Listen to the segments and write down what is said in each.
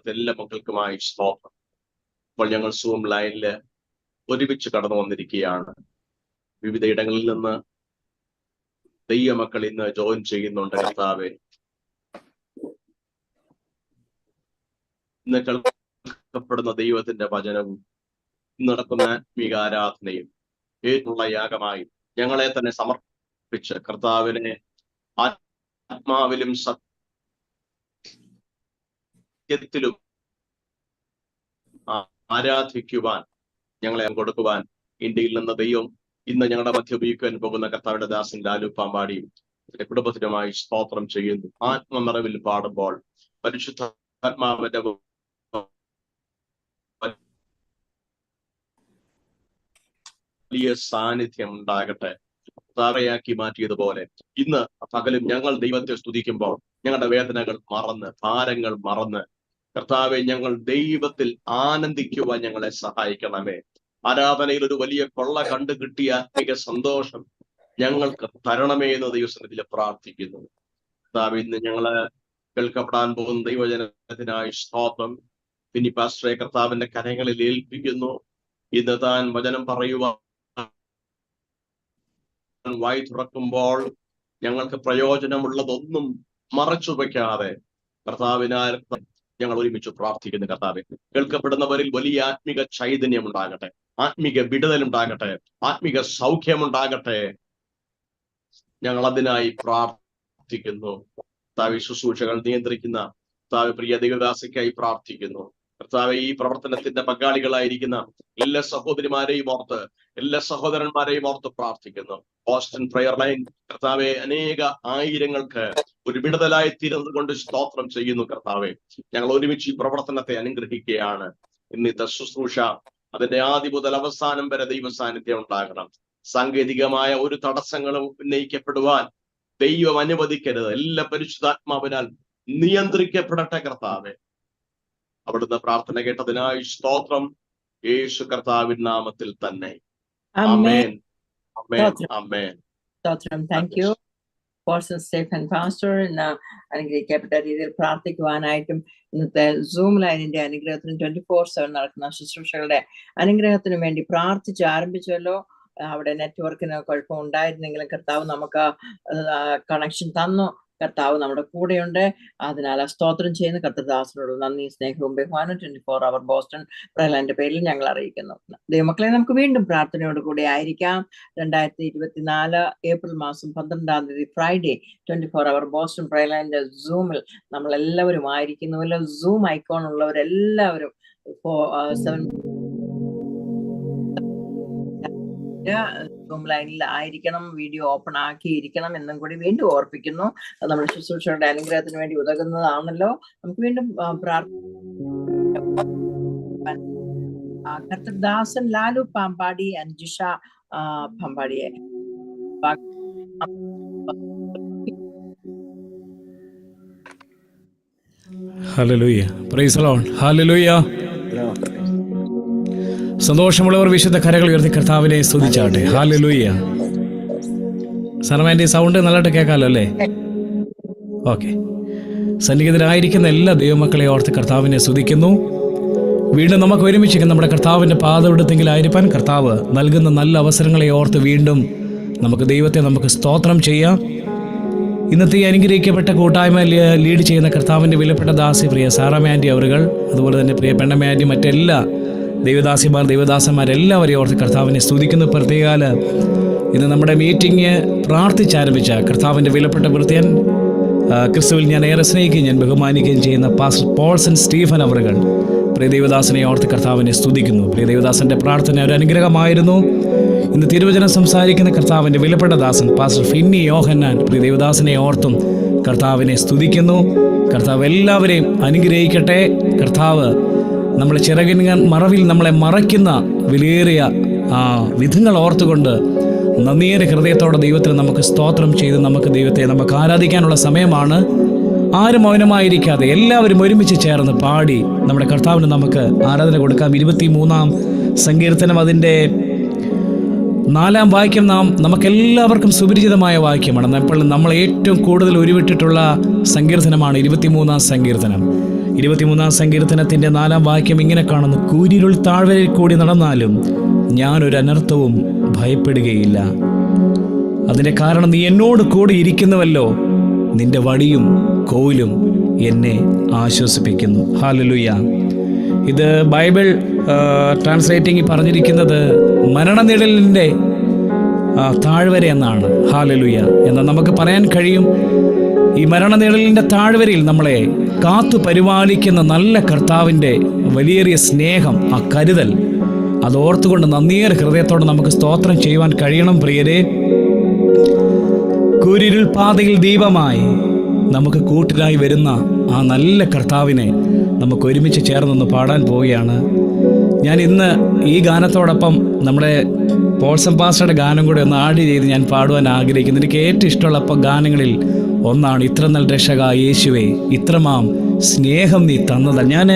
അവിടുത്തെ എല്ലാ മക്കൾക്കുമായി സ്തോത്രം. ഇപ്പോൾ ഞങ്ങൾ സൂം ലൈനില് ഒരുമിച്ച് കടന്നു വന്നിരിക്കുകയാണ്. വിവിധ ഇടങ്ങളിൽ നിന്ന് ദൈവമക്കൾ ഇന്ന് ജോയിൻ ചെയ്യുന്നുണ്ട്. കർത്താവെ, ഇന്ന് കേൾക്കപ്പെടുന്ന ദൈവത്തിന്റെ വചനവും നടക്കുന്ന ആത്മീക ആരാധനയും ഏറ്റുള്ള യാഗമായി ഞങ്ങളെ തന്നെ സമർപ്പിച്ച് കർത്താവിനെ ആത്മാവിലും സത്യത്തിലും ആരാധിക്കുവാൻ, ഞങ്ങളെ കൊടുക്കുവാൻ ഇന്ത്യയിൽ നിന്ന് ദൈവം ഇന്ന് ഞങ്ങളുടെ മധ്യ ഉപയോഗിക്കാൻ പോകുന്ന കർത്താവിന്റെ ദാസൻ ലാലു പാമ്പാടിയും കുടുംബത്തിനുമായി സ്തോത്രം ചെയ്യുന്നു. ആത്മനിറവിൽ പാടുമ്പോൾ പരിശുദ്ധാത്മാവിന്റെ വലിയ സാന്നിധ്യം ഉണ്ടാകട്ടെ. താറയാക്കി മാറ്റിയതുപോലെ ഇന്ന് പകലും ഞങ്ങൾ ദൈവത്തെ സ്തുതിക്കുമ്പോൾ ഞങ്ങളുടെ വേദനകൾ മറന്ന്, ഭാരങ്ങൾ മറന്ന്, കർത്താവെ, ഞങ്ങൾ ദൈവത്തിൽ ആനന്ദിക്കുവാൻ ഞങ്ങളെ സഹായിക്കണമേ. ആരാധനയിൽ ഒരു വലിയ കൊള്ള കണ്ടു കിട്ടിയ ആത്മിക സന്തോഷം ഞങ്ങൾക്ക് തരണമേ എന്ന് ദൈവസന്നിധിയിൽ പ്രാർത്ഥിക്കുന്നു. കർത്താവ്, ഇന്ന് ഞങ്ങള് കേൾക്കപ്പെടാൻ പോകുന്ന ദൈവജനത്തിനായി സ്തോത്രം. പിന്നെ പാസ്റ്ററെ കർത്താവിന്റെ കരങ്ങളിൽ ഏൽപ്പിക്കുന്നു. ഇന്ന് താൻ വചനം പറയുവാൻ വായി തുറക്കുമ്പോൾ ഞങ്ങൾക്ക് പ്രയോജനമുള്ളതൊന്നും മറച്ചു വയ്ക്കാതെ കർത്താവിനാൽ ഞങ്ങൾ ഒരുമിച്ച് പ്രാർത്ഥിക്കുന്നു. കർത്താവെ, കേൾക്കപ്പെടുന്നവരിൽ വലിയ ആത്മിക ചൈതന്യം ഉണ്ടാകട്ടെ, ആത്മിക വിടുതൽ ഉണ്ടാകട്ടെ, ആത്മിക സൗഖ്യമുണ്ടാകട്ടെ. ഞങ്ങൾ അതിനായി പ്രാർത്ഥിക്കുന്നു. കർത്താവ്, ശുശ്രൂഷകൾ നിയന്ത്രിക്കുന്ന കർത്താവ് പ്രിയ ദൈവദാസിക്കായി പ്രാർത്ഥിക്കുന്നു. കർത്താവ്, ഈ പ്രവർത്തനത്തിന്റെ പങ്കാളികളായിരിക്കുന്ന എല്ലാ സഹോദരിമാരെയും ഓർത്ത്, എല്ലാ സഹോദരന്മാരെയും ഓർത്ത് പ്രാർത്ഥിക്കുന്നു. ബോസ്റ്റൺ പ്രയർ ലൈൻ കർത്താവെ, അനേക ആയിരങ്ങൾക്ക് ഒരു വിടുതലായി തീരുന്നത് കൊണ്ട് സ്തോത്രം ചെയ്യുന്നു. കർത്താവെ, ഞങ്ങൾ ഒരുമിച്ച് ഈ പ്രവർത്തനത്തെ അനുഗ്രഹിക്കുകയാണ്. ഇന്നത്തെ ശുശ്രൂഷ അതിന്റെ ആദ്യം മുതൽ അവസാനം വരെ ദൈവ സാന്നിധ്യം ഉണ്ടാകണം. സാങ്കേതികമായ ഒരു തടസ്സങ്ങളും ഉന്നയിക്കപ്പെടുവാൻ ദൈവം അനുവദിക്കരുത്. എല്ലാ പരിശുദ്ധാത്മാവിനാൽ നിയന്ത്രിക്കപ്പെടട്ടെ. കർത്താവെ, അവിടുന്ന് പ്രാർത്ഥന കേട്ടതിനായി സ്തോത്രം. യേശു കർത്താവിൻ നാമത്തിൽ തന്നെ. ആമേൻ, ആമേൻ, ആമേൻ. സ്തോത്രം. Thank you poster Stephen pastor. ഇന്ന് അനുഗ്രഹിക്കപ്പെട്ട രീതിയിൽ പ്രാർത്ഥിക്കുവാനായിട്ടും ഇന്നത്തെ സൂം ലൈനിന്റെ അനുഗ്രഹത്തിനും 24/7 നടക്കുന്ന ശുശ്രൂഷകളുടെ അനുഗ്രഹത്തിനും വേണ്ടി പ്രാർത്ഥിച്ച് ആരംഭിച്ചല്ലോ. അവിടെ നെറ്റ്വർക്കിന് കുഴപ്പം ഉണ്ടായിരുന്നെങ്കിലും കർത്താവ് നമുക്ക് കണക്ഷൻ തന്നു. കർത്താവ് നമ്മുടെ കൂടെയുണ്ട്. അതിനാൽ സ്തോത്രം ചെയ്യുന്ന കർത്തൃദാസനോട് നന്ദി, സ്നേഹവും ബഹുമാനം 24 അവർ ബോസ്റ്റൺ പ്രയറിന്റെ പേരിൽ ഞങ്ങൾ അറിയിക്കുന്നു. ദൈവമക്കളെ, നമുക്ക് വീണ്ടും പ്രാർത്ഥനയോട് കൂടെ ആയിരിക്കാം. 2024 ഏപ്രിൽ മാസം 12-ാം തീയതി ഫ്രൈഡേ 24 അവർ ബോസ്റ്റൺ പ്രയറിന്റെ സൂമിൽ നമ്മൾ എല്ലാവരും ആയിരിക്കുന്നുവല്ലോ. സൂം ഐക്കോൺ ഉള്ളവരെല്ലാവരും 7 സൂം ലൈനിൽ ആയിരിക്കണം, വീഡിയോ ഓപ്പൺ ആക്കിയിരിക്കണം എന്നും കൂടി വീണ്ടും ഓർപ്പിക്കുന്നു. അത് നമ്മുടെ ശുശ്രൂഷയുടെ അനുഗ്രഹത്തിന് വേണ്ടി ഉതകുന്നതാണല്ലോ. നമുക്ക് വീണ്ടും കർത്തൃദാസൻ ലാലു പാമ്പാടി, അഞ്ജുഷ പാമ്പാടിയെ hallelujah, praise the lord, hallelujah. സന്തോഷമുള്ളവർ വിശുദ്ധ കരകൾ ഉയർത്തി കർത്താവിനെ സ്തുതിച്ചാട്ടെ. ഹല്ലേലൂയ. സർമാൻ്റെ സൗണ്ട് നല്ലതായിട്ട് കേൾക്കാമല്ലോ അല്ലേ? ഓക്കെ. സന്നിഹിതരായിരിക്കുന്ന എല്ലാ ദൈവമക്കളെ ഓർത്ത് കർത്താവിനെ സ്തുതിക്കുന്നു. വീണ്ടും നമുക്ക് ഒരുമിച്ച് നമ്മുടെ കർത്താവിൻ്റെ പാദവിടത്തെങ്കിലായിരിക്കാൻ കർത്താവ് നൽകുന്ന നല്ല അവസരങ്ങളെ ഓർത്ത് വീണ്ടും നമുക്ക് സ്തോത്രം ചെയ്യാം. ഇന്നത്തെ ഈ അനുഗ്രഹിക്കപ്പെട്ട കൂട്ടായ്മ ലീഡ് ചെയ്യുന്ന കർത്താവിൻ്റെ വിലപ്പെട്ട ദാസി പ്രിയ സാറാമാൻഡി അവറുകൾ, അതുപോലെ തന്നെ പ്രിയ പെണ്ണമാൻഡി, മറ്റെല്ലാ ദൈവദാസിമാർ ദൈവദാസന്മാരെല്ലാവരെയും ഓർത്ത് കർത്താവിനെ സ്തുതിക്കുന്ന. പ്രത്യേകാല ഇന്ന് നമ്മുടെ മീറ്റിംഗ് പ്രാർത്ഥിച്ചാരംഭിച്ച കർത്താവിൻ്റെ വിലപ്പെട്ട വൃത്യൻ, ക്രിസ്തുവിൽ ഞാൻ ഏറെ സ്നേഹിക്കുകയും ഞാൻ ബഹുമാനിക്കുകയും ചെയ്യുന്ന പാസ്റ്റർ പോൾസൺ സ്റ്റീഫൻ അവറുകൾ പ്രിയ ദൈവദാസനെ ഓർത്ത് കർത്താവിനെ സ്തുതിക്കുന്നു. പ്രിയ ദൈവദാസൻ്റെ പ്രാർത്ഥന ഒരു അനുഗ്രഹമായിരുന്നു. ഇന്ന് തിരുവചനം സംസാരിക്കുന്ന കർത്താവിൻ്റെ വിലപ്പെട്ട ദാസൻ പാസ്റ്റർ ഫിന്നി യോഹന്നാൻ പ്രിയ ദൈവദാസനെ ഓർത്തും കർത്താവിനെ സ്തുതിക്കുന്നു. കർത്താവ് എല്ലാവരെയും അനുഗ്രഹിക്കട്ടെ. കർത്താവ് നമ്മളെ ചിറകിൻ മറവിൽ നമ്മളെ മറയ്ക്കുന്ന വിലയേറിയ വിധങ്ങൾ ഓർത്തുകൊണ്ട് നന്ദിയേറെ ഹൃദയത്തോടെ ദൈവത്തിന് നമുക്ക് സ്തോത്രം ചെയ്ത് നമുക്ക് ആരാധിക്കാനുള്ള സമയമാണ്. ആരും മൗനമായിരിക്കാതെ എല്ലാവരും ഒരുമിച്ച് ചേർന്ന് പാടി നമ്മുടെ കർത്താവിന് നമുക്ക് ആരാധന കൊടുക്കാം. 23-ാം സങ്കീർത്തനം അതിൻ്റെ 4-ാം വാക്യം നമുക്കെല്ലാവർക്കും സുപരിചിതമായ വാക്യമാണ്. അപ്പോൾ നമ്മൾ ഏറ്റവും കൂടുതൽ ഉരുവിട്ടിട്ടുള്ള സങ്കീർത്തനമാണ് 23-ാം സങ്കീർത്തനം. 23-ാം സങ്കീർത്തനത്തിൻ്റെ 4-ാം വാക്യം ഇങ്ങനെ കാണുന്നു: കൂരിരുൾ താഴ്വരയിൽ കൂടി നടന്നാലും ഞാനൊരു അനർത്ഥവും ഭയപ്പെടുകയില്ല. അതിൻ്റെ കാരണം നീ എന്നോട് കൂടി ഇരിക്കുന്നുവല്ലോ, നിന്റെ വടിയും കോലും എന്നെ ആശ്വസിപ്പിക്കുന്നു. ഹല്ലേലൂയ. ഇത് ബൈബിൾ ട്രാൻസ്ലേറ്റിംഗിൽ പറഞ്ഞിരിക്കുന്നത് മരണനിഴലിൻ്റെ താഴ്വര എന്നാണ്. ഹല്ലേലൂയ. എന്നാൽ നമുക്ക് പറയാൻ കഴിയും, ഈ മരണനിഴലിൻ്റെ താഴ്വരയിൽ നമ്മളെ കാത്തു പരിപാലിക്കുന്ന നല്ല കർത്താവിൻ്റെ വലിയേറിയ സ്നേഹം, ആ കരുതൽ, അതോർത്തുകൊണ്ട് നന്ദിയേറെ ഹൃദയത്തോടെ നമുക്ക് സ്തോത്രം ചെയ്യുവാൻ കഴിയണം. പ്രിയരെ, കൂരിരുൾ പാതയിൽ ദീപമായി നമുക്ക് കൂട്ടിനായി വരുന്ന ആ നല്ല കർത്താവിനെ നമുക്ക് ഒരുമിച്ച് ചേർന്നൊന്ന് പാടാൻ പോവുകയാണ്. ഞാൻ ഇന്ന് ഈ ഗാനത്തോടൊപ്പം നമ്മുടെ പോൾസൺ പാസ്റ്ററുടെ ഗാനം കൂടെ ഒന്ന് ആഡ് ചെയ്ത് ഞാൻ പാടുവാൻ ആഗ്രഹിക്കുന്നു. എനിക്ക് ഏറ്റവും ഇഷ്ടമുള്ള ഗാനങ്ങളിൽ ഒന്നാണ് ഇത്ര നല്ല രക്ഷക യേശുവേ, ഇത്രമാം സ്നേഹം നീ തന്നതല്ല. ഞാൻ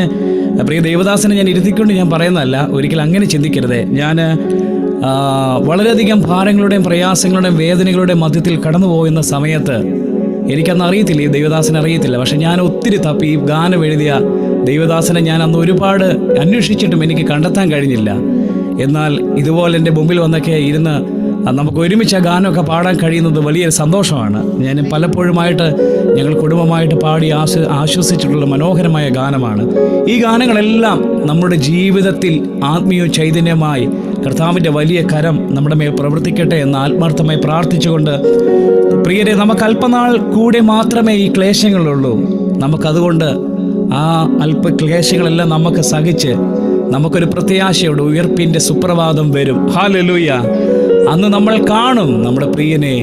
പ്രിയ ദേവദാസനെ ഞാൻ ഇരുത്തിക്കൊണ്ട് ഞാൻ പറയുന്നതല്ല, ഒരിക്കലും അങ്ങനെ ചിന്തിക്കരുത്. ഞാൻ വളരെയധികം ഭാരങ്ങളുടെയും പ്രയാസങ്ങളുടെയും വേദനകളുടെയും മധ്യത്തിൽ കടന്നു പോകുന്ന സമയത്ത് എനിക്കന്ന് അറിയത്തില്ല, ഈ ദൈവദാസനെ അറിയത്തില്ല. പക്ഷെ ഞാൻ ഒത്തിരി തപ്പി ഈ ഗാനം എഴുതിയ ദൈവദാസനെ ഞാൻ അന്ന് ഒരുപാട് അന്വേഷിച്ചിട്ടും എനിക്ക് കണ്ടെത്താൻ കഴിഞ്ഞില്ല. എന്നാൽ ഇതുപോലെ എൻ്റെ മുമ്പിൽ വന്നൊക്കെ ഇരുന്ന് നമുക്ക് ഒരുമിച്ച് ആ ഗാനമൊക്കെ പാടാൻ കഴിയുന്നത് വലിയൊരു സന്തോഷമാണ്. ഞാൻ പലപ്പോഴുമായിട്ട് ഞങ്ങൾ കുടുംബമായിട്ട് പാടി ആശ്വസിച്ചിട്ടുള്ള മനോഹരമായ ഗാനമാണ്. ഈ ഗാനങ്ങളെല്ലാം നമ്മുടെ ജീവിതത്തിൽ ആത്മീയ ചൈതന്യമായി കർത്താവിൻ്റെ വലിയ കരം നമ്മുടെ മേൽ പ്രവർത്തിക്കട്ടെ എന്ന് ആത്മാർത്ഥമായി പ്രാർത്ഥിച്ചുകൊണ്ട്, പ്രിയരെ, നമുക്ക് അല്പനാൾ കൂടെ മാത്രമേ ഈ ക്ലേശങ്ങളുള്ളൂ. നമുക്കതുകൊണ്ട് ആ അല്പ ക്ലേശങ്ങളെല്ലാം നമുക്ക് സഹിച്ച് നമുക്കൊരു പ്രത്യാശയോടെ ഉയർപ്പിൻ്റെ സുപ്രഭാതം വരും. ഹല്ലേലൂയ. അന്ന് നമ്മൾ കാണും നമ്മുടെ പ്രിയനെ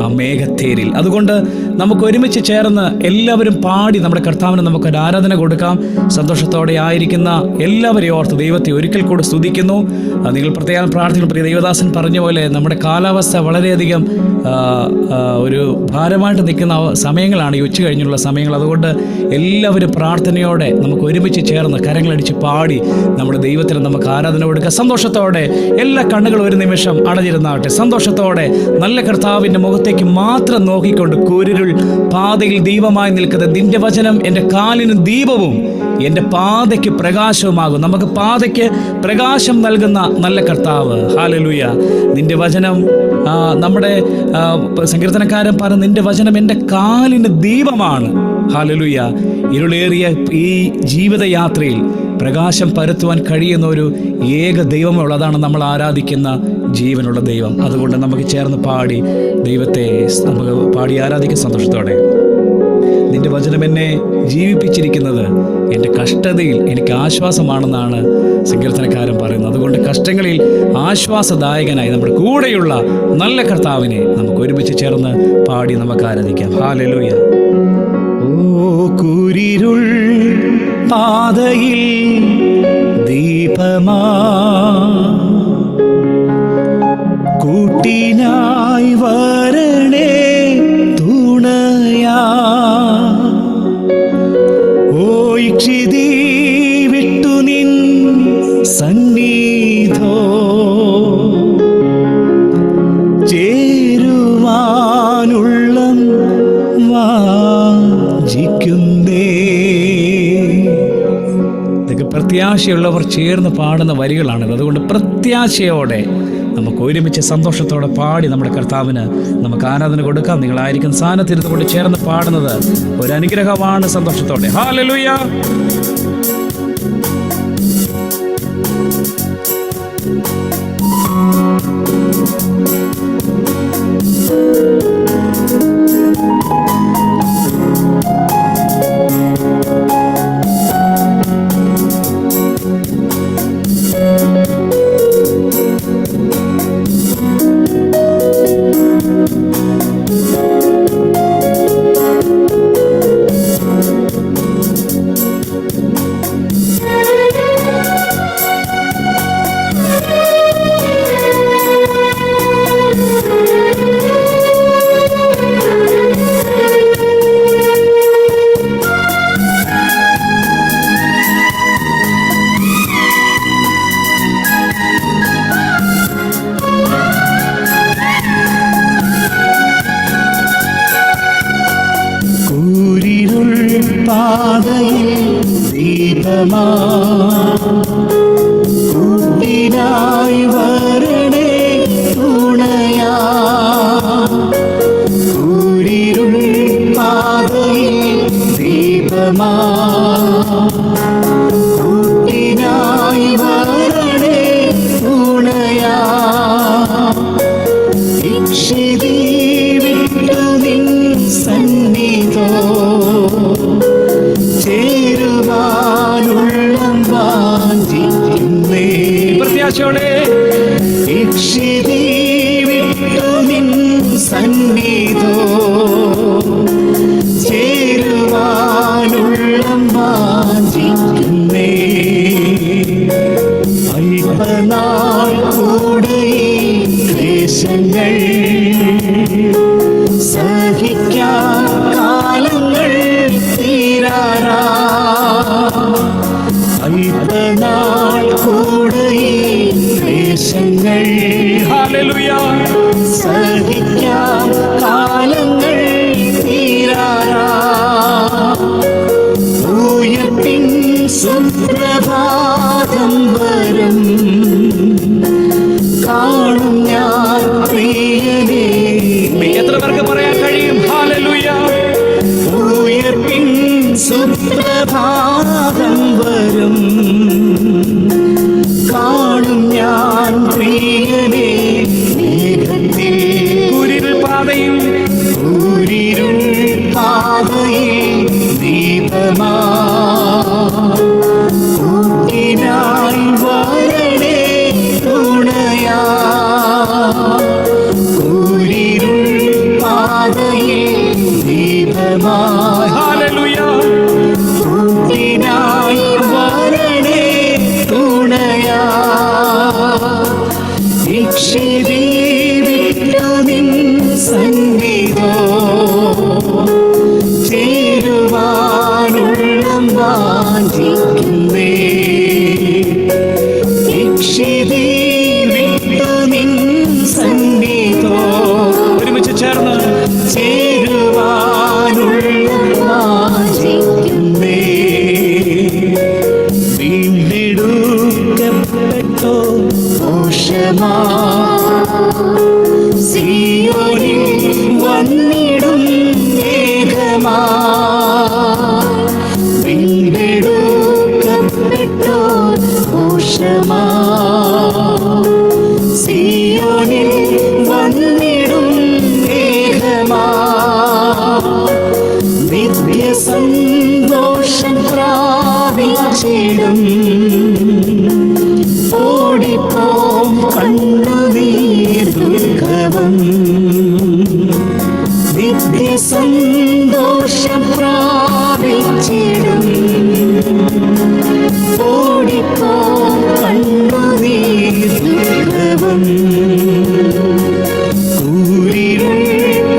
ആ മേഘത്തേരിൽ. അതുകൊണ്ട് നമുക്ക് ഒരുമിച്ച് ചേർന്ന് എല്ലാവരും പാടി നമ്മുടെ കർത്താവിന് നമുക്കൊരു ആരാധന കൊടുക്കാം. സന്തോഷത്തോടെ ആയിരിക്കുന്ന എല്ലാവരെയും ഓർത്ത് ദൈവത്തെ ഒരിക്കൽ കൂടെ സ്തുതിക്കുന്നു. നിങ്ങൾ പ്രത്യേകം പ്രാർത്ഥിക്കുന്നു. പ്രിയ ദൈവദാസൻ പറഞ്ഞ പോലെ നമ്മുടെ കാലാവസ്ഥ വളരെയധികം ഒരു ഭാരമായിട്ട് നിൽക്കുന്ന സമയങ്ങളാണ് ഈ ഉച്ച കഴിഞ്ഞുള്ള സമയങ്ങൾ. അതുകൊണ്ട് എല്ലാവരും പ്രാർത്ഥനയോടെ നമുക്ക് ഒരുമിച്ച് ചേർന്ന് കരങ്ങളടിച്ച് പാടി നമ്മുടെ ദൈവത്തിന് നമുക്ക് ആരാധന കൊടുക്കുക. സന്തോഷത്തോടെ എല്ലാ കണ്ണുകളും ഒരു നിമിഷം അടഞ്ഞിരുന്നാട്ടെ. സന്തോഷത്തോടെ നല്ല കർത്താവിൻ്റെ മുഖത്തേക്ക് മാത്രം നോക്കിക്കൊണ്ട്, കൂരിരുൾ പാതയിൽ ദീപമായി നിൽക്കുന്നത് നിന്റെ വചനം എൻ്റെ കാലിന് ദീപവും എൻ്റെ പാതയ്ക്ക് പ്രകാശവുമാകും. നമുക്ക് പാതയ്ക്ക് പ്രകാശം നൽകുന്ന നല്ല കർത്താവ്. ഹല്ലേലൂയ. നിന്റെ വചനം, നമ്മുടെ സങ്കീർത്തനക്കാരൻ പറഞ്ഞു, നിന്റെ വചനം എൻ്റെ കാലിന് ദീപമാണ്. ഹല്ലേലൂയ. ഇരുളേറിയ ഈ ജീവിതയാത്രയിൽ പ്രകാശം പരത്തുവാൻ കഴിയുന്ന ഒരു ഏക ദൈവമുള്ളതാണ് നമ്മൾ ആരാധിക്കുന്ന ജീവനുള്ള ദൈവം. അതുകൊണ്ട് നമുക്ക് ചേർന്ന് പാടി ദൈവത്തെ നമുക്ക് പാടി ആരാധിക്കുന്ന സന്തോഷത്തോടെ. നിന്റെ വചനം എന്നെ ജീവിപ്പിച്ചിരിക്കുന്നത് എൻ്റെ കഷ്ടതയിൽ എനിക്ക് ആശ്വാസമാണെന്നാണ് സങ്കീർത്തനക്കാരൻ പറയുന്നത്. അതുകൊണ്ട് കഷ്ടങ്ങളിൽ ആശ്വാസദായകനായി നമ്മുടെ കൂടെയുള്ള നല്ല കർത്താവിനെ നമുക്ക് ഒരുമിച്ച് ചേർന്ന് പാടി നമുക്ക് ആരാധിക്കാം. ഹല്ലേലൂയ. ഓ കൂരിരുൾ പാതയിൽ ദീപമാ കൂട്ടിനായി വരണേ തുണയാ, ഓ ഇക്ഷിതി വിട്ടു നിൻ സന്നിധോ ചേരുവാനുള്ള വാഞ്ചിക്കുന്നേ. ഇതൊക്കെ പ്രത്യാശയുള്ളവർ ചേർന്ന് പാടുന്ന വരികളാണിത്. അതുകൊണ്ട് പ്രത്യാശയോടെ നമുക്ക് ഒരുമിച്ച് സന്തോഷത്തോടെ പാടി നമ്മുടെ കർത്താവിന് നമുക്ക് ആരാധന കൊടുക്കാം. നിങ്ങളായിരിക്കും സ്ഥാനത്തിരുന്ന് കൊണ്ട് ചേർന്ന് പാടുന്നത് ഒരു അനുഗ്രഹമാണ്. സന്തോഷത്തോടെ ഹല്ലേലൂയ. ദീപമാ കൂട്ടിനായി വരണേ തുണയാ കൂരിരുൾ പാതയിൽ ദീപമാ കൂട്ടിനായി വരണേ തുണയാ ഇക്ഷിതി വിട്ടു നിൻ സന്നിധോ ചേരുവാനുള്ളം വാഞ്ചിക്കുന്നേ പ്രത്യാശയോടെ ഇക്ഷിതി വിട്ടു നിൻ സന്നിധോ ചേരുവാനുള്ളം വാഞ്ചിക്കുന്നേ അല്പനാൾ കൂടെ ക്ലേശങ്ങൾ സഹിക്കാൻ കാലങ്ങൾ തീരാറാ അല്പനാൾ കൂടെ ക്ലേശങ്ങൾ ഹല്ലേലൂയ സഹിക്കാൻ കാലങ്ങൾ തീരാറാ ഉയർപ്പിൻ സുപ്രഭാതം വരും കാണും ഞാൻ പ്രിയനേ എത്ര പേർക്ക് പറയാൻ കഴിയും ഹല്ലേലൂയ ഉയർപ്പിൻ സുപ്രഭാതം വരും കാണും ഞാൻ പ്രിയനേ മേഘത്തിൽ കൂരിരുൾ പാതയിൽ കൂരിരുൾ പാതയിൽ ദീപമാ കൂട്ടിനായി വരണേ തുണയാ കൂരിരുൾ പാതയിൽ ദീപമാ ഹല്ലേലൂയ കൂട്ടിനായി വരണേ തുണയാ ഇക്ഷിതി വിട്ടു നിൻ സന്നിധോ ചേരുവാനുള്ളം വാഞ്ചിക്കുന്നേ ഇക്ഷിതി വിട്ടു നിൻ സന്നിധോ ഒരുമിച്ച് ചേർന്ന് ചേരുവാനുള്ളം വാഞ്ചിക്കുന്നേ വീണ്ടെടുക്കപ്പെട്ടോ ദോഷമാ സിയോനിൽ വന്നിടും മേഘമാ വീണ്ടെടുക്കപ്പെട്ടോ ദോഷമാ സിയോനിൽ വന്നിടും മേഘമാ നിത്യ സന്തോഷം പ്രാപിച്ചിടും ഓടിപ്പോം കണ്ണുനീർ ദുർഗവും നിത്യ സന്തോഷം പ്രാപിച്ചിടും ഓടിപ്പോം കണ്ണുനീർ ദുർഗവും കൂരിരുൾ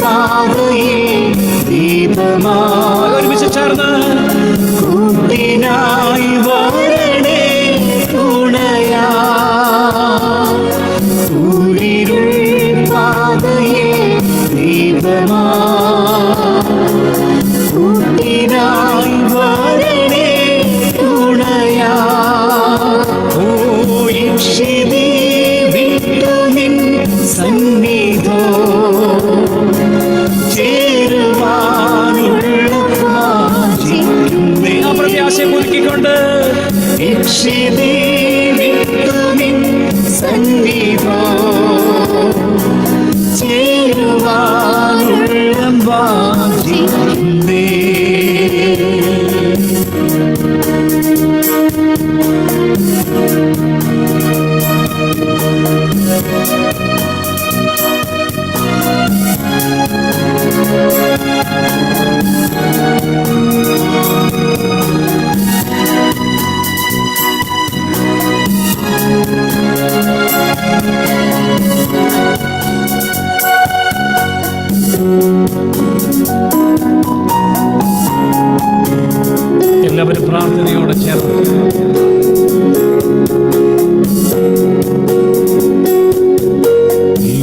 പാതയിൽ ദീപമാ ഒരുമിച്ച് ചേർന്ന് കൂട്ടിനായി വരണേ തുണയാ കൂരിരുൾ പാതയിൽ ദീപമാ കൂട്ടിനായി വരണേ തുണയാ ഓ ഇക്ഷിതി വിട്ടു നിൻ സന്നിധോ ചേരുവാനുള്ള വാഞ്ചിക്കുന്നേ ആ പ്രത്യാശയെ പുതുക്കിക്കൊണ്ട് ഇക്ഷിതി വിട്ടു നിൻ സന്നിധോ ചേരുവാനുള്ള വാഞ്ചിക്കുന്നേ എല്ലാവരും പ്രാർത്ഥനയോടെ ചേർന്ന്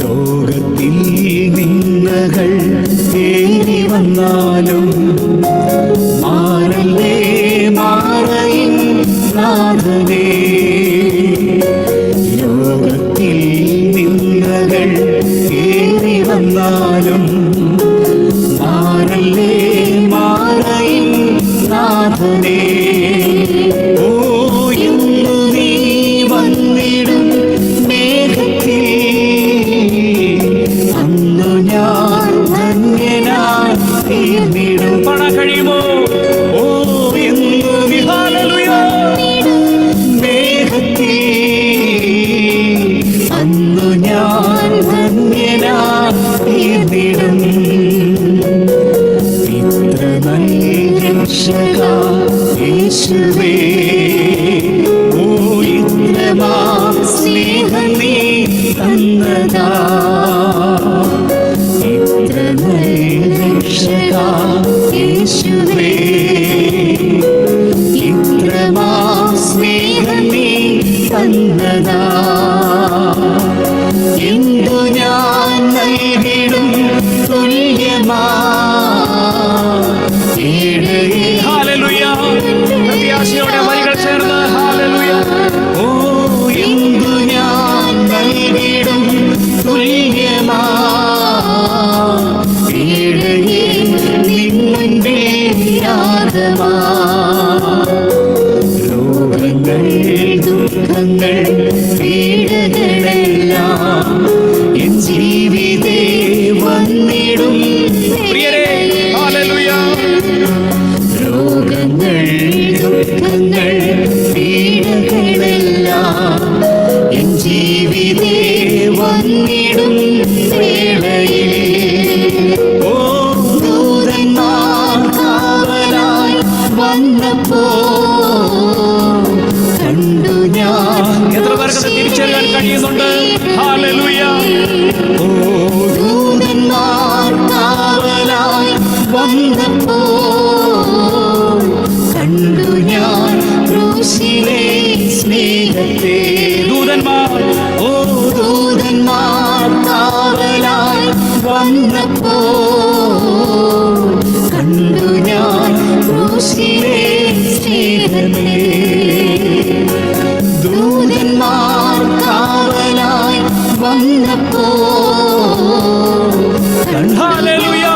ലോകത്തിൽ നിന്നകൾ ഏറി വന്നാലും മാറല്ലേ മാറയിൻ നാഥനേ. ലോകത്തിൽ നിന്ദകൾ ഏറി വന്നാലും മാറല്ലേ മാറയിൻ നാഥനേ. ഓ ഇന്നു നീ വന്നിടും മേഘത്തിൽ അന്നു ഞാൻ ധന്യനായി തീർന്നിടും. പാടാൻ കഴിയുമോ? ഓ എന്നു നീ ഹല്ലേലൂയ മേഘത്തിൽ അന്നു ഞാൻ ധന്യനായി തീർന്നിടും. ഇത്ര നല്ല രക്ഷക യേശുവേ, ഓ ഇത്രമാ സ്നേഹം നീ തന്നതാ. ഇത്ര നല്ല രക്ഷക യേശുവേ, ഇത്രമാ സ്നേഹം നീ തന്നതാ. എന്തു ഞാൻ നൽകിടും തുല്യമാ ഹല്ലേലൂയ. പ്രത്യാശയോടെ വരികൾ ചേർന്ന് ഹല്ലേലൂയ. ഓ എന്തു ഞാൻ നൽകിടും തുല്യമാ നിന്നുണ്ടിൽ യാതമാ. രോഗങ്ങൾ ദുഃഖങ്ങൾ പീഡകളെല്ലാം എൻ ജീവിതേ വന്നിടും. പ്രിയരേ ഹല്ലേലൂയ. രോഗങ്ങൾ ദുഃഖങ്ങൾ പീഡകളെല്ലാം എൻ ജീവിതേ വന്നിടും വേളയിൽ. ഓ ദൂതന്മാർ കാവലായി വന്നപ്പോ കണ്ടു ഞാൻ. എത്ര പേർക്ക് അത് തിരിച്ചറിയാൻ കഴിയുന്നുണ്ട്? ഹല്ലേലൂയ. ഓ ദൂതന്മാർ കാവലായി വന്നപ്പോ കണ്ടു ഞാൻ ക്രൂശിലെ സ്നേഹത്തെ. ദൂതന്മാർ ഓ ദൂതന്മാർ കാവലായി വന്നപ്പോ കണ്ടു ഞാൻ ക്രൂശിലെ സ്നേഹത്തെ. ദൂതന്മാർ കാവലായി വന്നപ്പോ hallelujah.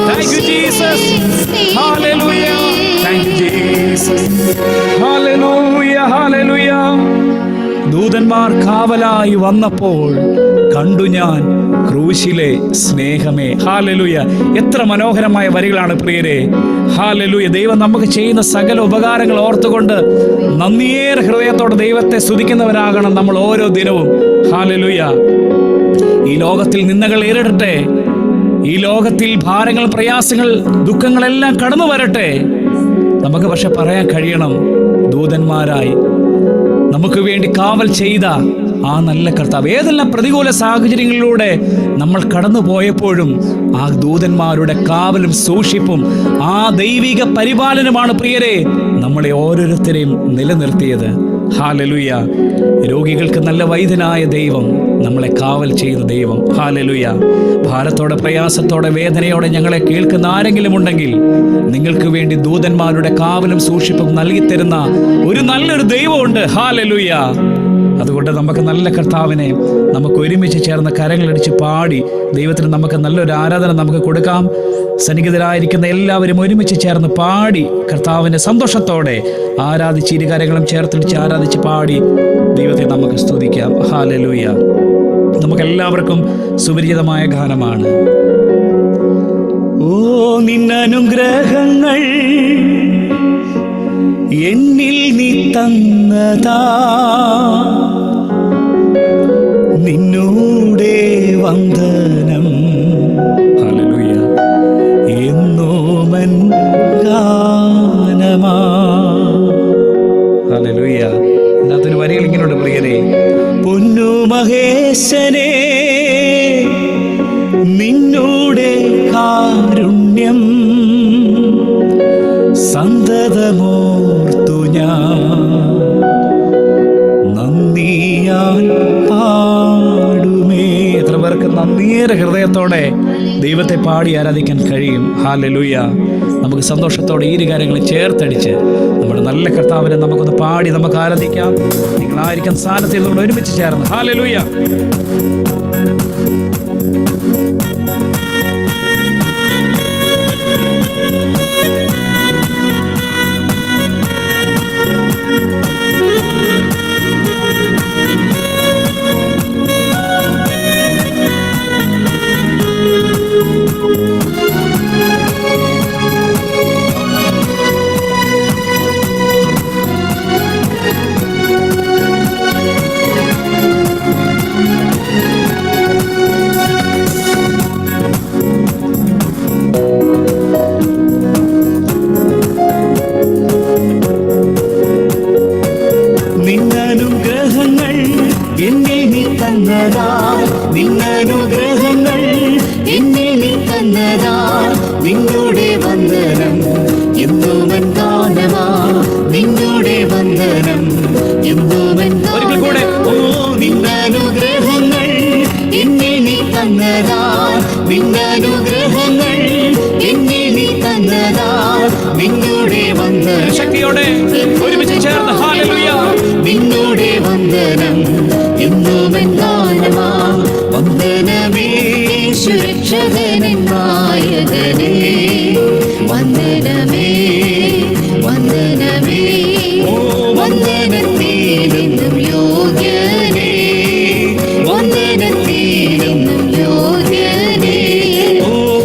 Thank you Jesus. Hallelujah. Thank you Jesus. Hallelujah. Hallelujah. ദൂതന്മാർ കാവലായി വന്നപ്പോൾ കണ്ടു ഞാൻ ക്രൂശിലെ സ്നേഹമേ. ഹല്ലേലൂയ. എത്ര മനോഹരമായ വരികളാണ് പ്രിയരെ. ഹല്ലേലൂയ. ദൈവം നമുക്ക് ചെയ്യുന്ന സകല ഉപകാരങ്ങൾ ഓർത്തുകൊണ്ട് നന്ദിയേറെ ഹൃദയത്തോടെ ദൈവത്തെ സ്തുതിക്കുന്നവരാകണം നമ്മൾ ഓരോ ദിനവും. ഹല്ലേലൂയ. ഈ ലോകത്തിൽ നിന്ദകൾ ഏറിടട്ടെ, ഈ ലോകത്തിൽ ഭാരങ്ങൾ പ്രയാസങ്ങൾ ദുഃഖങ്ങളെല്ലാം കടന്നു വരട്ടെ. നമുക്ക് പക്ഷെ പറയാൻ കഴിയണം, ദൂതന്മാരായി നമുക്ക് വേണ്ടി കാവൽ ചെയ്ത ആ നല്ല കർത്താവ് ഏതെല്ലാം പ്രതികൂല സാഹചര്യങ്ങളിലൂടെ നമ്മൾ കടന്നു പോയപ്പോഴും ആ ദൂതന്മാരുടെ കാവലും സൂക്ഷിപ്പും ആ ദൈവിക പരിപാലനമാണ് പ്രിയരെ നമ്മളെ ഓരോരുത്തരെയും നിലനിർത്തിയത്. ഹല്ലേലൂയ. രോഗികൾക്ക് നല്ല വൈദ്യനായ ദൈവം, നമ്മളെ കാവൽ ചെയ്യുന്ന ദൈവം. ഹല്ലേലൂയ. ഭാരത്തോടെ പ്രയാസത്തോടെ വേദനയോടെ ഞങ്ങളെ കേൾക്കുന്ന ആരെങ്കിലും ഉണ്ടെങ്കിൽ നിങ്ങൾക്ക് വേണ്ടി ദൂതന്മാരുടെ കാവലും സൂക്ഷിപ്പും നൽകിത്തരുന്ന ഒരു നല്ലൊരു ദൈവമുണ്ട്. ഹല്ലേലൂയ. അതുകൊണ്ട് നമുക്ക് നല്ല കർത്താവിനെ നമുക്ക് ഒരുമിച്ച് ചേർന്ന് കരങ്ങളടിച്ച് പാടി ദൈവത്തിന് നമുക്ക് നല്ലൊരു ആരാധന നമുക്ക് കൊടുക്കാം. സന്നിഹിതരായിരിക്കുന്ന എല്ലാവരും ഒരുമിച്ച് ചേർന്ന് പാടി കർത്താവിനെ സന്തോഷത്തോടെ ആരാധിച്ച് ഇരുകരങ്ങളും ചേർത്തിടിച്ച് ആരാധിച്ച് പാടി ദൈവത്തെ നമുക്ക് സ്തുതിക്കാം. ഹല്ലേലൂയ. നമുക്കെല്ലാവർക്കും സുപരിചിതമായ ഗാനമാണ്. ഓ നിന്നനുഗ്രഹങ്ങൾ എന്നിൽ നീ തന്നതാ, നിന്നോടെ വന്ദനം. ഹല്ലേലൂയ. എന്നോമൻ ഗാനമാ. ഹല്ലേലൂയ. ഇതിനകത്തൊരു വരികൾ ഇങ്ങനെയുണ്ട് പ്രിയരെ. പൊന്നു മഹേശനെ നിന്നോടെ കാരുണ്യം സന്തതമോർത്തു ഞാൻ നന്ദിയാൽ പാടുമേ. എത്ര പേർക്ക് നന്ദിയേറെ ഹൃദയത്തോടെ ദൈവത്തെ പാടി ആരാധിക്കാൻ കഴിയും. ഹല്ലേലൂയ. നമുക്ക് സന്തോഷത്തോടെ ഈ കാര്യങ്ങൾ ചേർത്തടിച്ച് നമ്മുടെ നല്ല കർത്താവിനെ നമുക്കൊന്ന് പാടി നമുക്ക് ആരാധിക്കാം. നിങ്ങളായിരിക്കും സ്ഥാനത്തിൽ നമ്മൾ ഒരുമിച്ച് ചേർന്ന് ഹല്ലേലൂയ. നിന്നനുഗ്രഹങ്ങൾ എന്നിൽ നീ തന്നതാ, നിന്നനുഗ്രഹങ്ങൾ എന്നിൽ നീ തന്നതാ, നിന്നോടെ വന്ദനം എന്തോമൻ ഗാനമാ, നിന്നോടെ വന്ദനം എന്തോമൻ കൂടെ. ഓ നിന്നനുഗ്രഹങ്ങൾ എന്നിൽ നീ തന്നതാ, നിന്നനുഗ്രഹങ്ങൾ എന്നിൽ നീ തന്നതാ, നിന്നോടെ വന്ദനം. ശക്തിയോടെ ഒരുമിച്ച് ചേർന്ന് ഹല്ലേലൂയ. നിന്നോടെ വന്ദനം എന്നുമെൻ ഗാനമാ, വന്ദനമേ സുരക്ഷകനൻ നായകനേ, വന്ദനമേ വന്ദനമേ വന്ദനത്തിനെന്നും യോഗ്യനേ, വന്ദനത്തിനെന്നും യോഗ്യനേ.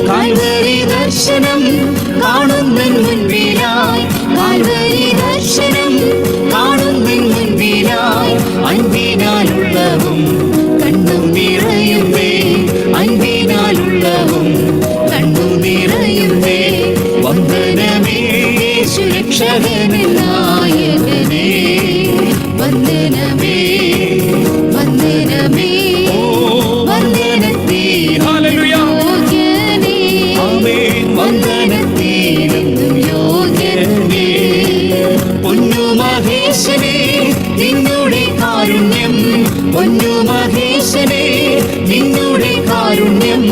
കാൽവരി ദർശനം കാണുന്നൻ മുൻപിലായി, കാൽവരി ദർശനം കാണുന്നൻ മുൻപിലായി, അൻപിനാലുള്ളവും കണ്ണും നിറയുന്നേ, അൻപിനാലുള്ളവും കണ്ണും നിറയുന്നേ. വന്ദനമേ സുരക്ഷകനൻ നായകനേ, വന്ദനമേ വന്ദനമേ വന്ദനത്തിൽ യോഗ്യനേ, വന്ദനത്തിലെന്നും യോഗ്യനേ. പൊന്നു മഹേശനേ നിന്നോടെ കാരുണ്യം, പൊന്നു മഹേശനേ നിന്നോടെ കാരുണ്യം,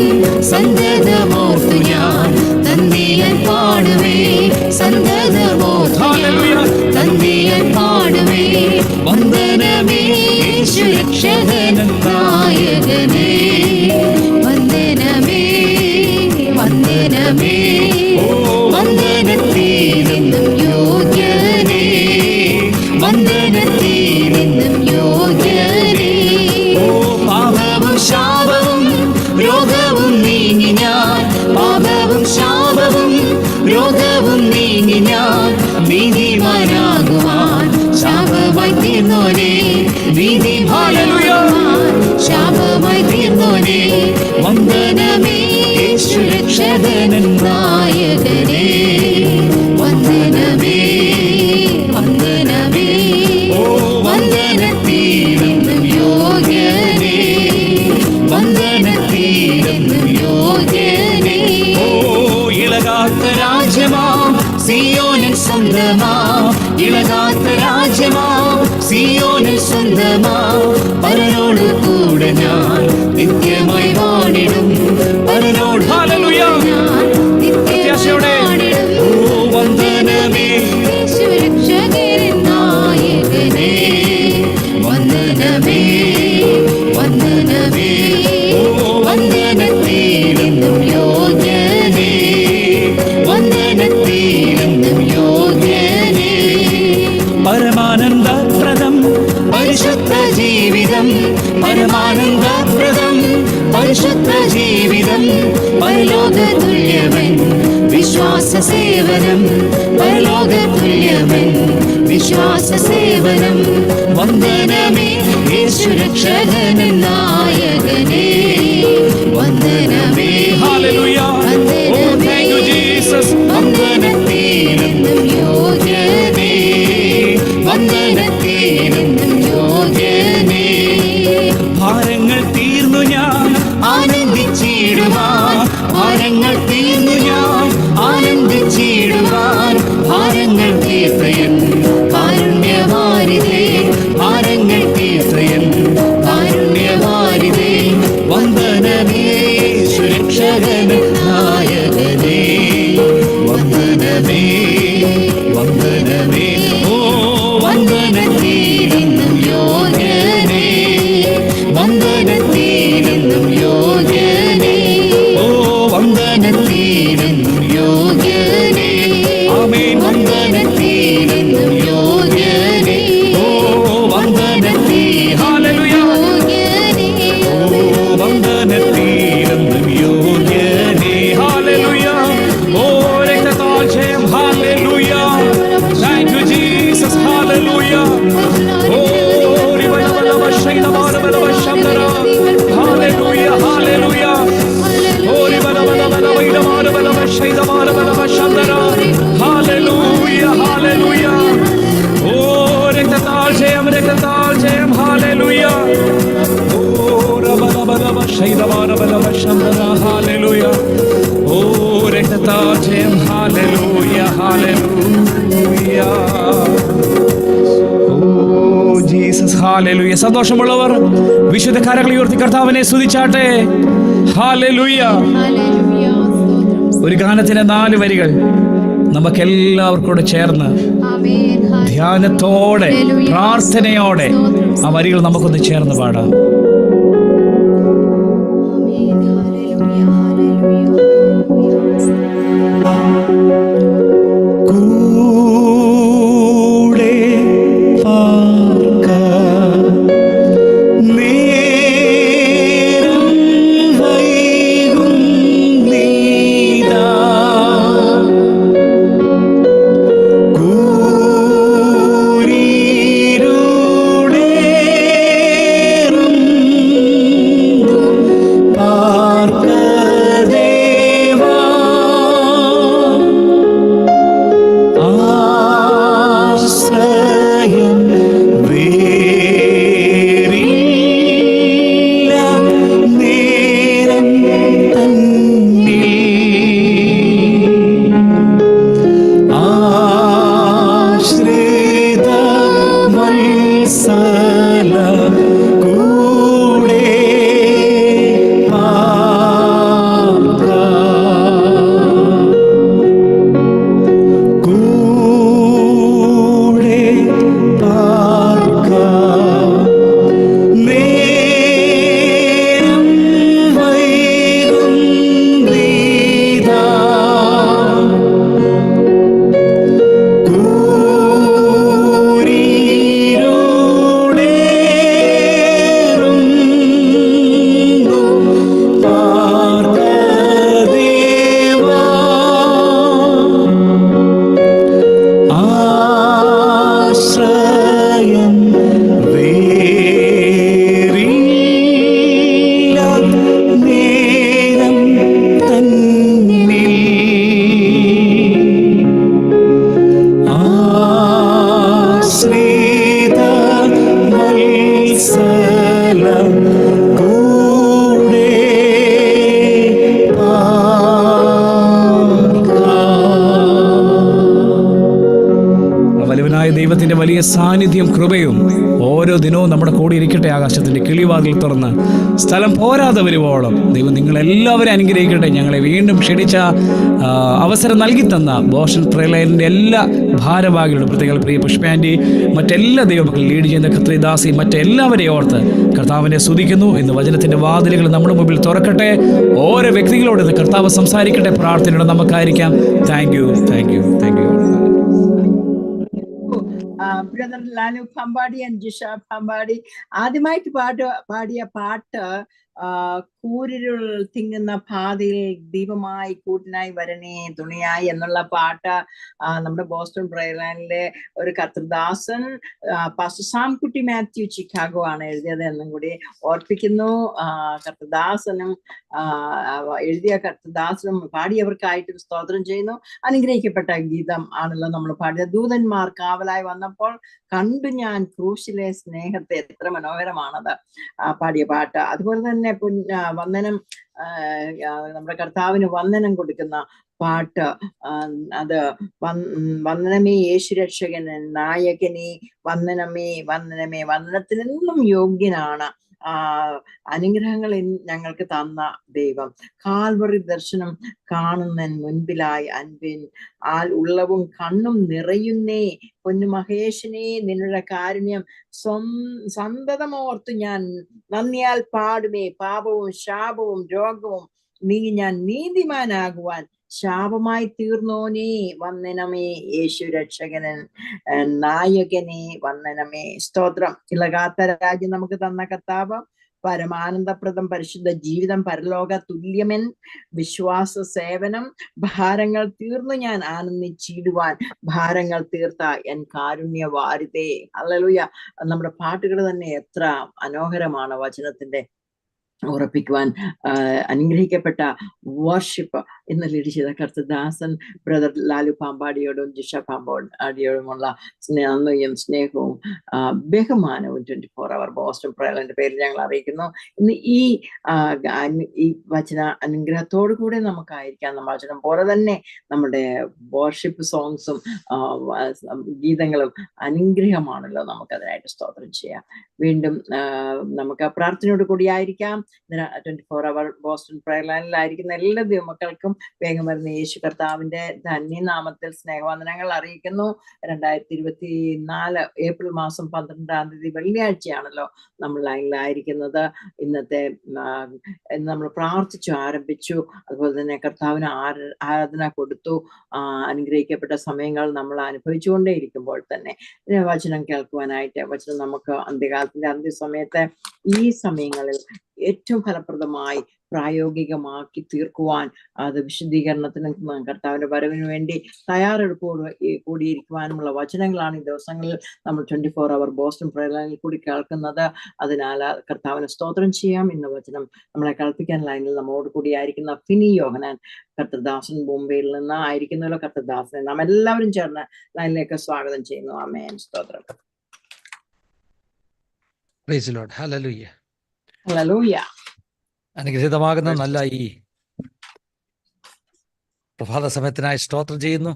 സന്തതമോർത്തു ഞാൻ തന്നിയൻ പാടുവേ, സന്തതമോർത്തു ഞാൻ തന്നിയൻ പാടുവേ. വന്ദനമേ സുരക്ഷകനൻ നായകനേ, വന്ദനമേ വന്ദനമേ വന്ദനത്തിലെന്നും യോഗ്യനേ, വന്ദനത്തിലെന്നും യോഗ്യനേ. പാപവും ശാപവും രോഗവും നീങ്ങി ഞാൻ, പാപവും ശാപവും രോഗവും നീങ്ങി ഞാൻ, നീതിമാനാകുവാൻ ശാപമായി തീർന്നോനേ, നീതിമാനാകുവാൻ ശാപമായി തീർന്നോനേ. വന്ദനമേ സുരക്ഷകനൻ നായകനേ, വന്ദനമേ വന്ദനമേ വന്ദനത്തിലെന്നും യോഗ്യനേ, വന്ദനത്തിലെന്നും യോഗ്യനേ. ഇളകാത്ത രാജ്യമാം സിയോനിൻ സ്വന്തമാം, ഇളകാത്ത രാജ്യമാം സിയോനിൻ സ്വന്തമാം, പരനോട് കൂടെ ഞാൻ നിത്യമായി വാണിടും, പരനോട് ഞാൻ നിത്യമായി വാണിടും. വന്ദനമേ സുരക്ഷകനൻ നായകനേ, വന്ദനമേ വന്ദനമേ വന്ദനത്തിലെന്നും യോഗ്യനേ, വന്ദനത്തിലെന്നും യോഗ്യനേ. പരമാനന്ദപ്രദം പരിശുദ്ധ ജീവിതം, പരമാനന്ദപ്രദം പരിശുദ്ധ ജീവിതം, പരലോകതുല്യമൻ വിശ്വാസ സേവനം, പരലോകതുല്യമൻ വിശ്വാസ സേവനം. വന്ദനമേ സുരക്ഷകനൻ നായകനേ, വന്ദനമേ ഹല്ലേലൂയ. വന്ദനമേ വന്ദനത്തിലെന്നും യോഗ്യനേ, വന്ദനത്തിലെന്നും യോഗ്യനേ. ഭാരങ്ങൾ തീർന്നു ഞാൻ ആനന്ദിച്ചിടുവാൻ, ഭാരങ്ങൾ തീർന്നു ഞാൻ ആനന്ദിച്ചിടുവാൻ, ഭാരങ്ങൾ തീർത്തയൻ കാരുണ്യവാരിതേ, ഭാരങ്ങൾ തീർത്തയൻ കാരുണ്യവാരിതേ. വന്ദനമേ സുരക്ഷകനൻ നായകനേ, വന്ദന ഹല്ലേലൂയ. ഓ രക്തത്താൽ ജയം. Hallelujah, hallelujah. ഓ ജീസസ്. ഹല്ലേലൂയ. സന്തോഷമുള്ളവർ വിശുദ്ധ കരങ്ങൾ ഉയർത്തി കർത്താവിനെ സ്തുതിച്ചാട്ടെ. ഹല്ലേലൂയ. ഒരു ഗാനത്തിന്റെ 4 വരികൾ നമുക്കെല്ലാവർക്കും കൂടെ ചേർന്ന് ധ്യാനത്തോടെ പ്രാർത്ഥനയോടെ ആ വരികൾ നമുക്കൊന്ന് ചേർന്ന് പാടാം. കൂടെ പാർക്ക നേരം വൈകും നീതാ കൂരിരുളേറും പാർക്ക ദേവാ ആശ്രയം വേറില്ല നേരം തന്നിൽ ആശ്രിത വത്സല കൂടെ പാർക്ക കൂടെ പാർക്ക നേരം വൈകും നീതാ കൂരിരുളേറും പാർക്ക ദേവാ ആശ്രയം വേറില്ല നേരം തന്നിൽ ആശ്രിത വത്സല കൂടെ പാർക്ക. വലുവനായ ദൈവത്തിന്റെ വലിയ സാന്നിധ്യം കൃപയും ഓരോ ദിനവും നമ്മുടെ കൂടെ ഇരിക്കട്ടെ. ആകാശത്തിന്റെ കിളിവാതിൽ തുറന്ന് സ്ഥലം പോരാതെ വരുവോളം ദൈവം നിങ്ങളെല്ലാവരും അനുഗ്രഹിക്കട്ടെ. ഞങ്ങളെ വീണ്ടും ക്ഷണിച്ച അവസരം നൽകി തന്ന ബോഷൻ പ്രേലയന്റെ എല്ലാ ഭാരവാഹികളുടെ പ്രത്യേക പ്രിയ പുഷ്പാൻറ്റി, മറ്റെല്ലാ ദൈവമക്കളും ലീഡ് ചെയ്യുന്ന കത്രിദാസി, മറ്റെല്ലാവരെയും ഓർത്ത് കർത്താവിനെ സ്തുതിക്കുന്നു. ഇന്ന് വചനത്തിന്റെ വാതിലുകൾ നമ്മുടെ മുമ്പിൽ തുറക്കട്ടെ. ഓരോ വ്യക്തികളോട് ഇന്ന് കർത്താവ് സംസാരിക്കട്ടെ. പ്രാർത്ഥനയോടെ നമുക്കായിരിക്കാം. Thank you, thank you, thank you. Brother Lalu Bhampady and Jisha Bhampady ആദ്യമായിട്ട് പാടിയ പാട്ട് കൂരിരുൾ തിങ്ങുന്ന പാതയിൽ ദീപമായി കൂട്ടിനായി വരണേ തുണിയായി എന്നുള്ള പാട്ട് നമ്മുടെ ബോസ്റ്റൺ പ്രയർലാൻഡിലെ ഒരു കർത്തൃദാസൻ പാസ്റ്റർ സാംകുട്ടി മാത്യു ചിക്കാഗോ ആണ് എഴുതിയത് എന്നും കൂടി ഓർപ്പിക്കുന്നു. കർത്തൃദാസനും എഴുതിയ കർത്തൃദാസനും പാടിയവർക്കായിട്ട് സ്തോത്രം ചെയ്യുന്നു. അനുഗ്രഹിക്കപ്പെട്ട ഗീതം ആണല്ലോ നമ്മൾ പാടിയത്. ദൂതന്മാർ കാവലായി വന്നപ്പോൾ കണ്ടു ഞാൻ ക്രൂശിലെ സ്നേഹത്തെ. എത്ര മനോഹരമാണത് പാടിയ പാട്ട്. അതുപോലെ തന്നെ വന്ദനം, നമ്മുടെ കർത്താവിന് വന്ദനം കൊടുക്കുന്ന പാട്ട് അത് വന്ദനമേ യേശുരക്ഷകന് നായകനെ, വന്ദനമേ വന്ദനമേ, വന്ദനത്തിനെന്നും യോഗ്യനാണ്. അനുഗ്രഹങ്ങൾ ഞങ്ങൾക്ക് തന്ന ദൈവം. കാൽവറി ദർശനം കാണുന്ന മുൻപിലായി അൻപിൻ ഉള്ളവും കണ്ണും നിറയുന്നേ. പൊന്നു മഹേഷിനെ നിന്നുടെ കാരുണ്യം സന്തതമോർത്തു ഞാൻ നന്ദിയാൽ പാടുമേ. പാപവും ശാപവും രോഗവും നീ ഞാൻ നീതിമാനാകുവാൻ ശാപമായി തീർന്നോനേ. വന്ദനമേ യേശു രക്ഷകനൻ നായകനെ, വന്ദനമേ. സ്തോത്രം. ഇളകാത്ത രാജ്യം നമുക്ക് തന്ന കർത്താവ്, പരമാനന്ദപ്രദം പരിശുദ്ധ ജീവിതം, പരലോക തുല്യമൻ വിശ്വാസ സേവനം, ഭാരങ്ങൾ തീർന്നു ഞാൻ ആനന്ദിച്ചിടുവാൻ ഭാരങ്ങൾ തീർത്ത എൻ കാരുണ്യ വാരിതേ. ഹല്ലേലൂയ. നമ്മുടെ പാട്ടുകൾ തന്നെ എത്ര മനോഹരമാണ്. വചനത്തിന്റെ ഉറപ്പിക്കുവാൻ അനുഗ്രഹിക്കപ്പെട്ട വർഷിപ്പ് ഇന്ന് ലീഡ് ചെയ്ത കർത്തദാസൻ ബ്രദർ ലാലു പാമ്പാടിയോടും ജിഷ പാമ്പാടിയോടുമുള്ള നന്ദിയും സ്നേഹവും ബഹുമാനവും 24 അവർ ബോസ്റ്റൺ പ്രയറിന്റെ പേരിൽ ഞങ്ങൾ അറിയിക്കുന്നു. ഇന്ന് ഈ വചന അനുഗ്രഹത്തോടു കൂടെ നമുക്കായിരിക്കാം. നമ്മൾ വചനം പോലെ തന്നെ നമ്മുടെ വർഷിപ്പ് സോങ്സും ഗീതങ്ങളും അനുഗ്രഹമാണല്ലോ. നമുക്കതിനായിട്ട് സ്തോത്രം ചെയ്യാം. വീണ്ടും നമുക്ക് പ്രാർത്ഥനയോട് കൂടി ആയിരിക്കാം. 24 അവർ ബോസ്റ്റൺ പ്രയർ ലൈനിലായിരിക്കുന്ന എല്ലാ ദൈവമക്കൾക്കും വേഗം വരുന്ന യേശു കർത്താവിന്റെ ധന്യനാമത്തിൽ സ്നേഹവന്ദനങ്ങൾ അറിയിക്കുന്നു. 2024 ഏപ്രിൽ മാസം 12-ാം തീയതി വെള്ളിയാഴ്ചയാണല്ലോ നമ്മൾ ലൈനിലായിരിക്കുന്നത്. ഇന്നത്തെ നമ്മൾ പ്രാർത്ഥിച്ചു ആരംഭിച്ചു. അതുപോലെ തന്നെ കർത്താവിന് ആരാധന കൊടുത്തു. അനുഗ്രഹിക്കപ്പെട്ട സമയങ്ങൾ നമ്മൾ അനുഭവിച്ചുകൊണ്ടേ ഇരിക്കുമ്പോൾ തന്നെ വചനം കേൾക്കുവാനായിട്ട് വചനം നമുക്ക് അന്ത്യകാലത്തിന്റെ അന്ത്യസമയത്ത് ഈ സമയങ്ങളിൽ ഏറ്റവും ഫലപ്രദമായി പ്രായോഗികമാക്കി തീർക്കുവാൻ അത് വിശുദ്ധീകരണത്തിനും കർത്താവിന്റെ വരവിന് വേണ്ടി തയ്യാറെടുപ്പോട് കൂടിയിരിക്കുവാനുമുള്ള വചനങ്ങളാണ് ഈ ദിവസങ്ങളിൽ നമ്മൾ 24 അവർ ബോസ്റ്റൺ പ്രയർ ലൈനിൽ കൂടി കേൾക്കുന്നത്. അതിനാൽ കർത്താവിന് സ്തോത്രം ചെയ്യാം. ഇന്ന് വചനം നമ്മളെ കേൾപ്പിക്കാൻ ലൈനിൽ നമ്മോട് കൂടി ആയിരിക്കുന്ന ഫിനി യോഹനാൻ കർത്തദാസൻ ബോംബെയിൽ നിന്ന് ആയിരിക്കുന്നല്ലോ. കർത്തദാസനെ നാം എല്ലാവരും ചേർന്ന് ലൈനിലേക്ക് സ്വാഗതം ചെയ്യുന്നു. ആമേൻ. സ്തോത്രം. Praise lord. ഹല്ലേലൂയ. ഹല്ലേലൂയ. അനുഗ്രഹീതമാകുന്ന നല്ല ഈ പ്രഭാത സമയത്തിനായി സ്തോത്രം ചെയ്യുന്നു.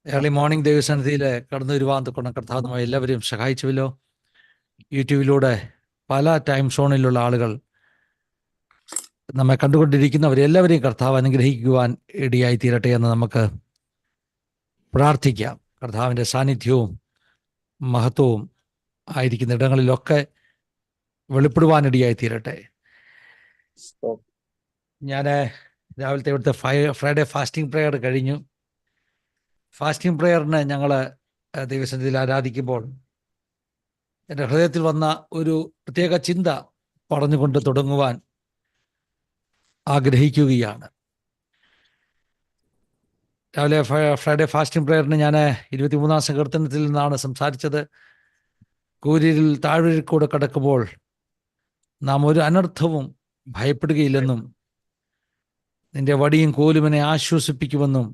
ഏർലി മോർണിംഗ് ദൈവസന്നിധിയിൽ കടന്നു വരുവാൻ തൊക്കണം കർത്താവുമായി എല്ലാവരെയും സഹായിച്ചുവല്ലോ. യൂട്യൂബിലൂടെ പല ടൈം സോണിലുള്ള ആളുകൾ നമ്മെ കണ്ടുകൊണ്ടിരിക്കുന്നവരെല്ലാവരെയും കർത്താവ് അനുഗ്രഹിക്കുവാൻ ഇടയായി തീരട്ടെ എന്ന് നമുക്ക് പ്രാർത്ഥിക്കാം. കർത്താവിൻ്റെ സാന്നിധ്യവും മഹത്വവും ആയിരിക്കുന്ന ഇടങ്ങളിലൊക്കെ വെളിപ്പെടുവാനിടയായി തീരട്ടെ. ഞാൻ രാവിലത്തെ ഇവിടുത്തെ ഫ്രൈഡേ ഫാസ്റ്റിംഗ് പ്രെയർ കഴിഞ്ഞു. ഫാസ്റ്റിംഗ് പ്രെയറിന് ഞങ്ങൾ ദൈവസന്നിധിയിൽ ആരാധിക്കുമ്പോൾ എൻ്റെ ഹൃദയത്തിൽ വന്ന ഒരു പ്രത്യേക ചിന്ത പറഞ്ഞുകൊണ്ട് തുടങ്ങുവാൻ ആഗ്രഹിക്കുകയാണ്. രാവിലെ ഫ്രൈഡേ ഫാസ്റ്റിംഗ് പ്രെയറിന് ഞാൻ 23-ാം സങ്കീർത്തനത്തിൽ നിന്നാണ് സംസാരിച്ചത്. കൂരിയിൽ താഴ്വരയിൽ കൂടെ കടക്കുമ്പോൾ നാം ഒരു അനർത്ഥവും ഭയപ്പെടുകയില്ലെന്നും നിന്റെ വടിയും കോലും എന്നെ ആശ്വസിപ്പിക്കുമെന്നും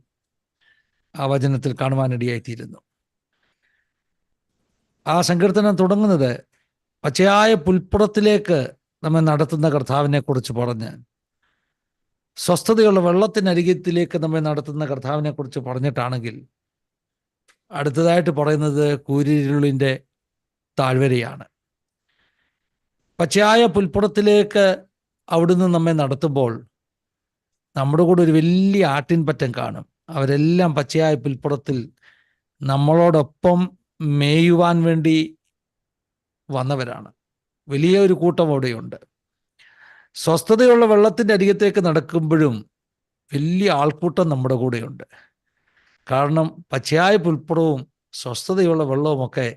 ആ വചനത്തിൽ കാണുവാനിടയായിത്തീരുന്നു. ആ സങ്കീർത്തനം തുടങ്ങുന്നത് പച്ചയായ പുൽപ്പുറത്തിലേക്ക് നമ്മെ നടത്തുന്ന കർത്താവിനെ കുറിച്ച് പറഞ്ഞ്, സ്വസ്ഥതയുള്ള വെള്ളത്തിനരികത്തിലേക്ക് നമ്മെ നടത്തുന്ന കർത്താവിനെ കുറിച്ച് പറഞ്ഞിട്ടാണെങ്കിൽ അടുത്തതായിട്ട് പറയുന്നത് കൂരിരുളിൻ്റെ താഴ്വരയാണ്. പച്ചയായ പുൽപ്പുറത്തിലേക്ക് അവിടുന്ന് നമ്മെ നടത്തുമ്പോൾ നമ്മുടെ കൂടെ ഒരു വലിയ ആട്ടിൻപറ്റം കാണും. അവരെല്ലാം പച്ചയായ പുൽപ്പുറത്തിൽ നമ്മളോടൊപ്പം മേയുവാൻ വേണ്ടി വന്നവരാണ്. വലിയ ഒരു കൂട്ടം അവിടെയുണ്ട്. സ്വസ്ഥതയുള്ള വെള്ളത്തിൻ്റെ അരികത്തേക്ക് നടക്കുമ്പോഴും വലിയ ആൾക്കൂട്ടം നമ്മുടെ കൂടെയുണ്ട്. കാരണം പച്ചയായ പുൽപ്പുറവും സ്വസ്ഥതയുള്ള വെള്ളവുമൊക്കെ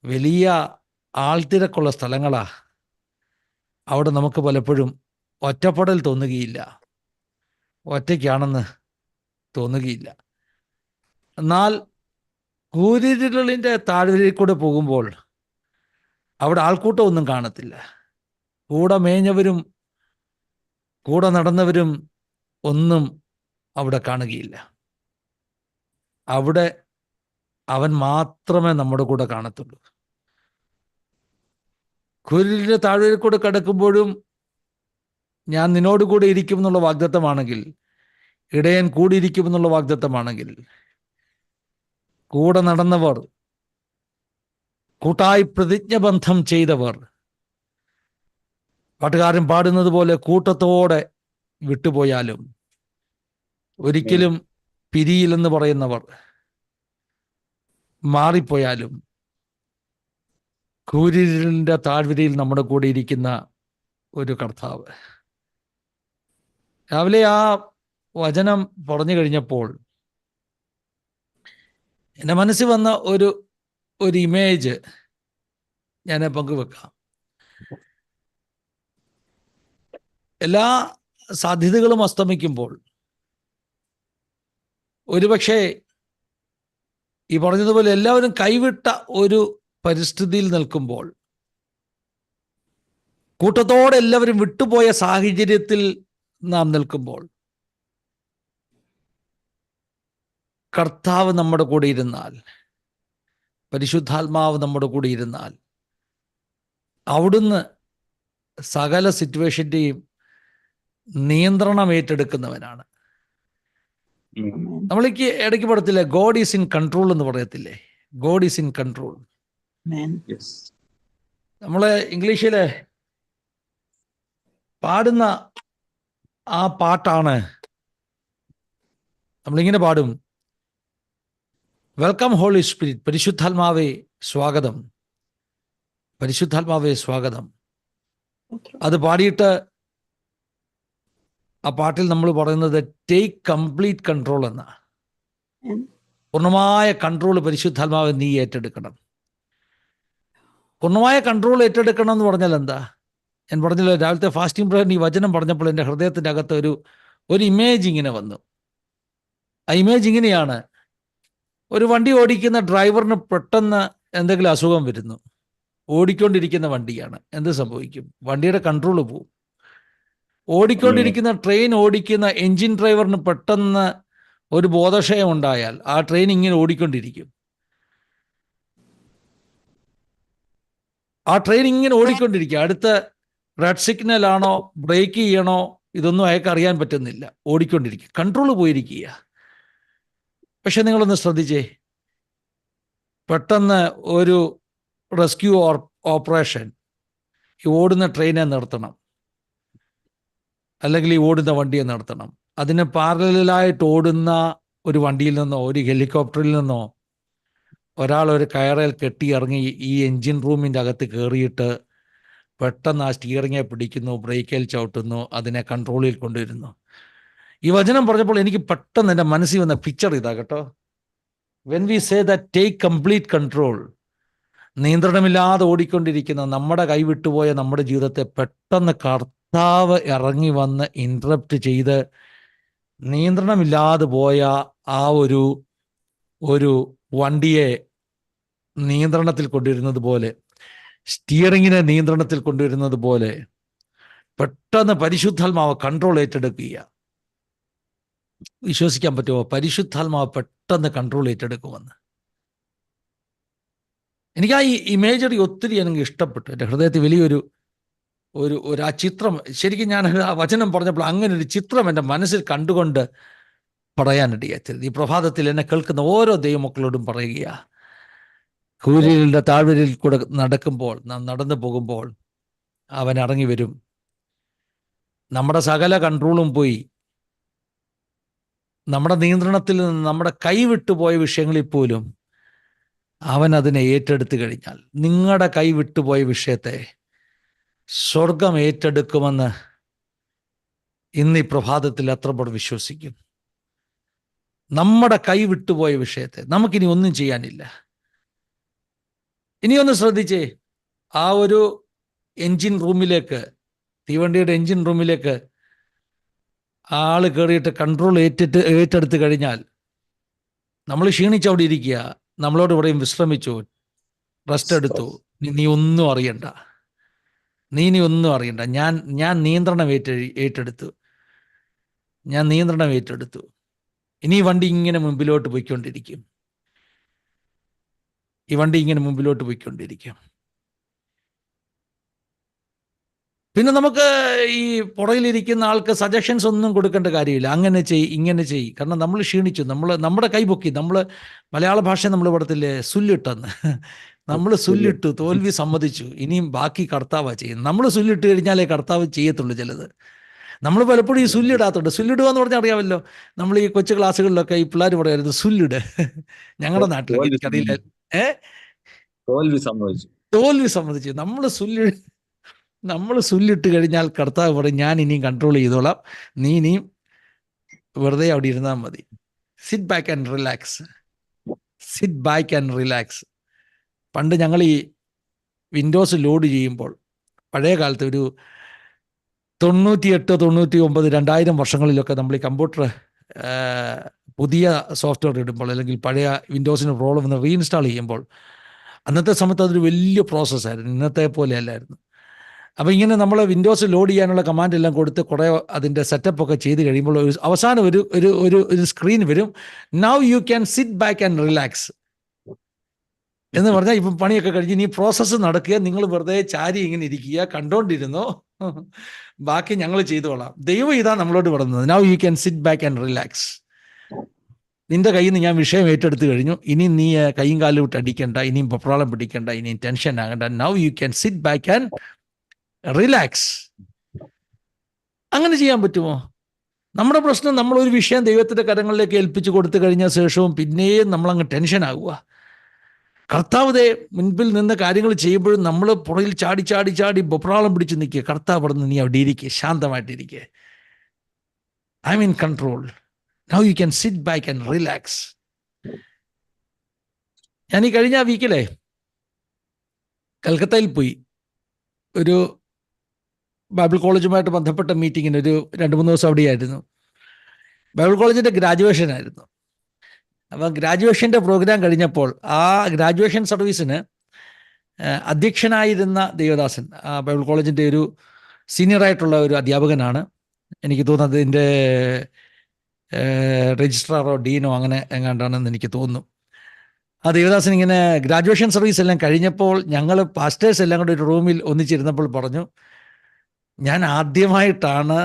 വലിയ ആൾത്തിരക്കുള്ള സ്ഥലങ്ങളാ. അവിടെ നമുക്ക് പലപ്പോഴും ഒറ്റപ്പെടൽ തോന്നുകയില്ല, ഒറ്റയ്ക്കാണെന്ന് തോന്നുകയില്ല. എന്നാൽ കൂരിരുളിൻ്റെ താഴ്വരയിൽ കൂടെ പോകുമ്പോൾ അവിടെ ആൾക്കൂട്ടമൊന്നും കാണത്തില്ല. കൂടെ മേഞ്ഞവരും കൂടെ നടന്നവരും ഒന്നും അവിടെ കാണുകയില്ല. അവിടെ അവൻ മാത്രമേ നമ്മുടെ കൂടെ കാണത്തുള്ളൂ. കൂരിരുളിൻ്റെ താഴ്വരയിൽ കൂടെ കിടക്കുമ്പോഴും ഞാൻ നിന്നോടുകൂടെ ഇരിക്കുമെന്നുള്ള വാഗ്ദത്തമാണെങ്കിൽ, ഇടയൻ കൂടിയിരിക്കുമെന്നുള്ള വാഗ്ദത്തമാണെങ്കിൽ, കൂടെ നടന്നവർ, കൂട്ടായി പ്രതിജ്ഞബന്ധം ചെയ്തവർ, പാട്ടുകാരൻ പാടുന്നത് പോലെ കൂട്ടത്തോടെ വിട്ടുപോയാലും ഒരിക്കലും പിരിയില്ലെന്ന് പറയുന്നവർ മാറിപ്പോയാലും കൂരിരുളിൻ്റെ താഴ്വരയിൽ നമ്മുടെ കൂടെ ഇരിക്കുന്ന ഒരു കർത്താവ്. രാവിലെ ആ വചനം പറഞ്ഞു കഴിഞ്ഞപ്പോൾ എൻ്റെ മനസ്സിൽ വന്ന ഒരു ഇമേജ് ഞാൻ പങ്കുവെക്കാം. എല്ലാ സാധ്യതകളും അസ്തമിക്കുമ്പോൾ ഒരുപക്ഷെ ഈ പറഞ്ഞതുപോലെ എല്ലാവരും കൈവിട്ട ഒരു പരിസ്ഥിതിയിൽ നിൽക്കുമ്പോൾ കൂട്ടത്തോടെ എല്ലാവരും വിട്ടുപോയ സാഹചര്യത്തിൽ നാം നിൽക്കുമ്പോൾ കർത്താവ് നമ്മുടെ കൂടെ ഇരുന്നാൽ, പരിശുദ്ധാത്മാവ് നമ്മുടെ കൂടെ ഇരുന്നാൽ, അവിടുന്ന് സകല സിറ്റുവേഷൻ്റെയും നിയന്ത്രണം ഏറ്റെടുക്കുന്നവനാണ്. നമ്മളേക്ക് ഇടയ്ക്ക് പറയത്തില്ലേ, ഗോഡ് ഈസ് ഇൻ കൺട്രോൾ എന്ന് പറയത്തില്ലേ? God is in control. നമ്മള് ഇംഗ്ലീഷില് പാടുന്ന ആ പാട്ടാണ്, നമ്മളിങ്ങനെ പാടും, വെൽക്കം ഹോളി സ്പിരിറ്റ്, പരിശുദ്ധാത്മാവേ സ്വാഗതം, പരിശുദ്ധാത്മാവേ സ്വാഗതം. അത് പാടിയിട്ട് ആ പാട്ടിൽ നമ്മൾ പറയുന്നത് ടേക്ക് കംപ്ലീറ്റ് കൺട്രോൾ എന്ന, പൂർണ്ണമായ കൺട്രോൾ പരിശുദ്ധാത്മാവെ നീ ഏറ്റെടുക്കണം. പൂർണ്ണമായ കൺട്രോൾ ഏറ്റെടുക്കണം എന്ന് പറഞ്ഞാൽ എന്താ? ഞാൻ പറഞ്ഞല്ലോ, രാവിലത്തെ ഫാസ്റ്റിംഗ് പ്രയറിന് ഈ വചനം പറഞ്ഞപ്പോൾ എൻ്റെ ഹൃദയത്തിൻ്റെ അകത്ത് ഒരു ഇമേജ് ഇങ്ങനെ വന്നു. ആ ഇമേജ് ഇങ്ങനെയാണ്: ഒരു വണ്ടി ഓടിക്കുന്ന ഡ്രൈവറിന് പെട്ടെന്ന് എന്തെങ്കിലും അസുഖം വരുന്നു, ഓടിക്കൊണ്ടിരിക്കുന്ന വണ്ടിയാണ്, എന്ത് സംഭവിക്കും? വണ്ടിയുടെ കൺട്രോൾ പോവും. ഓടിക്കൊണ്ടിരിക്കുന്ന ട്രെയിൻ ഓടിക്കുന്ന എൻജിൻ ഡ്രൈവറിന് പെട്ടെന്ന് ഒരു ബോധക്ഷയം ഉണ്ടായാൽ ആ ട്രെയിൻ ഇങ്ങനെ ഓടിക്കൊണ്ടിരിക്കും. ആ ട്രെയിൻ ഇങ്ങനെ ഓടിക്കൊണ്ടിരിക്കുക. അടുത്ത റെഡ് സിഗ്നൽ ആണോ, ബ്രേക്ക് ചെയ്യണോ, ഇതൊന്നും അയാൾക്ക് അറിയാൻ പറ്റുന്നില്ല, ഓടിക്കൊണ്ടിരിക്കുക, കൺട്രോൾ പോയിരിക്കുക. പക്ഷെ നിങ്ങളൊന്ന് ശ്രദ്ധിച്ചേ, പെട്ടെന്ന് ഒരു റെസ്ക്യൂ ഓപ്പറേഷൻ, ഈ ഓടുന്ന ട്രെയിനെ നിർത്തണം, അല്ലെങ്കിൽ ഈ ഓടുന്ന വണ്ടിയെ നിർത്തണം. അതിന് പാരലായിട്ട് ഓടുന്ന ഒരു വണ്ടിയിൽ നിന്നോ ഒരു ഹെലികോപ്റ്ററിൽ നിന്നോ ഒരാൾ ഒരു കയറേൽ കെട്ടി ഇറങ്ങി ഈ എൻജിൻ റൂമിൻ്റെ അകത്ത് കയറിയിട്ട് പെട്ടെന്ന് ആ സ്റ്റിയറിങ്ങെ പിടിക്കുന്നു, ബ്രേക്കിൽ ചവിട്ടുന്നു, അതിനെ കൺട്രോളിൽ കൊണ്ടുവരുന്നു. ഈ വചനം പറഞ്ഞപ്പോൾ എനിക്ക് പെട്ടെന്ന് എൻ്റെ മനസ്സിൽ വന്ന പിക്ചർ ഇതാ കേട്ടോ. When we say that take complete control, നിയന്ത്രണമില്ലാതെ ഓടിക്കൊണ്ടിരിക്കുന്ന നമ്മുടെ കൈവിട്ടുപോയ നമ്മുടെ ജീവിതത്തെ പെട്ടെന്ന് കർത്താവ് ഇറങ്ങി വന്ന് ഇൻറ്ററപ്റ്റ് ചെയ്ത് നിയന്ത്രണമില്ലാതെ പോയ ആ ഒരു വണ്ടിയെ നിയന്ത്രണത്തിൽ കൊണ്ടുവരുന്നത് പോലെ, സ്റ്റിയറിങ്ങിനെ നിയന്ത്രണത്തിൽ കൊണ്ടുവരുന്നത് പോലെ പെട്ടെന്ന് പരിശുദ്ധാത്മാവ് കൺട്രോൾ ഏറ്റെടുക്കുക. വിശ്വസിക്കാൻ പറ്റുമോ? പരിശുദ്ധാത്മാവ് പെട്ടെന്ന് കൺട്രോൾ ഏറ്റെടുക്കുമെന്ന്. എനിക്ക് ആ ഇമേജറി ഒത്തിരി എനിക്ക് ഇഷ്ടപ്പെട്ടു. എൻ്റെ ഹൃദയത്തിൽ വലിയൊരു ആ ചിത്രം, ശരിക്കും ഞാൻ ആ വചനം പറഞ്ഞപ്പോൾ അങ്ങനെ ഒരു ചിത്രം എൻ്റെ മനസ്സിൽ കണ്ടുകൊണ്ട് പറയാനിടയാച്ചത്. ഈ പ്രഭാതത്തിൽ എന്നെ കേൾക്കുന്ന ഓരോ ദൈവമക്കളോടും പറയുക, കൂരികളുടെ താഴ്വരയിൽ കൂടെ നടക്കുമ്പോൾ, നാം നടന്നു പോകുമ്പോൾ അവൻ ഇറങ്ങി വരും. നമ്മുടെ സകല കൺട്രോളും പോയി, നമ്മുടെ നിയന്ത്രണത്തിൽ നിന്ന് നമ്മുടെ കൈവിട്ടുപോയ വിഷയങ്ങളിൽ പോലും അവൻ അതിനെ ഏറ്റെടുത്തു കഴിഞ്ഞാൽ, നിങ്ങളുടെ കൈവിട്ടുപോയ വിഷയത്തെ സ്വർഗം ഏറ്റെടുക്കുമെന്ന് ഇന്ന് ഈ പ്രഭാതത്തിൽ എത്ര പേർ വിശ്വസിക്കും? നമ്മുടെ കൈവിട്ടുപോയ വിഷയത്തെ നമുക്കിനി ഒന്നും ചെയ്യാനില്ല. ഇനിയൊന്ന് ശ്രദ്ധിച്ചേ, ആ ഒരു എൻജിൻ റൂമിലേക്ക്, തീവണ്ടിയുടെ എൻജിൻ റൂമിലേക്ക് ആള് കയറിയിട്ട് കൺട്രോൾ ഏറ്റെടുത്ത് കഴിഞ്ഞാൽ നമ്മൾ ക്ഷീണിച്ചവിടെ ഇരിക്കുക, നമ്മളോട് പറയും വിശ്രമിച്ചു, റെസ്റ്റ് എടുത്തു, നീ ഒന്നും അറിയണ്ട, നീ ഒന്നും അറിയണ്ട, ഞാൻ നിയന്ത്രണം ഏറ്റെടുത്തു, ഞാൻ നിയന്ത്രണം ഏറ്റെടുത്തു. ഇനി ഈ വണ്ടി ഇങ്ങനെ മുമ്പിലോട്ട് പോയിക്കൊണ്ടിരിക്കും, ഈ വണ്ടി ഇങ്ങനെ മുമ്പിലോട്ട് പോയിക്കൊണ്ടിരിക്കും. പിന്നെ നമുക്ക് ഈ പുറകിലിരിക്കുന്ന ആൾക്ക് സജഷൻസ് ഒന്നും കൊടുക്കേണ്ട കാര്യമില്ല, അങ്ങനെ ചെയ്യ്, ഇങ്ങനെ ചെയ്യ്. കാരണം നമ്മൾ ക്ഷീണിച്ചു, നമ്മുടെ കൈ പൊക്കി. നമ്മൾ മലയാള ഭാഷ നമ്മൾ പഠിത്തില്ലേ, സുല്ലിട്ടെന്ന്. നമ്മൾ സുല്ലിട്ടു, തോൽവി സമ്മതിച്ചു, ഇനിയും ബാക്കി കർത്താവാ ചെയ്യുന്നത്. നമ്മൾ സുല്ലിട്ട് കഴിഞ്ഞാലേ കർത്താവ് ചെയ്യത്തുള്ളൂ ചിലത്. നമ്മൾ പലപ്പോഴും ഈ സുല്ലിടാത്തുണ്ട്. സുല്ലിടുക എന്ന് പറഞ്ഞാൽ അറിയാമല്ലോ, നമ്മൾ ഈ കൊച്ചു ക്ലാസ്സുകളിലൊക്കെ ഈ പിള്ളേർ പറയായിരുന്നു സുല്ലിട്. ഞങ്ങളുടെ നാട്ടിൽ എനിക്കറിയില്ല, തോൽവി സമ്മതിച്ചു. നമ്മൾ സുല്ലിട്ട് കഴിഞ്ഞാൽ കർത്താവ് പറയും, ഞാൻ ഇനിയും കൺട്രോൾ ചെയ്തോളാം, നീ ഇനിയും വെറുതെ അവിടെ ഇരുന്നാൽ മതി. Sit back and relax, sit back and relax. പണ്ട് ഞങ്ങൾ ഈ വിൻഡോസ് ലോഡ് ചെയ്യുമ്പോൾ, പഴയ കാലത്ത് ഒരു 98, 99, 2000 വർഷങ്ങളിലൊക്കെ നമ്മൾ ഈ കമ്പ്യൂട്ടർ പുതിയ സോഫ്റ്റ്വെയർ ഇടുമ്പോൾ, അല്ലെങ്കിൽ പഴയ വിൻഡോസിന് പ്രോബ്ലം ഒന്ന് റീഇൻസ്റ്റാൾ ചെയ്യുമ്പോൾ, അന്നത്തെ സമയത്ത് അതൊരു വലിയ പ്രോസസ്സായിരുന്നു, ഇന്നത്തെ പോലെ അല്ലായിരുന്നു. അപ്പോൾ ഇങ്ങനെ നമ്മൾ വിൻഡോസ് ലോഡ് ചെയ്യാനുള്ള കമാൻഡ് എല്ലാം കൊടുത്ത് കുറേ അതിൻ്റെ സെറ്റപ്പ് ഒക്കെ ചെയ്ത് കഴിയുമ്പോൾ അവസാനം ഒരു സ്ക്രീൻ വരും, now you can sit back and relax എന്ന് പറഞ്ഞാൽ ഇപ്പം പണിയൊക്കെ കഴിഞ്ഞ് ഇനി പ്രോസസ്സ് നടക്കുക, നിങ്ങൾ വെറുതെ ചാരി ഇങ്ങനെ ഇരിക്കുക, കണ്ടോണ്ടിരുന്നോ, ബാക്കി ഞങ്ങൾ ചെയ്തോളാം. ദൈവം ഇതാ നമ്മളോട് പറയുന്നത്, now you can sit back and relax. നിന്റെ കയ്യിൽ നിന്ന് ഞാൻ വിഷയം ഏറ്റെടുത്ത് കഴിഞ്ഞു, ഇനി നീ കൈയും കാലും വിട്ട് അടിക്കണ്ട, ഇനിയും പപ്രാളം പിടിക്കണ്ട, ഇനിയും ടെൻഷൻ ആകണ്ട, now you can sit back and relax. അങ്ങനെ ചെയ്യാൻ പറ്റുമോ? നമ്മുടെ പ്രശ്നം, നമ്മളൊരു വിഷയം ദൈവത്തിൻ്റെ കരങ്ങളിലേക്ക് ഏൽപ്പിച്ചു കൊടുത്തു കഴിഞ്ഞ ശേഷവും പിന്നെയും നമ്മളങ്ങ് ടെൻഷൻ ആകുക. കർത്താവ് മുൻപിൽ നിന്ന് കാര്യങ്ങൾ ചെയ്യുമ്പോഴും നമ്മൾ പുറയിൽ ചാടി ചാടി ചാടി ബൊപ്രാളം പിടിച്ച് നിൽക്കുക. കർത്താവ് പറഞ്ഞ് നീ അവിടെ ഇരിക്കുക, ശാന്തമായിട്ടിരിക്കുക, I am in control, now you can sit back and relax. ഞാൻ ഈ കഴിഞ്ഞ വീക്കിലെ കൽക്കത്തയിൽ പോയി ഒരു ബൈബിൾ കോളേജുമായിട്ട് ബന്ധപ്പെട്ട മീറ്റിങ്ങിന് ഒരു 2-3 ദിവസം അവിടെയായിരുന്നു. ബൈബിൾ കോളേജിൻ്റെ ഗ്രാജുവേഷൻ ആയിരുന്നു. അപ്പം ഗ്രാജുവേഷൻ്റെ പ്രോഗ്രാം കഴിഞ്ഞപ്പോൾ ആ ഗ്രാജുവേഷൻ സർവീസിന് അധ്യക്ഷനായിരുന്ന ദേവദാസൻ, ആ ബൈബിൾ കോളേജിൻ്റെ ഒരു സീനിയറായിട്ടുള്ള ഒരു അധ്യാപകനാണ്. എനിക്ക് തോന്നുന്നത് ഇതിൻ്റെ രജിസ്ട്രാറോ ഡീനോ അങ്ങനെ എങ്ങാണ്ടാണെന്ന് എനിക്ക് തോന്നുന്നു. ആ ദേവദാസൻ ഇങ്ങനെ ഗ്രാജുവേഷൻ സർവീസ് എല്ലാം കഴിഞ്ഞപ്പോൾ ഞങ്ങൾ പാസ്റ്റേഴ്സ് എല്ലാം കൂടെ ഒരു റൂമിൽ ഒന്നിച്ചിരുന്നപ്പോൾ പറഞ്ഞു, ഞാൻ ആദ്യമായിട്ടാണ്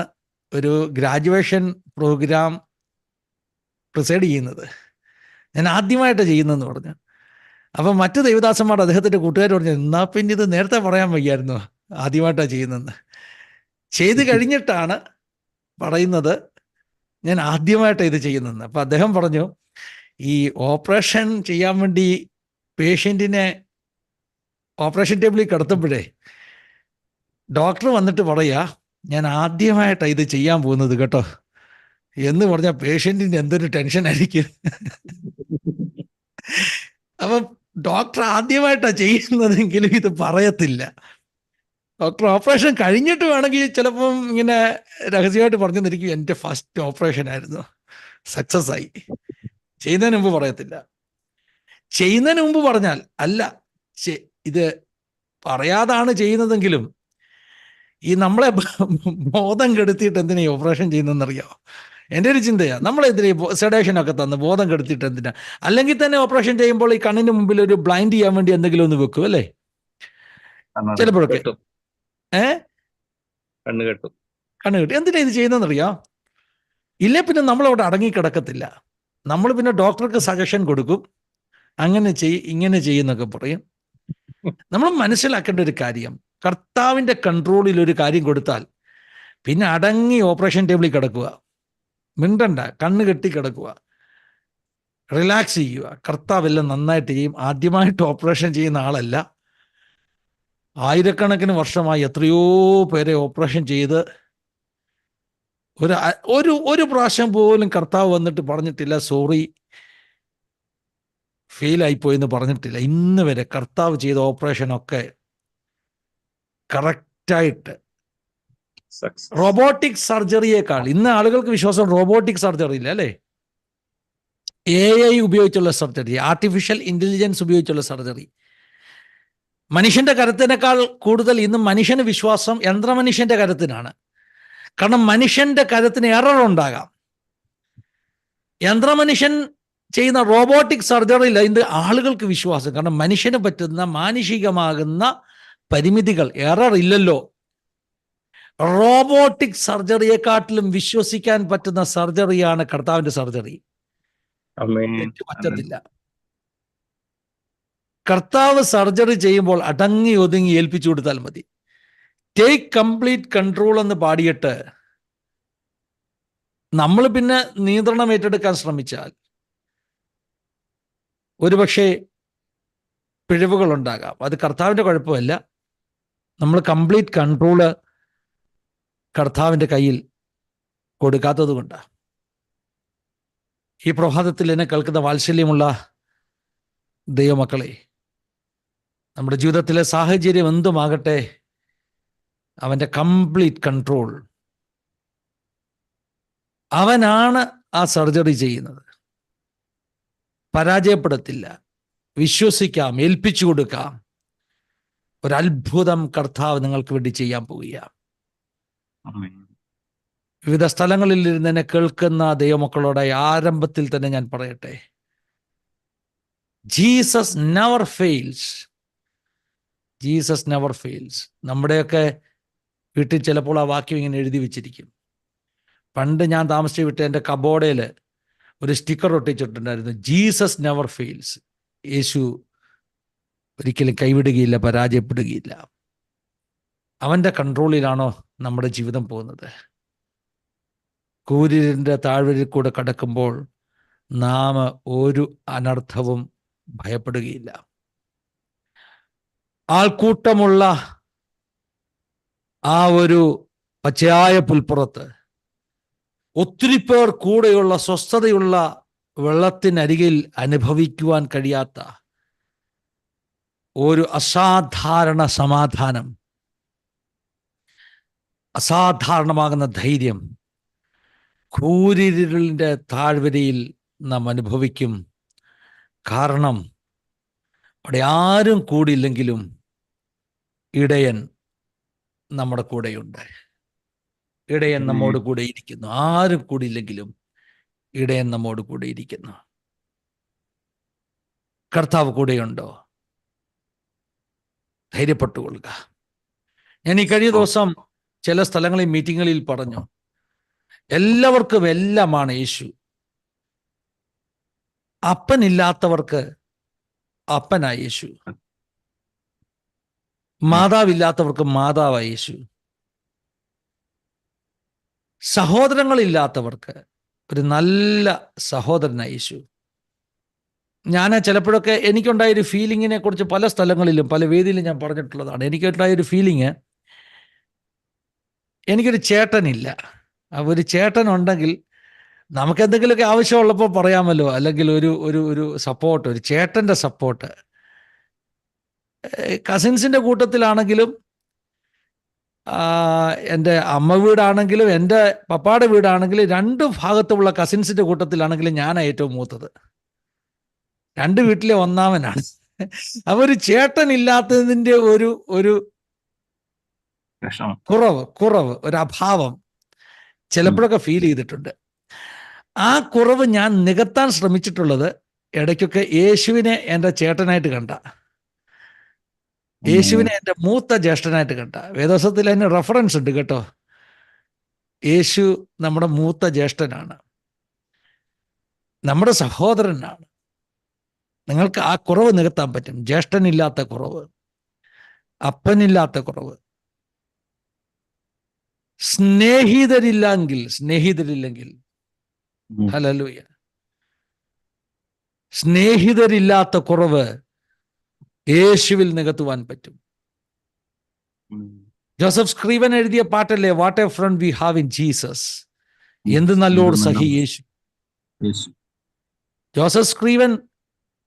ഒരു ഗ്രാജുവേഷൻ പ്രോഗ്രാം പ്രിസൈഡ് ചെയ്യുന്നത്, ഞാൻ ആദ്യമായിട്ട് ചെയ്യുന്നതെന്ന് പറഞ്ഞു. അപ്പം മറ്റു ദേവദാസന്മാർ അദ്ദേഹത്തിൻ്റെ കൂട്ടുകാർ പറഞ്ഞു, എന്നാൽ പിന്നെ ഇത് നേരത്തെ പറയാൻ വയ്യായിരുന്നു ആദ്യമായിട്ടാണ് ചെയ്യുന്നതെന്ന്. ചെയ്ത് കഴിഞ്ഞിട്ടാണ് പറയുന്നത് ഞാൻ ആദ്യമായിട്ടാണ് ഇത് ചെയ്യുന്നതെന്ന്. അപ്പം അദ്ദേഹം പറഞ്ഞു, ഈ ഓപ്പറേഷൻ ചെയ്യാൻ വേണ്ടി പേഷ്യൻറ്റിനെ ഓപ്പറേഷൻ ടേബിളിൽ കിടത്തുമ്പോഴേ ഡോക്ടർ വന്നിട്ട് പറയാ, ഞാൻ ആദ്യമായിട്ടാണ് ഇത് ചെയ്യാൻ പോകുന്നത് കേട്ടോ എന്ന് പറഞ്ഞാൽ പേഷ്യൻറ്റിന് എന്തൊരു ടെൻഷനായിരിക്കും. അപ്പം ഡോക്ടർ ആദ്യമായിട്ടാണ് ചെയ്യുന്നതെങ്കിലും ഇത് പറയത്തില്ല. ഡോക്ടർ ഓപ്പറേഷൻ കഴിഞ്ഞിട്ട് വേണമെങ്കിൽ ചിലപ്പം ഇങ്ങനെ രഹസ്യമായിട്ട് പറഞ്ഞു തന്നിരിക്കും, എൻ്റെ ഫസ്റ്റ് ഓപ്പറേഷൻ ആയിരുന്നു, സക്സസ് ആയി. ചെയ്യുന്നതിന് മുമ്പ് പറയത്തില്ല. ചെയ്യുന്നതിന് മുമ്പ് പറഞ്ഞാൽ അല്ല, ഇത് പറയാതാണ് ചെയ്യുന്നതെങ്കിലും ഈ നമ്മളെ ബോധം കെടുത്തിയിട്ട് എന്തിനാ ഈ ഓപ്പറേഷൻ ചെയ്യുന്നതെന്നറിയാമോ? എൻ്റെ ഒരു ചിന്തയാണ്, നമ്മളെന്തിനാ സെഡേഷനൊക്കെ തന്ന് ബോധം കെടുത്തിയിട്ട് എന്തിനാ? അല്ലെങ്കിൽ തന്നെ ഓപ്പറേഷൻ ചെയ്യുമ്പോൾ ഈ കണ്ണിന് മുമ്പിൽ ഒരു ബ്ലൈൻഡ് ചെയ്യാൻ വേണ്ടി എന്തെങ്കിലും ഒന്ന് വെക്കും അല്ലേ ചിലപ്പോഴൊക്കെ. കണ്ണ് കെട്ടും. എന്തിനാ ഇത് ചെയ്യുന്നതെന്നറിയാം? ഇല്ലേ പിന്നെ നമ്മളവിടെ അടങ്ങിക്കിടക്കത്തില്ല. നമ്മൾ പിന്നെ ഡോക്ടർക്ക് സജഷൻ കൊടുക്കും, അങ്ങനെ ഇങ്ങനെ ചെയ്യുന്നൊക്കെ പറയും. നമ്മൾ മനസ്സിലാക്കേണ്ട ഒരു കാര്യം, കർത്താവിൻ്റെ കൺട്രോളിൽ ഒരു കാര്യം കൊടുത്താൽ പിന്നെ അടങ്ങി ഓപ്പറേഷൻ ടേബിളിൽ കിടക്കുക, മിണ്ടണ്ട, കണ്ണ് കെട്ടി കിടക്കുക, റിലാക്സ് ചെയ്യുക. കർത്താവെല്ലാം നന്നായിട്ട് ചെയ്യും. ആദ്യമായിട്ട് ഓപ്പറേഷൻ ചെയ്യുന്ന ആളല്ല, ആയിരക്കണക്കിന് വർഷമായി എത്രയോ പേരെ ഓപ്പറേഷൻ ചെയ്ത് ഒരു പ്രാവശ്യം പോലും കർത്താവ് വന്നിട്ട് പറഞ്ഞിട്ടില്ല സോറി ഫെയിലായിപ്പോയെന്ന് പറഞ്ഞിട്ടില്ല. ഇന്ന് വരെ കർത്താവ് ചെയ്ത ഓപ്പറേഷനൊക്കെ കറക്റ്റായിട്ട്. റോബോട്ടിക് സർജറിയേക്കാൾ ഇന്ന് ആളുകൾക്ക് വിശ്വാസം റോബോട്ടിക് സർജറി ഇല്ല അല്ലേ, AI ഉപയോഗിച്ചുള്ള സർജറി, ആർട്ടിഫിഷ്യൽ ഇന്റലിജൻസ് ഉപയോഗിച്ചുള്ള സർജറി. മനുഷ്യന്റെ കരുത്തിനേക്കാൾ കൂടുതൽ ഇന്ന് മനുഷ്യന് വിശ്വാസം യന്ത്രമനുഷ്യന്റെ കരുത്തിനാണ്. കാരണം മനുഷ്യന്റെ കരുത്തിന് എറർ ഉണ്ടാകാം. യന്ത്രമനുഷ്യൻ ചെയ്യുന്ന റോബോട്ടിക് സർജറിയിൽ ഇന്ന് ആളുകൾക്ക് വിശ്വാസം, കാരണം മനുഷ്യന് പറ്റുന്ന മാനുഷികമാകുന്ന പരിമിതികൾ, എറർ ഇല്ലല്ലോ. റോബോട്ടിക് സർജറിയെക്കാട്ടിലും വിശ്വസിക്കാൻ പറ്റുന്ന സർജറിയാണ് കർത്താവിന്റെ സർജറി. പറ്റത്തില്ല. കർത്താവ് സർജറി ചെയ്യുമ്പോൾ അടങ്ങി ഒതുങ്ങി ഏൽപ്പിച്ചു കൊടുത്താൽ മതി. ടേക്ക് കംപ്ലീറ്റ് കൺട്രോൾ എന്ന് പാടിയിട്ട് നമ്മൾ പിന്നെ നിയന്ത്രണം ഏറ്റെടുക്കാൻ ശ്രമിച്ചാൽ ഒരുപക്ഷെ പിഴവുകൾ ഉണ്ടാകാം. അത് കർത്താവിൻ്റെ കുഴപ്പമല്ല, നമ്മൾ കംപ്ലീറ്റ് കൺട്രോള് കർത്താവിൻ്റെ കയ്യിൽ കൊടുക്കാത്തത് കൊണ്ടാണ്. ഈ പ്രഭാതത്തിൽ എന്നെ കേൾക്കുന്ന വാത്സല്യമുള്ള ദൈവമക്കളെ, നമ്മുടെ ജീവിതത്തിലെ സാഹചര്യം എന്തുമാകട്ടെ, അവൻ്റെ കംപ്ലീറ്റ് കൺട്രോൾ, അവനാണ് ആ സർജറി ചെയ്യുന്നത്. പരാജയപ്പെടത്തില്ല. വിശ്വസിക്കാം, ഏൽപ്പിച്ചു കൊടുക്കാം. ഒരത്ഭുതം കർത്താവ് നിങ്ങൾക്ക് വേണ്ടി ചെയ്യാൻ പോവുകയാണ്. ആമേൻ. വിവിധ സ്ഥലങ്ങളിൽ ഇരുന്ന് എന്നെ കേൾക്കുന്ന ദൈവമക്കളോട് ആരംഭത്തിൽ തന്നെ ഞാൻ പറയട്ടെ, Jesus never fails. Jesus never fails. നമ്മുടെയൊക്കെ വീട്ടിൽ ചിലപ്പോൾ ആ വാക്യം ഇങ്ങനെ എഴുതി വെച്ചിരിക്കും. പണ്ട് ഞാൻ താമസിച്ച വീട്ടിൽ എൻ്റെ കബോർഡിൽ ഒരു സ്റ്റിക്കർ ഒട്ടിച്ചിട്ടുണ്ടായിരുന്നു, ജീസസ് നെവർ ഫെയിൽസ്. യേശു ഒരിക്കലും കൈവിടുകയില്ല, പരാജയപ്പെടുകയില്ല. അവൻ്റെ കൺട്രോളിലാണോ നമ്മുടെ ജീവിതം പോകുന്നത്? കൂരിരുളിൻ്റെ താഴ്വരയിൽ കൂടെ കടക്കുമ്പോൾ നാം ഒരു അനർത്ഥവും ഭയപ്പെടുകയില്ല. ആൾക്കൂട്ടമുള്ള ആ ഒരു പച്ചയായ പുൽപ്പുറത്ത് ഒത്തിരി പേർ കൂടെയുള്ള സ്വസ്ഥതയുള്ള വെള്ളത്തിനരികിൽ അനുഭവിക്കുവാൻ കഴിയാത്ത ഒരു അസാധാരണ സമാധാനം, അസാധാരണമാകുന്ന ധൈര്യം കൂരിരുളിൻ്റെ താഴ്വരയിൽ നാം അനുഭവിക്കും. കാരണം അവിടെ ആരും കൂടിയില്ലെങ്കിലും ഇടയൻ നമ്മുടെ കൂടെയുണ്ട്. ഇടയൻ നമ്മോട് കൂടെ ഇരിക്കുന്നു. ആരും കൂടിയില്ലെങ്കിലും ഇടയൻ നമ്മോട് കൂടെ ഇരിക്കുന്നു. കർത്താവ് കൂടെയുണ്ടോ? ധൈര്യപ്പെട്ടുകൊള്ളുക. ഞാൻ ഈ കഴിഞ്ഞ ദിവസം ചില സ്ഥലങ്ങളിൽ മീറ്റിങ്ങുകളിൽ പറഞ്ഞു, എല്ലാവർക്കും എല്ലാമാണ് യേശു. അപ്പനില്ലാത്തവർക്ക് അപ്പനായ യേശു, മാതാവില്ലാത്തവർക്ക് മാതാവായ യേശു, സഹോദരങ്ങളില്ലാത്തവർക്ക് ഒരു നല്ല സഹോദരനായ യേശു. ഞാൻ ചിലപ്പോഴൊക്കെ എനിക്കുണ്ടായൊരു ഫീലിങ്ങിനെ കുറിച്ച് പല സ്ഥലങ്ങളിലും പല വേദിയിലും ഞാൻ പറഞ്ഞിട്ടുള്ളതാണ്. എനിക്കുണ്ടായൊരു ഫീലിങ്, എനിക്കൊരു ചേട്ടനില്ല. ഒരു ചേട്ടനുണ്ടെങ്കിൽ നമുക്ക് എന്തെങ്കിലുമൊക്കെ ആവശ്യമുള്ളപ്പോൾ പറയാമല്ലോ, അല്ലെങ്കിൽ ഒരു ഒരു ഒരു സപ്പോർട്ട്, ഒരു ചേട്ടൻ്റെ സപ്പോർട്ട്. കസിൻസിൻ്റെ കൂട്ടത്തിലാണെങ്കിലും, എൻ്റെ അമ്മ വീടാണെങ്കിലും എൻ്റെ പപ്പായുടെ വീടാണെങ്കിലും, രണ്ട് ഭാഗത്തുമുള്ള കസിൻസിൻ്റെ കൂട്ടത്തിലാണെങ്കിലും ഞാനാണ് ഏറ്റവും മൂത്തത്. രണ്ട് വീട്ടിലെ ഒന്നാമനാണ്. അപ്പോൾ ഒരു ചേട്ടനില്ലാത്തതിൻ്റെ ഒരു ഒരു കുറവ്, ഒരു അഭാവം ചിലപ്പോഴൊക്കെ ഫീൽ ചെയ്തിട്ടുണ്ട്. ആ കുറവ് ഞാൻ നികത്താൻ ശ്രമിച്ചിട്ടുള്ളത് ഇടയ്ക്കൊക്കെ യേശുവിനെ എൻ്റെ ചേട്ടനായിട്ട് കണ്ട, യേശുവിനെ എൻ്റെ മൂത്ത ജ്യേഷ്ഠനായിട്ട് കണ്ട. വേദോസത്തിൽ അതിന് റെഫറൻസ് ഉണ്ട് കേട്ടോ. യേശു നമ്മുടെ മൂത്ത ജ്യേഷ്ഠനാണ്, നമ്മുടെ സഹോദരനാണ്. നിങ്ങൾക്ക് ആ കുറവ് നികത്താൻ പറ്റും. ജ്യേഷ്ഠനില്ലാത്ത കുറവ്, അപ്പനില്ലാത്ത കുറവ്, സ്നേഹിതരില്ലെങ്കിൽ ഹല്ലേലൂയ, സ്നേഹിതരില്ലാത്ത കുറവ് യേശുവിൽ നികത്തുവാൻ പറ്റും. ജോസഫ് സ്ക്രീവൻ എഴുതിയ പാട്ടല്ലേ, what a friend we have in Jesus. എന്ത് നല്ലോട് സഹി യേശു. ജോസഫ് സ്ക്രീവൻ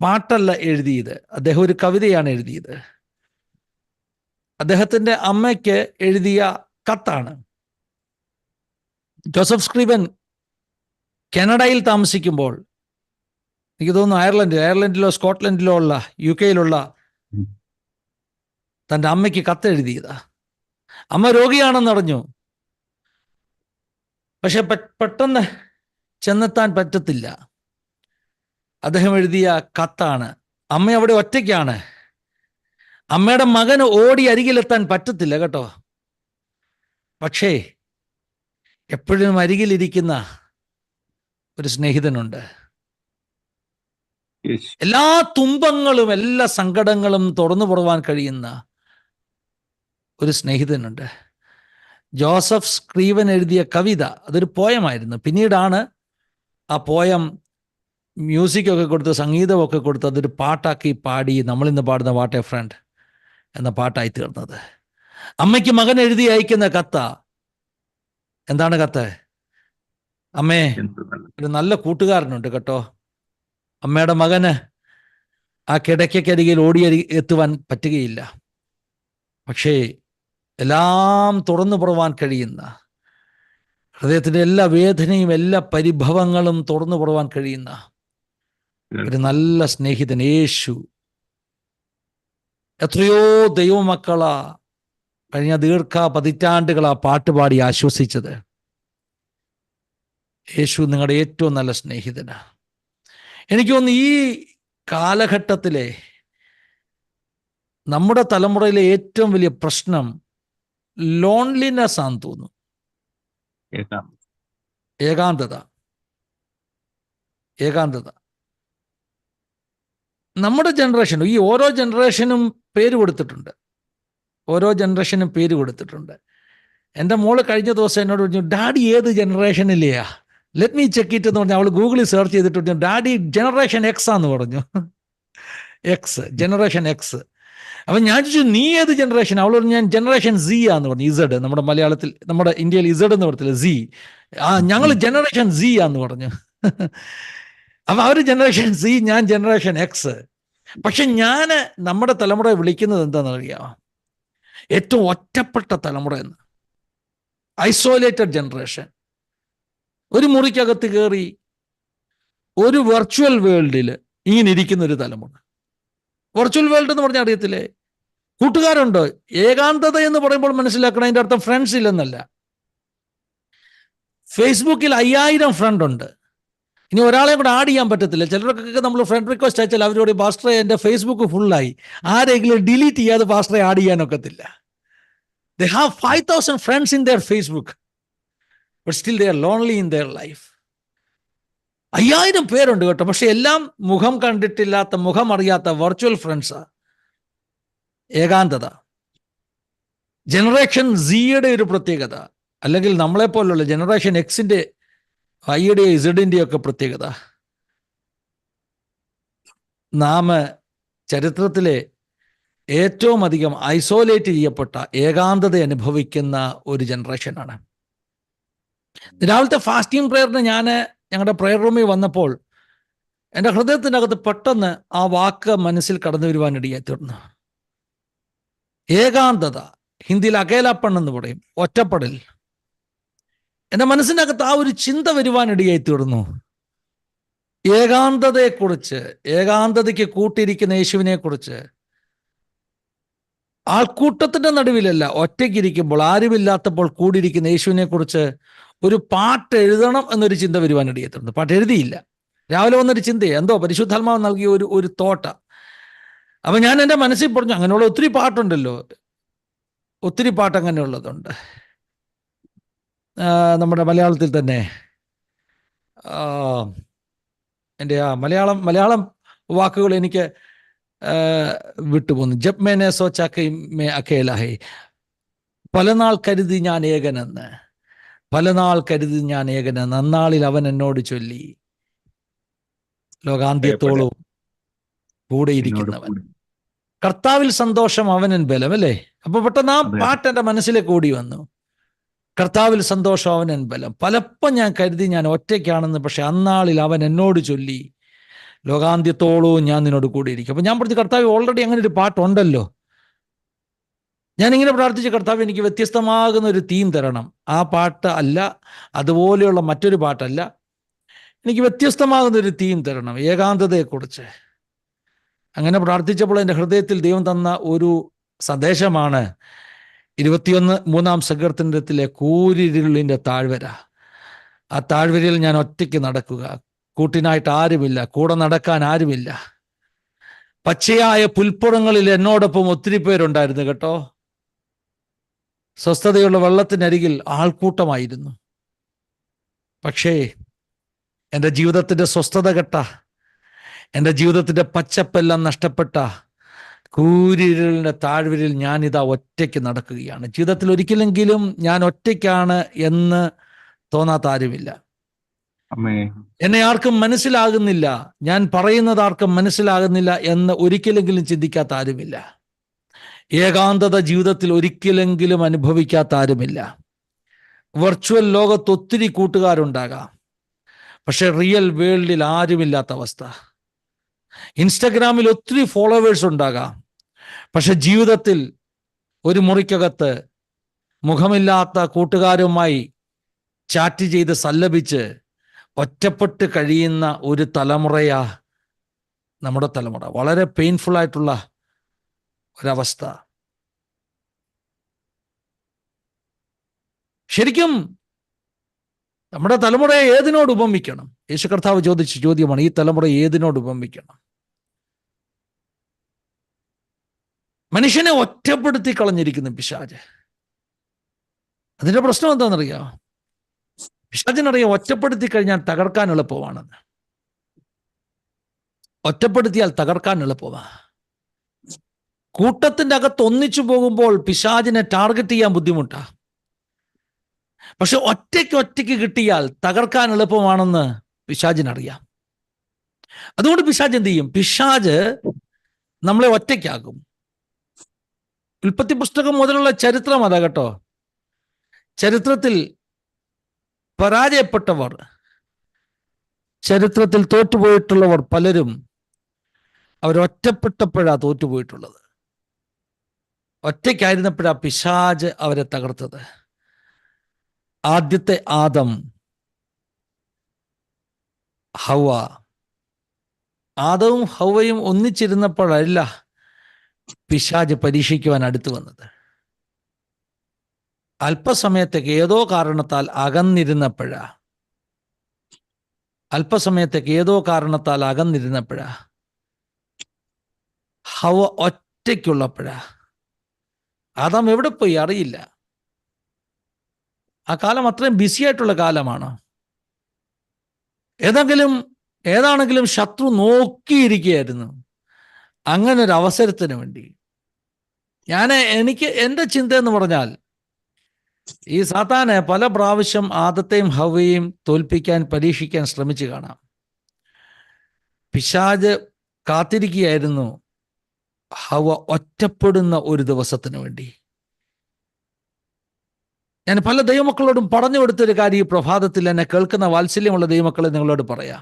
പാട്ടല്ല എഴുതിയത്, അദ്ദേഹം ഒരു കവിതയാണ് എഴുതിയത്. അദ്ദേഹത്തിന്റെ അമ്മയ്ക്ക് എഴുതിയ കത്താണ്. ജോസഫ് സ്ക്രീവൻ കാനഡയിൽ താമസിക്കുമ്പോൾ, എനിക്ക് തോന്നുന്നു അയർലൻഡിലോ സ്കോട്ട്ലൻഡിലോ ഉള്ള UK-യിലുള്ള തൻ്റെ അമ്മയ്ക്ക് കത്തെഴുതിയതാ. അമ്മ രോഗിയാണെന്നറിഞ്ഞു, പക്ഷെ പെട്ടെന്ന് ചെന്നെത്താൻ പറ്റത്തില്ല. അദ്ദേഹം എഴുതിയ കത്താണ്. അമ്മ അവിടെ ഒറ്റയ്ക്കാണ്. അമ്മയുടെ മകന് ഓടി അരികിലെത്താൻ പറ്റത്തില്ല കേട്ടോ. പക്ഷേ എപ്പോഴും അരികിലിരിക്കുന്ന ഒരു സ്നേഹിതനുണ്ട്. എല്ലാ തുമ്പങ്ങളും എല്ലാ സങ്കടങ്ങളും തുറന്നു പുറവാൻ കഴിയുന്ന ഒരു സ്നേഹിതനുണ്ട്. ജോസഫ് സ്ക്രീവൻ എഴുതിയ കവിത അതൊരു പോയമായിരുന്നു. പിന്നീടാണ് ആ പോയം മ്യൂസിക്കൊക്കെ കൊടുത്ത് സംഗീതമൊക്കെ കൊടുത്ത് അതൊരു പാട്ടാക്കി പാടി നമ്മളിന്ന് പാടുന്ന വാട്ട് എ ഫ്രണ്ട് എന്ന പാട്ടായി തീർന്നത്. അമ്മയ്ക്ക് മകൻ എഴുതി അയക്കുന്ന കത്ത. എന്താണ് കത്ത്? അമ്മേ, ഒരു നല്ല കൂട്ടുകാരനുണ്ട് കേട്ടോ. അമ്മയുടെ മകന് ആ കിടക്കക്കരികിൽ എത്തുവാൻ പറ്റുകയില്ല, പക്ഷേ എല്ലാം തുറന്നു പുറവാൻ കഴിയുന്ന, ഹൃദയത്തിൻ്റെ എല്ലാ വേദനയും എല്ലാ പരിഭവങ്ങളും തുറന്നു പുറവാൻ കഴിയുന്ന ഒരു നല്ല സ്നേഹിതൻ യേശു എത്രയോ ദൈവമക്കളാ കഴിഞ്ഞ പതിറ്റാണ്ടുകളാ പാട്ടുപാടി ആശ്വസിച്ചത്. യേശു നിങ്ങളുടെ ഏറ്റവും നല്ല സ്നേഹിതനാ. എനിക്ക് തോന്നുന്നു ഈ കാലഘട്ടത്തിലെ നമ്മുടെ തലമുറയിലെ ഏറ്റവും വലിയ പ്രശ്നം ലോൺലിനെസ് ആണെന്ന് തോന്നുന്നു. ഏകാന്തത. നമ്മുടെ ജനറേഷൻ, ഈ ഓരോ ജനറേഷനും പേര് കൊടുത്തിട്ടുണ്ട്. എൻ്റെ മോള് കഴിഞ്ഞ ദിവസം എന്നോട് പറഞ്ഞു, ഡാഡി ഏത് ജനറേഷനിലെയാ? ലെറ്റ് മീ ചെക്ക് ഇറ്റ് എന്ന് പറഞ്ഞു. അവൾ ഗൂഗിളിൽ സെർച്ച് ചെയ്തിട്ട് പറഞ്ഞു, ഡാഡി ജനറേഷൻ എക്സ് ആന്ന് പറഞ്ഞു. Generation X. അപ്പം ഞാൻ ചോദിച്ചു, നീ ഏത് ജനറേഷൻ? അവൾ പറഞ്ഞു, ഞാൻ ജനറേഷൻ സി ആന്ന് പറഞ്ഞു. ഇസഡ്, നമ്മുടെ മലയാളത്തിൽ, നമ്മുടെ ഇന്ത്യയിൽ ഇസഡ് എന്ന് പറയത്തില്ല, സി. ഞങ്ങൾ ജനറേഷൻ സി ആന്ന് പറഞ്ഞു. അപ്പം അവർ ജനറേഷൻ സി, ഞാൻ ജനറേഷൻ എക്സ്. പക്ഷെ ഞാൻ നമ്മുടെ തലമുറയെ വിളിക്കുന്നത് എന്താണെന്ന് അറിയാമോ? ഏറ്റവും ഒറ്റപ്പെട്ട തലമുറ എന്ന്. Isolated generation. ഒരു മുറിക്കകത്ത് കയറി ഒരു വെർച്വൽ വേൾഡിൽ ഇങ്ങനെ ഇരിക്കുന്ന ഒരു തലമുറ. വെർച്വൽ വേൾഡ് എന്ന് പറഞ്ഞാൽ അറിയത്തില്ലേ? കൂട്ടുകാരുണ്ട്. ഏകാന്തത എന്ന് പറയുമ്പോൾ മനസ്സിലാക്കണം, അതിൻ്റെ അർത്ഥം ഫ്രണ്ട്സ് ഇല്ലെന്നല്ല. ഫേസ്ബുക്കിൽ 5000 ഫ്രണ്ട് ഉണ്ട്. ഇനി ഒരാളെ കൂടെ ആഡ് ചെയ്യാൻ പറ്റത്തില്ല. ചിലർക്കൊക്കെ നമ്മൾ ഫ്രണ്ട് റിക്വസ്റ്റ് അയച്ചാൽ അവരോട്, പാസ്റ്ററെ എൻ്റെ ഫേസ്ബുക്ക് ഫുള്ളായി, ആരെങ്കിലും ഡിലീറ്റ് ചെയ്യാതെ പാസ്റ്ററെ add ചെയ്യാനൊക്കത്തില്ല. They have 5,000 friends in their Facebook, but still they are lonely in their life. 5000 പേരുണ്ട് കേട്ടോ, പക്ഷെ എല്ലാം മുഖം കണ്ടിട്ടില്ലാത്ത, മുഖം അറിയാത്ത വെർച്വൽ ഫ്രണ്ട്സാ. ഏകാന്തത. ജനറേഷൻ സിയുടെ ഒരു പ്രത്യേകത, അല്ലെങ്കിൽ നമ്മളെപ്പോലുള്ള ജനറേഷൻ എക്സിന്റെ, ഐയുടെ, ഇസഡിന്റെ ഒക്കെ പ്രത്യേകത, നാം ചരിത്രത്തിലെ ഏറ്റവും അധികം ഐസോലേറ്റ് ചെയ്യപ്പെട്ട, ഏകാന്തത അനുഭവിക്കുന്ന ഒരു ജനറേഷനാണ്. രാവിലത്തെ ഫാസ്റ്റിംഗ് പ്രയറിന് ഞാൻ ഞങ്ങളുടെ പ്രയർ റൂമിൽ വന്നപ്പോൾ എൻ്റെ ഹൃദയത്തിനകത്ത് പെട്ടെന്ന് ആ വാക്ക് മനസ്സിൽ കടന്നു വരുവാനിടയായി തീർന്നു. ഏകാന്തത, ഹിന്ദിയിൽ അകേലാപ്പൺ എന്ന് പറയും, ഒറ്റപ്പെടൽ. എൻ്റെ മനസ്സിനകത്ത് ആ ഒരു ചിന്ത വരുവാനിടയായി തീർന്നു. ഏകാന്തതയെക്കുറിച്ച്, ഏകാന്തതയ്ക്ക് കൂട്ടിയിരിക്കുന്ന യേശുവിനെ കുറിച്ച്, ആൾക്കൂട്ടത്തിന്റെ നടുവിലല്ല, ഒറ്റയ്ക്കിരിക്കുമ്പോൾ, ആരുമില്ലാത്തപ്പോൾ കൂടിയിരിക്കുന്ന യേശുവിനെ കുറിച്ച് ഒരു പാട്ട് എഴുതണം എന്നൊരു ചിന്ത വരുവാനിടയായിട്ടുണ്ട്. പാട്ട് എഴുതിയില്ല, രാവിലെ വന്നൊരു ചിന്തയെ, എന്തോ പരിശുദ്ധാത്മാവ് നൽകിയ ഒരു തോട്ട. അപ്പൊ ഞാൻ എൻ്റെ മനസ്സിൽ പറഞ്ഞു, അങ്ങനെയുള്ള ഒത്തിരി പാട്ടുണ്ടല്ലോ, ഒത്തിരി പാട്ട് അങ്ങനെയുള്ളതുണ്ട്. നമ്മുടെ മലയാളത്തിൽ തന്നെ എൻ്റെ മലയാളം വാക്കുകൾ എനിക്ക് വിട്ടുപോകുന്നു. ജബ് മേനെ സോച്ചാ കി മേ അക്കേലാ ഹൈ, പലനാൾ കരുതി ഞാൻ ഏകനെന്ന്, അന്നാളിൽ അവൻ എന്നോട് ചൊല്ലി, ലോകാന്ത്യത്തോളം കൂടെയിരിക്കുന്നവൻ, കർത്താവിൽ സന്തോഷം അവനൻ ബലം. അല്ലേ? അപ്പൊ പെട്ടെന്ന് ആ പാട്ട് എൻ്റെ മനസ്സിലേക്ക് ഓടി വന്നു. കർത്താവിൽ സന്തോഷം അവനൻ ബലം. പലപ്പം ഞാൻ കരുതി ഞാൻ ഒറ്റയ്ക്കാണെന്ന്, പക്ഷെ അന്നാളിൽ അവൻ എന്നോട് ചൊല്ലി, ലോകാന്ത്യത്തോളവും ഞാൻ നിന്നോട് കൂടി ഇരിക്കും. അപ്പൊ ഞാൻ പറഞ്ഞു, കർത്താവ് ഓൾറെഡി അങ്ങനെ ഒരു പാട്ടുണ്ടല്ലോ. ഞാനിങ്ങനെ പ്രാർത്ഥിച്ച, കർത്താവ് എനിക്ക് വ്യത്യസ്തമാകുന്ന ഒരു തീം തരണം. ആ പാട്ട് അല്ല, അതുപോലെയുള്ള മറ്റൊരു പാട്ടല്ല, എനിക്ക് വ്യത്യസ്തമാകുന്ന ഒരു തീം തരണം, ഏകാന്തതയെക്കുറിച്ച്. അങ്ങനെ പ്രാർത്ഥിച്ചപ്പോൾ എൻ്റെ ഹൃദയത്തിൽ ദൈവം തന്ന ഒരു സന്ദേശമാണ് 21 സങ്കീർത്തനത്തിലെ കൂരിരുളിൻ്റെ താഴ്വര. ആ താഴ്വരയിൽ ഞാൻ ഒറ്റയ്ക്ക് നടക്കുക, കൂട്ടിനായിട്ട് ആരുമില്ല, കൂടെ നടക്കാൻ ആരുമില്ല. പച്ചയായ പുൽപ്പുറങ്ങളിൽ എന്നോടൊപ്പം ഒത്തിരി പേരുണ്ടായിരുന്നു കേട്ടോ. സ്വസ്ഥതയുള്ള വെള്ളത്തിനരികിൽ ആൾക്കൂട്ടമായിരുന്നു. പക്ഷേ എൻ്റെ ജീവിതത്തിൻ്റെ സ്വസ്ഥത കെട്ട, എൻ്റെ ജീവിതത്തിൻ്റെ പച്ചപ്പെല്ലാം നഷ്ടപ്പെട്ട കൂരിരുളിൻ്റെ താഴ്വരയിൽ ഞാനിതാ ഒറ്റയ്ക്ക് നടക്കുകയാണ്. ജീവിതത്തിൽ ഒരിക്കലെങ്കിലും ഞാൻ ഒറ്റയ്ക്കാണ് എന്ന് തോന്നാത്ത ആരുമില്ല. എന്നെ ആർക്കും മനസ്സിലാകുന്നില്ല, ഞാൻ പറയുന്നത് ആർക്കും മനസ്സിലാകുന്നില്ല എന്ന് ഒരിക്കലെങ്കിലും ചിന്തിക്കാത്ത ആരുമില്ല. ഏകാന്തത ജീവിതത്തിൽ ഒരിക്കലെങ്കിലും അനുഭവിക്കാത്ത ആരുമില്ല. വെർച്വൽ ലോകത്ത് ഒത്തിരി കൂട്ടുകാരുണ്ടാകാം, പക്ഷെ റിയൽ വേൾഡിൽ ആരുമില്ലാത്ത അവസ്ഥ. ഇൻസ്റ്റഗ്രാമിൽ ഒത്തിരി ഫോളോവേഴ്സ് ഉണ്ടാകാം, പക്ഷെ ജീവിതത്തിൽ ഒരു മുറിക്കകത്ത് മുഖമില്ലാത്ത കൂട്ടുകാരുമായി ചാറ്റ് ചെയ്ത് സല്ലപിച്ച് ഒറ്റപ്പെട്ട് കഴിയുന്ന ഒരു തലമുറയാ നമ്മുടെ തലമുറ. വളരെ പെയിൻഫുൾ ആയിട്ടുള്ള ഒരവസ്ഥ. ശരിക്കും നമ്മുടെ തലമുറയെ ഏതിനോട് ഉപമിക്കണം? യേശു കർത്താവ് ചോദിച്ച ചോദ്യമാണ്, ഈ തലമുറ ഏതിനോട് ഉപമിക്കണം? മനുഷ്യനെ ഒറ്റപ്പെടുത്തി കളഞ്ഞിരിക്കുന്നു പിശാച്. അതിന്റെ പ്രശ്നം എന്താണെന്നറിയാം? പിശാചിനറിയാം ഒറ്റപ്പെടുത്തി കഴിഞ്ഞാൽ തകർക്കാൻ എളുപ്പമാണെന്ന്. ഒറ്റപ്പെടുത്തിയാൽ തകർക്കാൻ എളുപ്പമാണ്. കൂട്ടത്തിന്റെ അകത്ത് ഒന്നിച്ചു പോകുമ്പോൾ പിശാചിനെ ടാർഗറ്റ് ചെയ്യാൻ ബുദ്ധിമുട്ടാണ്. പക്ഷെ ഒറ്റയ്ക്ക് കിട്ടിയാൽ തകർക്കാൻ എളുപ്പമാണെന്ന് പിശാചിനറിയാം. അതുകൊണ്ട് പിശാച് എന്ത് ചെയ്യും? പിശാച് നമ്മളെ ഒറ്റയ്ക്കാക്കും. ഉൽപ്പത്തി പുസ്തകം മുതലുള്ള ചരിത്രം അതാ കേട്ടോ. ചരിത്രത്തിൽ പരാജയപ്പെട്ടവർ, ചരിത്രത്തിൽ തോറ്റുപോയിട്ടുള്ളവർ പലരും അവരൊറ്റപ്പെട്ടപ്പോഴാണ് തോറ്റുപോയിട്ടുള്ളത്. ഒറ്റയ്ക്കായിരുന്നപ്പോഴാണ് പിശാച് അവരെ തകർത്തത്. ആദ്യത്തെ ആദം, ഹവ്വ, ആദവും ഹവ്വയും ഒന്നിച്ചിരുന്നപ്പോഴല്ല പിശാച് പരീക്ഷിക്കുവാൻ അടുത്തു വന്നത്. അല്പസമയത്തേക്ക് ഏതോ കാരണത്താൽ അകന്നിരുന്നപ്പോഴാ ഹവ്വ ഒറ്റയ്ക്കുള്ളപ്പോഴാ. ആദാം എവിടെ പോയി അറിയില്ല. ആ കാലം അത്രയും ബിസി ആയിട്ടുള്ള കാലമാണ്. ഏതാണെങ്കിലും ശത്രു നോക്കിയിരിക്കുകയായിരുന്നു അങ്ങനെ ഒരു അവസരത്തിന് വേണ്ടി. എൻ്റെ ചിന്ത എന്ന് പറഞ്ഞാൽ, ഈ സാത്താനെ പല പ്രാവശ്യം ആദത്തെയും ഹവ്വയെയും തോൽപ്പിക്കാൻ, പരീക്ഷിക്കാൻ ശ്രമിച്ചു കാണാം. പിശാച് കാത്തിരിക്കുകയായിരുന്നു ഹവ്വ ഒറ്റപ്പെടുന്ന ഒരു ദിവസത്തിന് വേണ്ടി. ഞാൻ പല ദൈവമക്കളോടും പറഞ്ഞു കൊടുത്തൊരു കാര്യം ഈ പ്രഭാതത്തിൽ എന്നെ കേൾക്കുന്ന വാത്സല്യമുള്ള ദൈവമക്കളെ നിങ്ങളോട് പറയാം.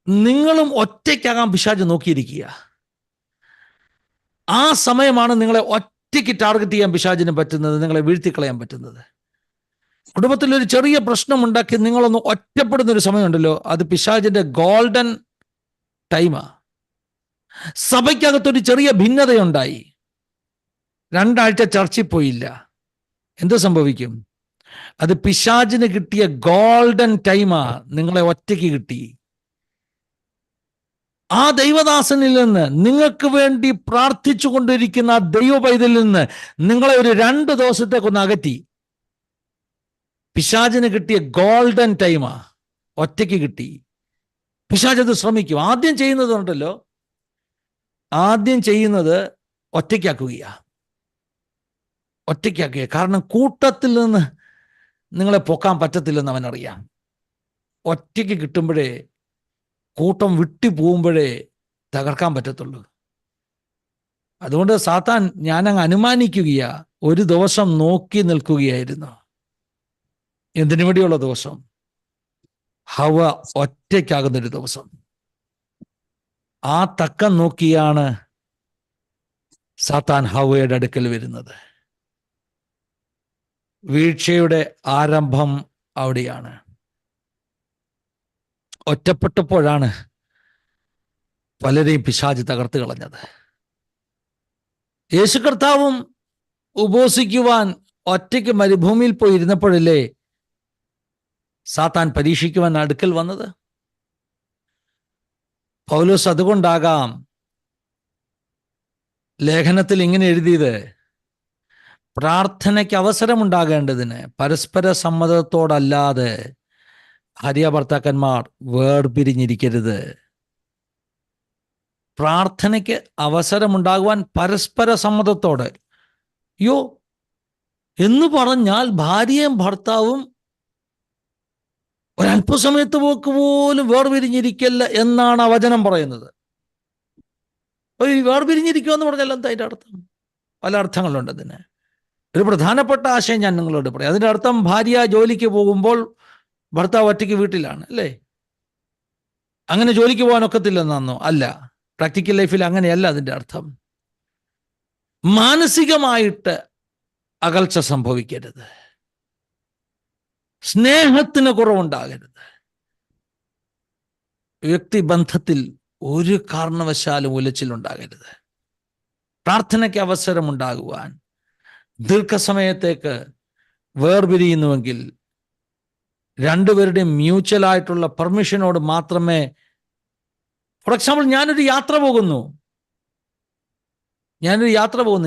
നിങ്ങളും ഒറ്റയ്ക്കാകാൻ പിശാച് നോക്കിയിരിക്കുക. ആ സമയമാണ് നിങ്ങളെ ഒറ്റയ്ക്ക് ടാർഗറ്റ് ചെയ്യാൻ പിശാചിന് പറ്റുന്നത്, നിങ്ങളെ വീഴ്ത്തിക്കളയാൻ പറ്റുന്നത്. കുടുംബത്തിൽ ഒരു ചെറിയ പ്രശ്നം ഉണ്ടാക്കി നിങ്ങളൊന്ന് ഒറ്റപ്പെടുന്ന ഒരു സമയമുണ്ടല്ലോ, അത് പിശാചിന്റെ ഗോൾഡൻ ടൈമാ. സഭയ്ക്കകത്തൊരു ചെറിയ ഭിന്നതയുണ്ടായി, 2 ആഴ്ച ചർച്ചിൽ പോയില്ല, എന്ത് സംഭവിക്കും? അത് പിശാചിന് കിട്ടിയ ഗോൾഡൻ ടൈമാ. നിങ്ങളെ ഒറ്റയ്ക്ക് കിട്ടി. ആ ദൈവദാസനിൽ നിന്ന്, നിങ്ങൾക്ക് വേണ്ടി പ്രാർത്ഥിച്ചു കൊണ്ടിരിക്കുന്ന ആ ദൈവ പൈതലിൽ നിന്ന് നിങ്ങളെ ഒരു 2 ദിവസത്തേക്കൊന്ന് അകറ്റി. പിശാചിന് കിട്ടിയ ഗോൾഡൻ ടൈമാ, ഒറ്റയ്ക്ക് കിട്ടി. പിശാച് അത് ശ്രമിക്കും. ആദ്യം ചെയ്യുന്നത് ഒറ്റയ്ക്കാക്കുക. കാരണം കൂട്ടത്തിൽ നിന്ന് നിങ്ങളെ പൊക്കാൻ പറ്റത്തില്ലെന്ന് അവനറിയാം. ഒറ്റയ്ക്ക് കിട്ടുമ്പോഴേ, കൂട്ടം വിട്ടു പോകുമ്പോഴേ തകർക്കാൻ പറ്റത്തുള്ളൂ. അതുകൊണ്ട് സാത്താൻ, ഞാനങ്ങ് അനുമാനിക്കുകയാ, ഒരു ദിവസം നോക്കി നിൽക്കുകയായിരുന്നു. എന്തിനു വേണ്ടിയുള്ള ദിവസം? ഹവ്വ ഒറ്റയ്ക്കാകുന്നൊരു ദിവസം. ആ തക്കം നോക്കിയാണ് സാത്താൻ ഹവ്വയുടെ അടുക്കൽ വരുന്നത്. വീഴ്ചയുടെ ആരംഭം അവിടെയാണ്. ഒറ്റപ്പെട്ടപ്പോഴാണ് പലരെയും പിശാച് തകർത്ത് കളഞ്ഞത്. യേശു കർത്താവും ഉപവസിക്കുവാൻ ഒറ്റയ്ക്ക് മരുഭൂമിയിൽ പോയി ഇരുന്നപ്പോഴല്ലേ സാത്താൻ പരീക്ഷിക്കുവാൻ അടുക്കൽ വന്നത്? പൗലോസ് അതുകൊണ്ടാകാം ലേഖനത്തിൽ ഇങ്ങനെ എഴുതിയത്, പ്രാർത്ഥനയ്ക്ക് അവസരമുണ്ടാകേണ്ടതിന് പരസ്പര സമ്മതത്തോടല്ലാതെ ഭാര്യ ഭർത്താക്കന്മാർ വേർപിരിഞ്ഞിരിക്കരുത്. പ്രാർത്ഥനയ്ക്ക് അവസരമുണ്ടാകുവാൻ പരസ്പര സമ്മതത്തോടെ. എന്ന് പറഞ്ഞാൽ ഭാര്യയും ഭർത്താവും ഒരല്പസമയത്ത് പോലും വേർപിരിഞ്ഞിരിക്കല്ല എന്നാണ് ആ വചനം പറയുന്നത്. ഈ വേർപിരിഞ്ഞിരിക്കുക എന്ന് പറഞ്ഞാൽ എന്താ അതിൻ്റെ അർത്ഥം? പല അർത്ഥങ്ങളുണ്ട് അതിന്. ഒരു പ്രധാനപ്പെട്ട ആശയം ഞാൻ നിങ്ങളോട് പറയാം. അതിൻ്റെ അർത്ഥം ഭാര്യ ജോലിക്ക് പോകുമ്പോൾ ഭർത്താവ് ഒറ്റയ്ക്ക് വീട്ടിലാണ്, അല്ലേ? അങ്ങനെ ജോലിക്ക് പോകാൻ ഒക്കത്തില്ലെന്നാണോ? അല്ല, പ്രാക്ടിക്കൽ ലൈഫിൽ അങ്ങനെയല്ല അതിൻ്റെ അർത്ഥം. മാനസികമായിട്ട് അകൽച്ച സംഭവിക്കരുത്, സ്നേഹത്തിന് കുറവുണ്ടാകരുത്, വ്യക്തിബന്ധത്തിൽ ഒരു കാരണവശാലും ഉലച്ചിലുണ്ടാകരുത്. പ്രാർത്ഥനയ്ക്ക് അവസരമുണ്ടാകുവാൻ, ദീർഘസമയത്തേക്ക് വേർപിരിയുന്നുവെങ്കിൽ രണ്ടുപേരുടെയും മ്യൂച്വലായിട്ടുള്ള പെർമിഷനോട് മാത്രമേ. ഫോർ എക്സാമ്പിൾ, ഞാനൊരു യാത്ര പോകുന്നു,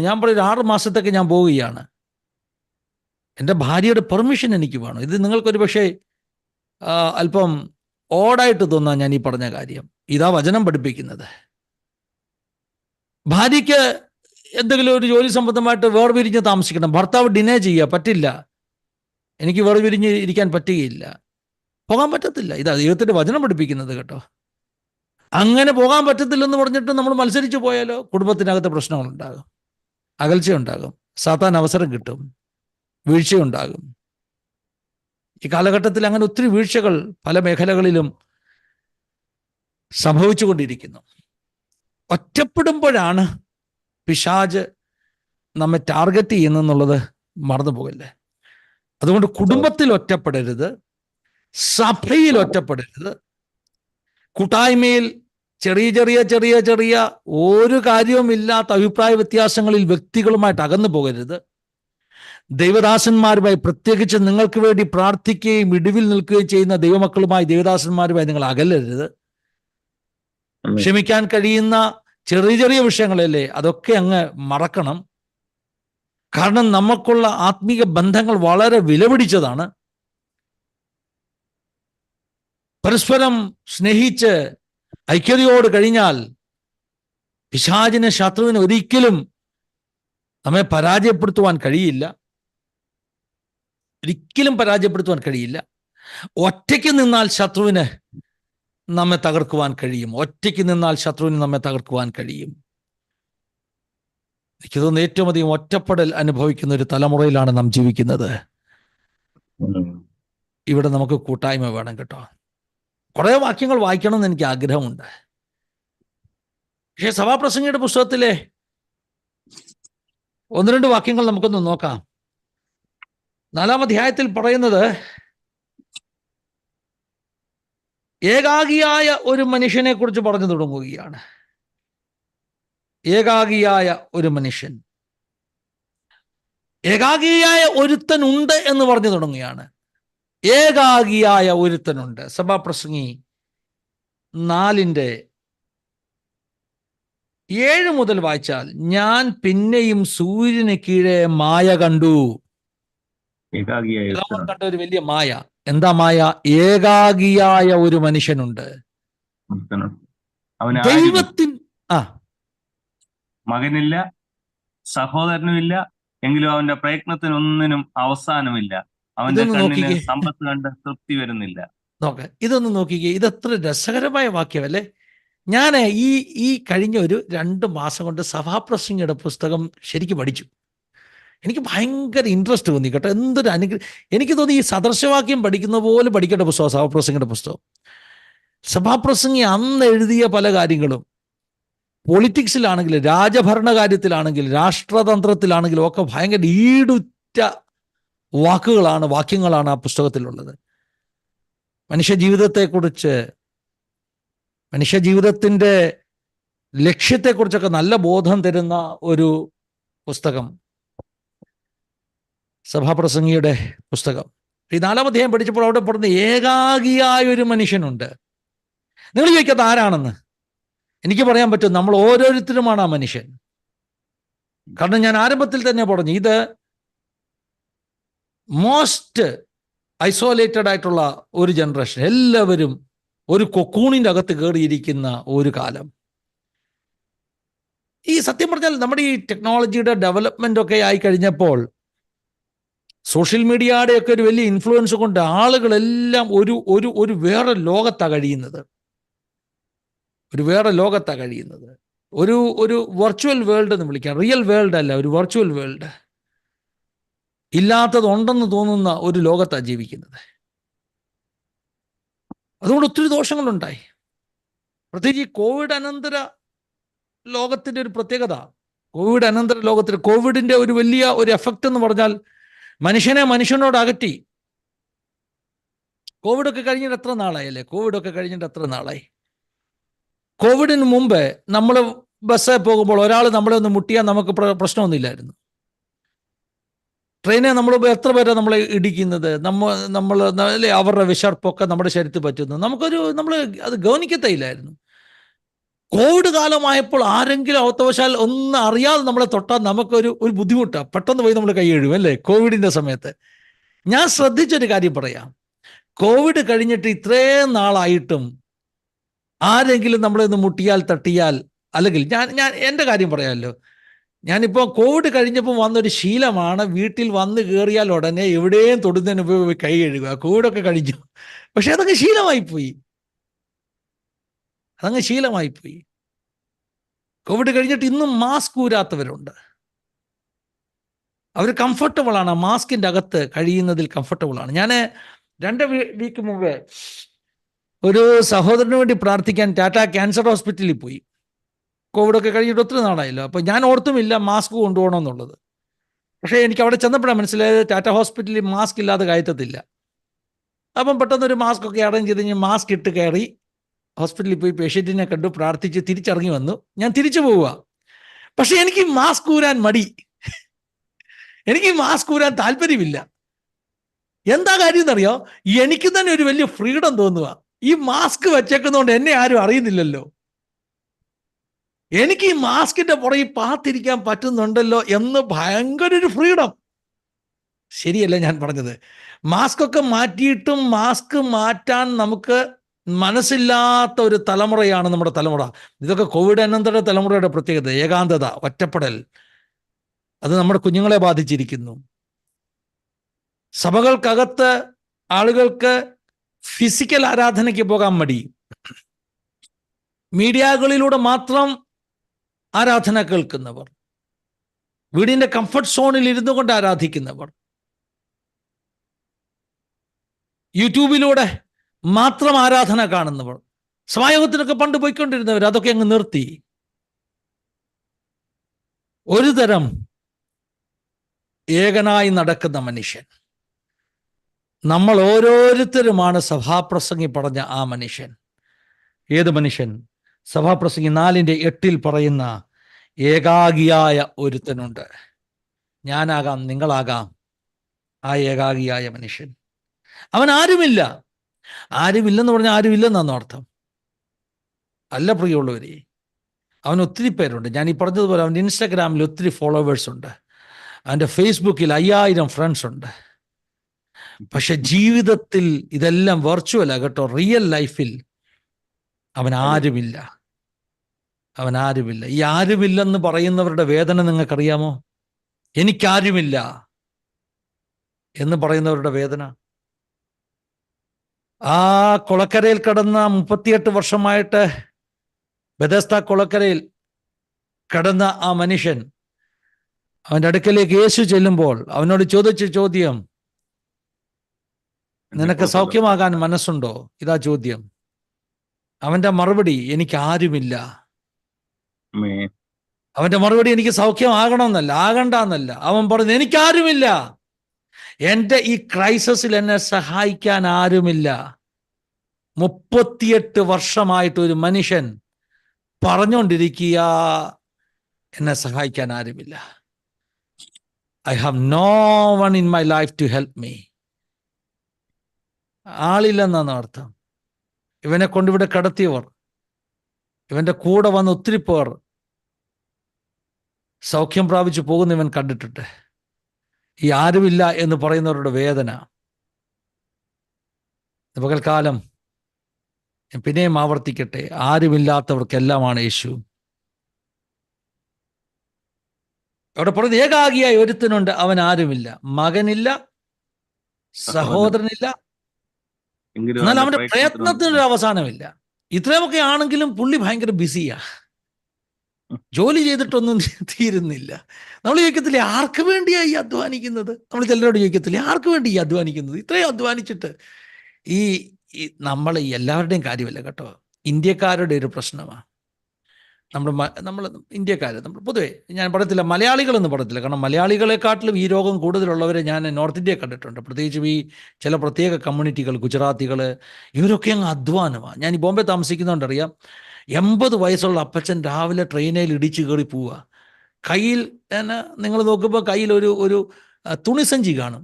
ഞാൻ പറയും 6 മാസത്തേക്ക് ഞാൻ പോവുകയാണ്. എൻ്റെ ഭാര്യയുടെ പെർമിഷൻ എനിക്ക് വേണം. ഇത് നിങ്ങൾക്കൊരു പക്ഷേ അല്പം ഓടായിട്ട് തോന്നാം ഞാൻ ഈ പറഞ്ഞ കാര്യം. ഇതാ വചനം പഠിപ്പിക്കുന്നത്. ഭാര്യയ്ക്ക് എന്തെങ്കിലും ഒരു ജോലി സംബന്ധമായിട്ട് വേർപിരിഞ്ഞ് താമസിക്കണം. ഭർത്താവ് ഡിനേ ചെയ്യുക, പറ്റില്ല, എനിക്ക് വേർപിരിഞ്ഞ് ഇരിക്കാൻ പറ്റുകയില്ല, പോകാൻ പറ്റത്തില്ല. ഇതാ ദൈവത്തിൻ്റെ വചനം പഠിപ്പിക്കുന്നത് കേട്ടോ. അങ്ങനെ പോകാൻ പറ്റത്തില്ലെന്ന് പറഞ്ഞിട്ട് നമ്മൾ മത്സരിച്ച് പോയാലോ കുടുംബത്തിനകത്ത് പ്രശ്നങ്ങളുണ്ടാകും, അകൽച്ചയുണ്ടാകും, സാത്താൻ അവസരം കിട്ടും, വീഴ്ചയുണ്ടാകും. ഈ കാലഘട്ടത്തിൽ അങ്ങനെ ഒത്തിരി വീഴ്ചകൾ പല മേഖലകളിലും സംഭവിച്ചുകൊണ്ടിരിക്കുന്നു. ഒറ്റപ്പെടുമ്പോഴാണ് പിശാച് നമ്മെ ടാർഗറ്റ് ചെയ്യുന്നെന്നുള്ളത് മറന്നു പോകല്ലേ. അതുകൊണ്ട് കുടുംബത്തിൽ ഒറ്റപ്പെടരുത്, സഭയിൽ ഒറ്റപ്പെടരുത്, കൂട്ടായ്മയിൽ ചെറിയ ഒരു കാര്യവുമില്ലാത്ത അഭിപ്രായ വ്യത്യാസങ്ങളിൽ വ്യക്തികളുമായിട്ട് അകന്നു പോകരുത്. ദൈവദാസന്മാരുമായി, പ്രത്യേകിച്ച് നിങ്ങൾക്ക് വേണ്ടി പ്രാർത്ഥിക്കുകയും ഇടിവിൽ നിൽക്കുകയും ചെയ്യുന്ന ദൈവമക്കളുമായി, ദൈവദാസന്മാരുമായി നിങ്ങൾ അകലരുത്. ക്ഷമിക്കാൻ കഴിയുന്ന ചെറിയ വിഷയങ്ങളല്ലേ, അതൊക്കെ അങ്ങ് മറക്കണം. കാരണം നമുക്കുള്ള ആത്മീക ബന്ധങ്ങൾ വളരെ വിലപിടിച്ചതാണ്. പരസ്പരം സ്നേഹിച്ച് ഐക്യതയോട് കഴിഞ്ഞാൽ പിശാചിന്, ശത്രുവിന് ഒരിക്കലും നമ്മെ പരാജയപ്പെടുത്തുവാൻ കഴിയില്ല. ഒറ്റയ്ക്ക് നിന്നാൽ ശത്രുവിന് നമ്മെ തകർക്കുവാൻ കഴിയും. എനിക്ക് തോന്നുന്നു ഏറ്റവും അധികം ഒറ്റപ്പെടൽ അനുഭവിക്കുന്ന ഒരു തലമുറയിലാണ് നാം ജീവിക്കുന്നത്. ഇവിടെ നമുക്ക് കൂട്ടായ്മ വേണം കേട്ടോ. കുറേ വാക്യങ്ങൾ വായിക്കണമെന്ന് എനിക്ക് ആഗ്രഹമുണ്ട്. പക്ഷേ സഭാപ്രസംഗിയുടെ പുസ്തകത്തിലെ 1-2 വാക്യങ്ങൾ നമുക്കൊന്ന് നോക്കാം. 4-ാം അധ്യായത്തിൽ പറയുന്നത്, ഏകാഗിയായ ഒരു മനുഷ്യനെ കുറിച്ച് പറഞ്ഞു തുടങ്ങുകയാണ്. ഏകാഗിയായ ഒരു മനുഷ്യൻ, ഏകാഗിയായ ഒരുത്തനുണ്ട് എന്ന് പറഞ്ഞു തുടങ്ങുകയാണ്. ഏകാഗിയായ ഒരുത്തനുണ്ട്. സഭാപ്രസംഗി 4:7 മുതൽ വായിച്ചാൽ, ഞാൻ പിന്നെയും സൂര്യന് കീഴെ മായ കണ്ടു. കണ്ട ഒരു വലിയ മായ. എന്താ മായ? ഏകാഗിയായ ഒരു മനുഷ്യനുണ്ട്. ദൈവത്തിൻ മകനില്ല, സഹോദരനുമില്ല, എങ്കിലും അവന്റെ പ്രയത്നത്തിനൊന്നിനും അവസാനമില്ല. അവന്റെ കണ്ണിന് സമ്പത്ത് കണ്ട് തൃപ്തി വരുന്നില്ല. ഇതൊന്ന് നോക്കിക്കേ, ഇതെത്ര രസകരമായ വാക്യമല്ലേ. ഞാൻ ഈ കഴിഞ്ഞ ഒരു 2 മാസം കൊണ്ട് സഭാപ്രസംഗിയുടെ പുസ്തകം ശരിക്കും പഠിച്ചു. എനിക്ക് ഭയങ്കര ഇൻട്രസ്റ്റ് തോന്നി കേട്ടോ. എന്തൊരു എനിക്ക് തോന്നി ഈ സദൃശവാക്യം പഠിക്കുന്ന പോലെ പഠിക്കേണ്ട പുസ്തകം സഭാപ്രസംഗിയുടെ പുസ്തകം. സഭാപ്രസംഗി അന്ന് എഴുതിയ പല കാര്യങ്ങളും, പൊളിറ്റിക്സിലാണെങ്കിലും രാജഭരണ കാര്യത്തിലാണെങ്കിലും രാഷ്ട്രതന്ത്രത്തിലാണെങ്കിലും ഒക്കെ ഭയങ്കര ഈടുറ്റ വാക്യങ്ങളാണ് ആ പുസ്തകത്തിലുള്ളത്. മനുഷ്യജീവിതത്തെക്കുറിച്ച്, മനുഷ്യജീവിതത്തിൻ്റെ ലക്ഷ്യത്തെക്കുറിച്ചൊക്കെ നല്ല ബോധം തരുന്ന ഒരു പുസ്തകം സഭാപ്രസംഗിയുടെ പുസ്തകം. ഈ 4-ാം അധ്യായം പഠിച്ചപ്പോൾ അവിടെ പറഞ്ഞ ഏകാഗിയായ ഒരു മനുഷ്യനുണ്ട്. നിങ്ങൾ ചോദിക്കാത്ത ആരാണെന്ന് എനിക്ക് പറയാൻ പറ്റും. നമ്മൾ ഓരോരുത്തരുമാണ് ആ മനുഷ്യൻ. കാരണം ഞാൻ ആരംഭത്തിൽ തന്നെ പറഞ്ഞു, ഇത് മോസ്റ്റ് ഐസോലേറ്റഡ് ആയിട്ടുള്ള ഒരു ജനറേഷൻ. എല്ലാവരും ഒരു കൊക്കൂണിൻ്റെ അകത്ത് കയറിയിരിക്കുന്ന ഒരു കാലം. ഈ സത്യം പറഞ്ഞാൽ നമ്മുടെ ഈ ടെക്നോളജിയുടെ ഡെവലപ്മെന്റ് ഒക്കെ ആയി കഴിഞ്ഞപ്പോൾ, സോഷ്യൽ മീഡിയയുടെ ഒക്കെ ഒരു വലിയ ഇൻഫ്ലുവൻസ് കൊണ്ട് ആളുകളെല്ലാം ഒരു വേറെ ലോകത്താണ് കഴിയുന്നത്. ഒരു വെർച്വൽ വേൾഡ് എന്ന് വിളിക്കാം. റിയൽ വേൾഡ് അല്ല, ഒരു വെർച്വൽ വേൾഡ്. ഇല്ലാത്തത് ഉണ്ടെന്ന് തോന്നുന്ന ഒരു ലോകത്താണ് ജീവിക്കുന്നത്. അതുകൊണ്ട് ഒത്തിരി ദോഷങ്ങളുണ്ടായി. പ്രത്യേകിച്ച് ഈ കോവിഡ് അനന്തര ലോകത്തിൻ്റെ ഒരു പ്രത്യേകത, കോവിഡിൻ്റെ ഒരു വലിയ ഒരു എഫക്റ്റ് എന്ന് പറഞ്ഞാൽ മനുഷ്യനെ മനുഷ്യനോട് അകറ്റി. കോവിഡൊക്കെ കഴിഞ്ഞിട്ട് എത്ര നാളായി? കോവിഡിന് മുമ്പ് നമ്മൾ ബസ്സിൽ പോകുമ്പോൾ ഒരാൾ നമ്മളെ ഒന്ന് മുട്ടിയാൽ നമുക്ക് പ്രശ്നമൊന്നുമില്ലായിരുന്നു. ട്രെയിനെ നമ്മൾ എത്ര പേരെ നമ്മളെ ഇടിക്കുന്നത്, നമ്മൾ അല്ലേ, അവരുടെ വിശർപ്പൊക്കെ നമ്മുടെ ശരീരത്തിൽ പറ്റുന്നു, നമ്മൾ അത് ഗൗനിക്കത്തേയില്ലായിരുന്നു. കോവിഡ് കാലമായപ്പോൾ ആരെങ്കിലും അവത്തവശാൽ ഒന്ന് അറിയാതെ നമ്മളെ തൊട്ടാൽ നമുക്കൊരു ബുദ്ധിമുട്ടാണ്, പെട്ടെന്ന് പോയി നമ്മൾ കൈ കഴുകും അല്ലേ. കോവിഡിന്റെ സമയത്ത് ഞാൻ ശ്രദ്ധിച്ചൊരു കാര്യം പറയാം. കോവിഡ് കഴിഞ്ഞിട്ട് ഇത്രയും നാളായിട്ടും ആരെങ്കിലും നമ്മളെ ഒന്ന് മുട്ടിയാൽ, തട്ടിയാൽ, അല്ലെങ്കിൽ ഞാൻ എൻ്റെ കാര്യം പറയാമല്ലോ, ഞാനിപ്പോൾ കോവിഡ് കഴിഞ്ഞപ്പോൾ വന്നൊരു ശീലമാണ്, വീട്ടിൽ വന്ന് കയറിയാൽ ഉടനെ എവിടെയും തൊടുന്നതിന് പോയി കൈ കഴുകുക. കോവിഡൊക്കെ കഴിഞ്ഞു, പക്ഷെ അതങ്ങ് ശീലമായിപ്പോയി. കോവിഡ് കഴിഞ്ഞിട്ട് ഇന്നും മാസ്ക് ഊരാത്തവരുണ്ട്. അവർ കംഫർട്ടബിളാണ്, മാസ്കിൻ്റെ അകത്ത് കഴിയുന്നതിൽ കംഫർട്ടബിളാണ്. ഞാൻ 2 വീക്ക് മുമ്പേ ഒരു സഹോദരന് വേണ്ടി പ്രാർത്ഥിക്കാൻ ടാറ്റ ക്യാൻസർ ഹോസ്പിറ്റലിൽ പോയി. കോവിഡൊക്കെ കഴിഞ്ഞിട്ട് ഒത്തിരി നാളായല്ലോ. അപ്പോൾ ഞാൻ ഓർത്തുമില്ല മാസ്ക് കൊണ്ടുപോകണമെന്നുള്ളത്. പക്ഷേ എനിക്ക് അവിടെ ചെന്നപ്പോഴാണ് മനസ്സിലായത് ടാറ്റ ഹോസ്പിറ്റലിൽ മാസ്ക് ഇല്ലാതെ കയറ്റത്തില്ല. അപ്പം പെട്ടെന്നൊരു മാസ്ക് ഒക്കെ അറേഞ്ച് ചെയ്ത് ഞാൻ മാസ്ക് ഇട്ട് കയറി ഹോസ്പിറ്റലിൽ പോയി പേഷ്യൻറ്റിനെ കണ്ടു, പ്രാർത്ഥിച്ച് തിരിച്ചിറങ്ങി വന്നു. ഞാൻ തിരിച്ചു പോവുക. പക്ഷെ എനിക്ക് മാസ്ക് ഊരാൻ മടി, എനിക്ക് മാസ്ക് ഊരാൻ താല്പര്യമില്ല. എന്താ കാര്യം എന്നറിയോ? എനിക്ക് തന്നെ ഒരു വലിയ ഫ്രീഡം തോന്നുക. ഈ മാസ്ക് വെച്ചേക്കുന്നതുകൊണ്ട് എന്നെ ആരും അറിയുന്നില്ലല്ലോ, എനിക്ക് ഈ മാസ്കിന്റെ പുറകെ പാത്തിരിക്കാൻ പറ്റുന്നുണ്ടല്ലോ എന്ന് ഭയങ്കര ഒരു ഫ്രീഡം. ശരിയല്ല ഞാൻ പറഞ്ഞത്? മാസ്ക് ഒക്കെ മാറ്റിയിട്ടും മാസ്ക് മാറ്റാൻ നമുക്ക് മനസ്സില്ലാത്ത ഒരു തലമുറയാണ് നമ്മുടെ തലമുറ. ഇതൊക്കെ കോവിഡ് അനന്തര തലമുറയുടെ പ്രത്യേകത. ഏകാന്തത, ഒറ്റപ്പെടൽ, അത് നമ്മുടെ കുഞ്ഞുങ്ങളെ ബാധിച്ചിരിക്കുന്നു. സഭകൾക്കകത്ത് ആളുകൾക്ക് ഫിസിക്കൽ ആരാധനയ്ക്ക് പോകാൻ മടി, മീഡിയകളിലൂടെ മാത്രം ആരാധന കേൾക്കുന്നവർ, വീടിന്റെ കംഫർട്ട് സോണിൽ ഇരുന്നു കൊണ്ട് ആരാധിക്കുന്നവർ, യൂട്യൂബിലൂടെ മാത്രം ആരാധന കാണുന്നവർ, സ്വായോഗത്തിനൊക്കെ പണ്ട് പോയിക്കൊണ്ടിരുന്നവർ അതൊക്കെ അങ്ങ് നിർത്തി. ഒരു തരം ഏകനായി നടക്കുന്ന മനുഷ്യൻ. നമ്മൾ ഓരോരുത്തരുമാണ് സഭാപ്രസംഗി പറഞ്ഞ ആ മനുഷ്യൻ. ഏത് മനുഷ്യൻ? സഭാപ്രസംഗി 4:8 പറയുന്ന ഏകാഗിയായ ഒരുത്തനുണ്ട്. ഞാനാകാം, നിങ്ങളാകാം ആ ഏകാഗിയായ മനുഷ്യൻ. അവൻ ആരുമില്ല. ആരുമില്ലെന്ന് പറഞ്ഞാൽ ആരുമില്ലെന്നാണ് അർത്ഥം അല്ല പ്രിയമുള്ളവരെ. അവൻ ഒത്തിരി പേരുണ്ട്. ഞാൻ ഈ പറഞ്ഞതുപോലെ അവൻ്റെ ഇൻസ്റ്റാഗ്രാമിൽ ഒത്തിരി ഫോളോവേഴ്സ് ഉണ്ട്, അവൻ്റെ ഫേസ്ബുക്കിൽ 5000 ഫ്രണ്ട്സ് ഉണ്ട്. പക്ഷെ ജീവിതത്തിൽ ഇതെല്ലാം വെർച്വലാ കേട്ടോ. റിയൽ ലൈഫിൽ അവൻ ആരുമില്ല. ഈ ആരുമില്ലെന്ന് പറയുന്നവരുടെ വേദന നിങ്ങൾക്കറിയാമോ? എനിക്കാരുമില്ല എന്ന് പറയുന്നവരുടെ വേദന. ആ കൊളക്കരയിൽ കിടന്ന 38 വർഷമായിട്ട് ബെഥസ്ദ കൊളക്കരയിൽ കിടന്ന ആ മനുഷ്യൻ, അവൻ്റെ അടുക്കലേക്ക് യേശു ചെല്ലുമ്പോൾ അവനോട് ചോദിച്ച ചോദ്യം, നിനക്ക് സൗഖ്യമാകാൻ മനസ്സുണ്ടോ? ഇതാ ചോദ്യം. അവന്റെ മറുപടി, എനിക്ക് ആരുമില്ല. അവന്റെ മറുപടി എനിക്ക് സൗഖ്യമാകണമെന്നല്ല, ആകണ്ടെന്നല്ല. അവൻ പറഞ്ഞു, എനിക്കാരുമില്ല. എൻ്റെ ഈ ക്രൈസിസിൽ എന്നെ സഹായിക്കാൻ ആരുമില്ല. 38 വർഷമായിട്ട് ഒരു മനുഷ്യൻ പറഞ്ഞുകൊണ്ടിരിക്കുക, എന്നെ സഹായിക്കാൻ ആരുമില്ല. I have no one in my life to help me. ആളില്ലെന്നാണ് അർത്ഥം. ഇവനെ കൊണ്ടിവിടെ കടത്തിയവർ, ഇവന്റെ കൂടെ വന്ന് ഒത്തിരി പേർ സൗഖ്യം പ്രാപിച്ചു പോകുന്ന ഇവൻ കണ്ടിട്ടുണ്ട്. ഈ ആരുമില്ല എന്ന് പറയുന്നവരുടെ വേദന. പകൽക്കാലം പിന്നെയും ആവർത്തിക്കട്ടെ, ആരുമില്ലാത്തവർക്കെല്ലാമാണ് യേശു. അവിടെ പറയുന്നത് ഏകാഗിയായി ഒരുത്തനുണ്ട്, അവൻ ആരുമില്ല. മകനില്ല, സഹോദരനില്ല, എന്നാൽ അവന്റെ പ്രയത്നത്തിനൊരു അവസാനമില്ല. ഇത്രയുമൊക്കെ ആണെങ്കിലും പുള്ളി ഭയങ്കര ബിസിയാ, ജോലി ചെയ്തിട്ടൊന്നും തീരുന്നില്ല. നമ്മൾ ചോദിക്കത്തില്ലേ, ആർക്ക് വേണ്ടിയാ ഈ അധ്വാനിക്കുന്നത്? നമ്മൾ ചിലരോട് ചോദിക്കത്തില്ലേ, ആർക്ക് വേണ്ടി ഈ അധ്വാനിക്കുന്നത്? ഇത്രയും അധ്വാനിച്ചിട്ട് ഈ നമ്മൾ എല്ലാവരുടെയും കാര്യമല്ല കേട്ടോ, ഇന്ത്യക്കാരുടെ ഒരു പ്രശ്നമാണ്. നമ്മൾ ഇന്ത്യക്കാർ, നമ്മൾ പൊതുവെ, ഞാൻ പറയത്തില്ല മലയാളികളെന്ന് പറയത്തില്ല, കാരണം മലയാളികളെക്കാട്ടിലും ഈ രോഗം കൂടുതലുള്ളവരെ ഞാൻ നോർത്ത് ഇന്ത്യയിൽ കണ്ടിട്ടുണ്ട്. പ്രത്യേകിച്ചും ഈ ചില പ്രത്യേക കമ്മ്യൂണിറ്റികൾ, ഗുജറാത്തികൾ, ഇവരൊക്കെ അങ്ങ് അധ്വാനമാണ്. ഞാൻ ഈ ബോംബെ താമസിക്കുന്നതുകൊണ്ടറിയാം, 80 വയസ്സുള്ള അപ്പച്ചൻ രാവിലെ ട്രെയിനിൽ ഇടിച്ചു കയറി പോവുക. കയ്യിൽ നിങ്ങൾ നോക്കുമ്പോൾ കയ്യിൽ ഒരു തുണിസഞ്ചി കാണും.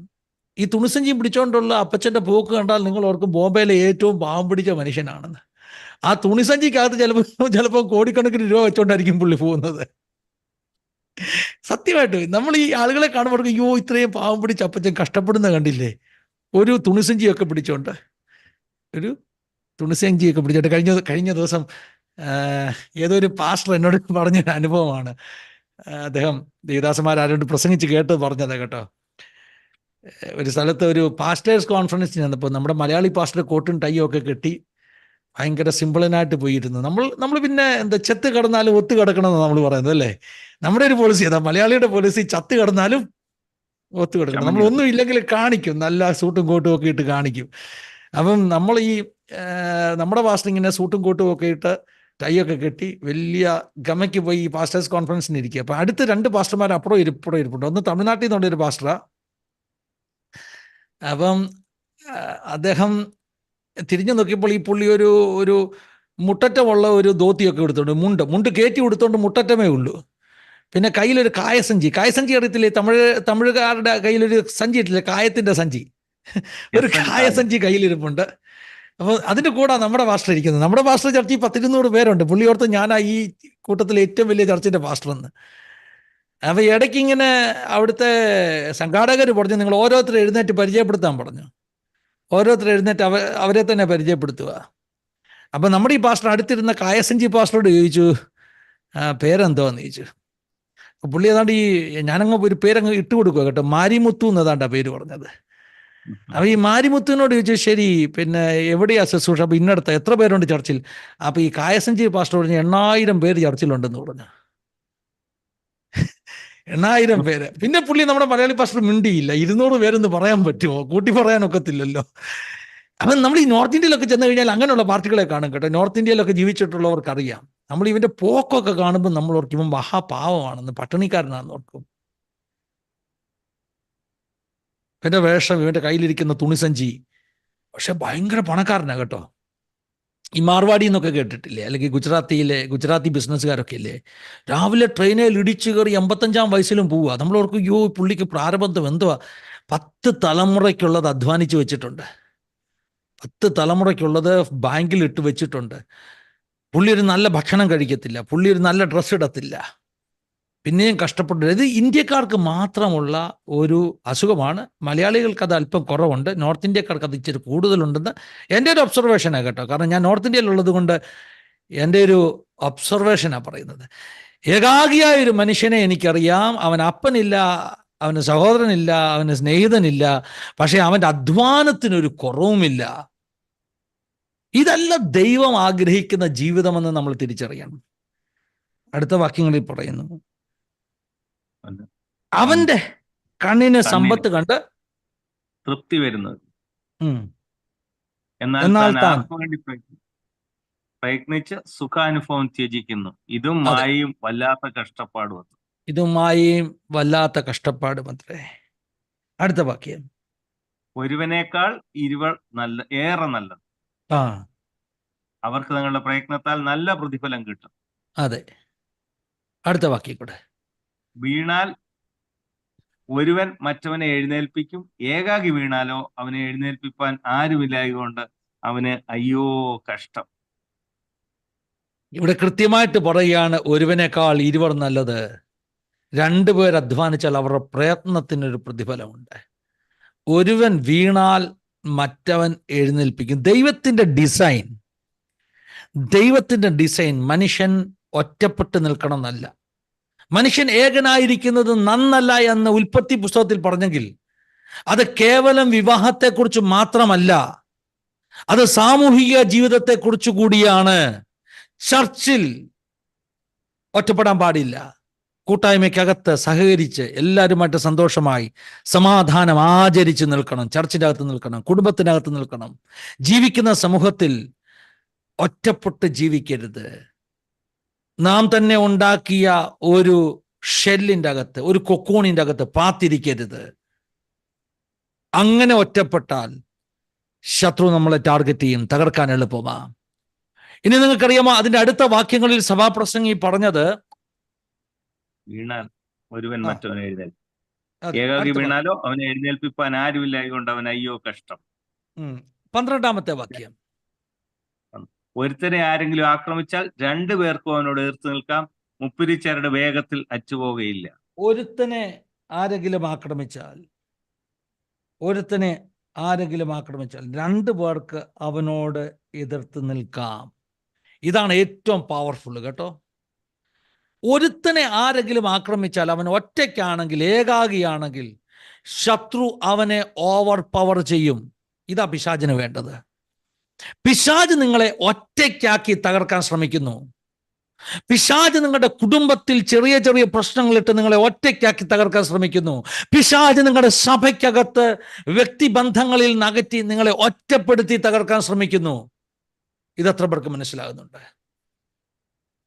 ഈ തുണിസഞ്ചി പിടിച്ചുകൊണ്ടുള്ള അപ്പച്ചൻ്റെ പോക്ക് കണ്ടാൽ നിങ്ങൾ ഓർക്കും ബോംബെയിലെ ഏറ്റവും പാവം പിടിച്ച മനുഷ്യനാണെന്ന്. ആ തുണിസഞ്ചിക്കകത്ത് ചിലപ്പോൾ കോടിക്കണക്കിന് രൂപ വെച്ചുകൊണ്ടായിരിക്കും പുള്ളി പോകുന്നത്. സത്യമായിട്ട് നമ്മൾ ഈ ആളുകളെ കാണുമ്പോൾ അയ്യോ ഇത്രയും പാവം പിടിച്ച അപ്പച്ചൻ കഷ്ടപ്പെടുന്ന കണ്ടില്ലേ, ഒരു തുണിസഞ്ചിയൊക്കെ പിടിച്ചോണ്ട്, ഒരു തുണിസഞ്ചിയൊക്കെ പിടിച്ചോണ്ട്. കഴിഞ്ഞ ദിവസം ഏതോ ഒരു പാസ്റ്റർ എന്നോട് പറഞ്ഞൊരു അനുഭവമാണ്. അദ്ദേഹം ദേവദാസന്മാരാരോട് പ്രസംഗിച്ച് കേട്ട് പറഞ്ഞത് കേട്ടോ. ഒരു സ്ഥലത്ത് ഒരു പാസ്റ്റേഴ്സ് കോൺഫറൻസിന് ചെന്നപ്പോൾ നമ്മുടെ മലയാളി പാസ്റ്റർ കോട്ടും ടൈയും ഒക്കെ കെട്ടി ഭയങ്കര സിമ്പിളനായിട്ട് പോയിരുന്നു. നമ്മൾ പിന്നെ എന്താ ചെത്ത് കിടന്നാലും ഒത്തു കിടക്കണമെന്ന് നമ്മൾ പറയുന്നത് അല്ലേ. നമ്മുടെ ഒരു പോളിസി അതാ, മലയാളിയുടെ പോളിസി ചത്ത് കിടന്നാലും ഒത്തു കിടക്കണം. നമ്മൾ ഒന്നും ഇല്ലെങ്കിൽ കാണിക്കും, നല്ല സൂട്ടും കോട്ടും ഒക്കെ ഇട്ട് കാണിക്കും. അപ്പം നമ്മൾ ഈ നമ്മുടെ പാസ്റ്റർ ഇങ്ങനെ സൂട്ടും കോട്ടും ഒക്കെ ഇട്ട് ടൈയൊക്കെ കെട്ടി വലിയ ഗമയ്ക്ക് പോയി ഈ പാസ്റ്റേഴ്സ് കോൺഫറൻസിന് ഇരിക്കുക. അപ്പം അടുത്ത് 2 പാസ്റ്റർമാർ അപ്പുറം ഇരിപ്പുണ്ട്. ഒന്ന് തമിഴ്നാട്ടിൽ നിന്നുള്ളൊരു പാസ്റ്ററാ. അപ്പം അദ്ദേഹം തിരിഞ്ഞു നോക്കിയപ്പോൾ ഈ പുള്ളി ഒരു മുട്ടറ്റമുള്ള ഒരു ധോത്തിയൊക്കെ എടുത്തോണ്ട്, മുണ്ട് കയറ്റി കൊടുത്തോണ്ട് മുട്ടറ്റമേ ഉള്ളൂ. പിന്നെ കയ്യിലൊരു കായസഞ്ചി അറിയത്തില്ലേ, തമിഴുകാരുടെ കയ്യിലൊരു സഞ്ചി ഇട്ടില്ലേ, കായത്തിന്റെ സഞ്ചി, ഒരു കായസഞ്ചി കയ്യിലിരിപ്പുണ്ട്. അപ്പോൾ അതിൻ്റെ കൂടെ നമ്മുടെ പാസ്റ്റർ ഇരിക്കുന്നത്. നമ്മുടെ പാസ്റ്റർ ചർച്ചയിൽ 100-200 പേരുണ്ട്. പുള്ളി ഓർത്ത് ഞാനാ ഈ കൂട്ടത്തിലെ ഏറ്റവും വലിയ ചർച്ചിന്റെ പാസ്റ്റർ എന്ന്. അപ്പോൾ ഇടയ്ക്ക് ഇങ്ങനെ അവിടുത്തെ സംഘാടകർ പറഞ്ഞു, നിങ്ങൾ ഓരോരുത്തരും എഴുന്നേറ്റ് പരിചയപ്പെടുത്താൻ പറഞ്ഞു. ഓരോരുത്തരും എഴുന്നേറ്റ് അവരെ തന്നെ പരിചയപ്പെടുത്തുക. അപ്പം നമ്മുടെ ഈ പാസ്റ്റർ അടുത്തിരുന്ന കായസഞ്ചി പാസ്റ്ററോട് ചോദിച്ചു, പേരെന്തോന്ന് ചോദിച്ചു. പുള്ളി ഏതാണ്ട് ഞാനങ്ങ് ഒരു പേരങ്ങ് ഇട്ട് കൊടുക്കുക കേട്ടോ, മാരിമുത്തു എന്നതാണ്ടാ പേര് പറഞ്ഞത്. അപ്പൊ ഈ മാരിമുത്തുവിനോട് ചോദിച്ചു, ശരി പിന്നെ എവിടെയാ ശുശ്രൂഷ? അപ്പൊ ഇന്നടത്ത് എത്ര പേരുണ്ട് ചർച്ചിൽ? അപ്പൊ ഈ കായസഞ്ചി പാസ്റ്റർ പറഞ്ഞു 8000 പേര് ചർച്ചിലുണ്ടെന്ന് പറഞ്ഞു. 8000 പേര്. പിന്നെ പുള്ളി നമ്മുടെ മലയാളി പാസ്റ്റർ മിണ്ടിയില്ല. 200 പേരെന്ന് പറയാൻ പറ്റുമോ? കൂട്ടി പറയാനൊക്കത്തില്ലല്ലോ. അപ്പം നമ്മൾ ഈ നോർത്ത് ഇന്ത്യയിലൊക്കെ ചെന്ന് കഴിഞ്ഞാൽ അങ്ങനെയുള്ള പാർട്ടികളെ കാണും കേട്ടോ. നോർത്ത് ഇന്ത്യയിലൊക്കെ ജീവിച്ചിട്ടുള്ളവർക്ക് അറിയാം. നമ്മൾ ഇവന്റെ പോക്കൊക്കെ കാണുമ്പോൾ നമ്മൾ ഓർക്കും ഇവൻ മഹാപാവമാണെന്ന്, പട്ടിണിക്കാരനാണെന്ന് ഓർക്കും. ഇവന്റെ വേഷം, ഇവന്റെ കയ്യിലിരിക്കുന്ന തുണിസഞ്ചി, പക്ഷെ ഭയങ്കര പണക്കാരനാണ് കേട്ടോ. ഈ മാർവാടി എന്നൊക്കെ കേട്ടിട്ടില്ലേ, അല്ലെങ്കിൽ ഗുജറാത്തി ബിസിനസ്സുകാരൊക്കെ ഇല്ലേ, രാവിലെ ട്രെയിനിൽ ഇടിച്ചു കയറി 85-ാം വയസ്സിലും പോവുക. നമ്മൾ ഓർക്കും അയ്യോ പുള്ളിക്ക് പ്രാരബന്ധം എന്തുവാ. 10 തലമുറയ്ക്കുള്ളത് അധ്വാനിച്ച് വെച്ചിട്ടുണ്ട്, 10 തലമുറയ്ക്കുള്ളത് ബാങ്കിൽ ഇട്ട് വെച്ചിട്ടുണ്ട്. പുള്ളി ഒരു നല്ല ഭക്ഷണം കഴിക്കത്തില്ല, പുള്ളി ഒരു നല്ല ഡ്രസ്സ് ഇടത്തില്ല, പിന്നെയും കഷ്ടപ്പെട്ടു. ഇത് ഇന്ത്യക്കാർക്ക് മാത്രമുള്ള ഒരു അസുഖമാണ്. മലയാളികൾക്ക് അത് അല്പം കുറവുണ്ട്, നോർത്ത് ഇന്ത്യക്കാർക്ക് അത് ഇച്ചിരി കൂടുതലുണ്ടെന്ന് എൻ്റെ ഒരു ഒബ്സർവേഷനാണ് കേട്ടോ. കാരണം ഞാൻ നോർത്ത് ഇന്ത്യയിലുള്ളത് കൊണ്ട് എൻ്റെ ഒരു ഒബ്സർവേഷനാണ് പറയുന്നത്. ഏകാഗിയായ ഒരു മനുഷ്യനെ എനിക്കറിയാം. അവൻ അപ്പനില്ല, അവന് സഹോദരനില്ല, അവന് സ്നേഹിതനില്ല, പക്ഷെ അവൻ്റെ അധ്വാനത്തിനൊരു കുറവുമില്ല. ഇതല്ല ദൈവം ആഗ്രഹിക്കുന്ന ജീവിതമെന്ന് നമ്മൾ തിരിച്ചറിയണം. അടുത്ത വാക്യങ്ങളിൽ പറയുന്നു, അവന്റെ കണ്ണിന് സമ്പത്ത് കണ്ട് തൃപ്തി വരുന്നത്, എന്നാൽ എന്നാൽ താൻ ആർക്കു വേണ്ടി പ്രയത്നിച്ച് സുഖാനുഭവം ത്യജിക്കുന്നു. ഇതും മായയും വല്ലാത്ത കഷ്ടപ്പാടും. ഇതുമായും വല്ലാത്ത കഷ്ടപ്പാടും അത്രേ. അടുത്ത വാക്യം, ഒരുവനേക്കാൾ ഇരുവർ ഏറെ നല്ലത്, അവർക്ക് തങ്ങളുടെ പ്രയത്നത്താൽ നല്ല പ്രതിഫലം കിട്ടും. അതെ. അടുത്ത വാക്യം കൂടെ, വീണാൽ ഒരുവൻ മറ്റവനെ എഴുന്നേൽപ്പിക്കും, ഏകാകി വീണാലോ അവനെ എഴുന്നേൽപ്പിപ്പാൻ ആരുമില്ലായതുകൊണ്ട് അവന് അയ്യോ കഷ്ടം. ഇവിടെ കൃത്യമായിട്ട് പറയുകയാണ്, ഒരുവനേക്കാൾ ഇരുവർ നല്ലത്. 2 പേർ അധ്വാനിച്ചാൽ അവരുടെ പ്രയത്നത്തിനൊരു പ്രതിഫലമുണ്ട്. ഒരുവൻ വീണാൽ മറ്റവൻ എഴുന്നേൽപ്പിക്കും. ദൈവത്തിന്റെ ഡിസൈൻ മനുഷ്യൻ ഒറ്റപ്പെട്ട് നിൽക്കണം എന്നല്ല. മനുഷ്യൻ ഏകനായിരിക്കുന്നത് നന്നല്ല എന്ന് ഉൽപ്പത്തി പുസ്തകത്തിൽ പറഞ്ഞെങ്കിൽ അത് കേവലം വിവാഹത്തെക്കുറിച്ച് മാത്രമല്ല, അത് സാമൂഹിക ജീവിതത്തെക്കുറിച്ച് കൂടിയാണ്. ചർച്ചിൽ ഒറ്റപ്പെടാൻ പാടില്ല. കൂട്ടായ്മയ്ക്കകത്ത് സഹകരിച്ച് എല്ലാവരുമായിട്ട് സന്തോഷമായി സമാധാനം ആചരിച്ച് നിൽക്കണം. ചർച്ചിൻ്റെ അകത്ത് നിൽക്കണം, കുടുംബത്തിനകത്ത് നിൽക്കണം. ജീവിക്കുന്ന സമൂഹത്തിൽ ഒറ്റപ്പെട്ട് ജീവിക്കരുത്. നാം തന്നെ ഉണ്ടാക്കിയ ഒരു ഷെല്ലിൻ്റെ അകത്ത്, ഒരു കൊക്കോണിൻ്റെ അകത്ത് പാത്തിരിക്കരുത്. അങ്ങനെ ഒറ്റപ്പെട്ടാൽ ശത്രു നമ്മളെ ടാർഗറ്റ് ചെയ്യും, തകർക്കാൻ എളുപ്പമാ. ഇനി നിങ്ങൾക്കറിയാമോ അതിന്റെ അടുത്ത വാക്യങ്ങളിൽ സഭാപ്രസംഗി പറഞ്ഞത്, വീണാൽ ഒരുവൻ ആ, മറ്റവനെ എഴുന്നേൽപ്പിക്കും, അതെ, ഏകാകി അടുത്ത വാക്യം. വീണാലോ അവനെ എഴുന്നേൽപ്പിപ്പാൻ ആരുമില്ലായകൊണ്ട് അവൻ അയ്യോ കഷ്ടം. 12ാമത്തെ വാക്യം. ഒരുത്തനെ ആരെങ്കിലും ആക്രമിച്ചാൽ 2 പേർക്കും അവനോട് എതിർത്ത് നിൽക്കാം, മുപ്പിരിച്ചരുടെ വേഗത്തിൽ അച്ചുപോകുകയില്ല. ഒരുത്തനെ ആരെങ്കിലും ആക്രമിച്ചാൽ 2 പേർക്ക് അവനോട് എതിർത്ത് നിൽക്കാം. ഇതാണ് ഏറ്റവും പവർഫുൾ കേട്ടോ. ഒരുത്തനെ ആരെങ്കിലും ആക്രമിച്ചാൽ അവൻ ഒറ്റയ്ക്കാണെങ്കിൽ, ഏകാഗിയാണെങ്കിൽ ശത്രു അവനെ ഓവർ പവർ ചെയ്യും. ഇതാ പിശാചിന് വേണ്ടത്. പിശാച് നിങ്ങളെ ഒറ്റയ്ക്കാക്കി തകർക്കാൻ ശ്രമിക്കുന്നു. പിശാച് നിങ്ങളുടെ കുടുംബത്തിൽ ചെറിയ ചെറിയ പ്രശ്നങ്ങളിട്ട് നിങ്ങളെ ഒറ്റയ്ക്കാക്കി തകർക്കാൻ ശ്രമിക്കുന്നു. പിശാച് നിങ്ങളുടെ സഭയ്ക്കകത്ത് വ്യക്തിബന്ധങ്ങളിൽ നകറ്റി നിങ്ങളെ ഒറ്റപ്പെടുത്തി തകർക്കാൻ ശ്രമിക്കുന്നു. ഇതെത്ര പേർക്ക് മനസ്സിലാകുന്നുണ്ട്?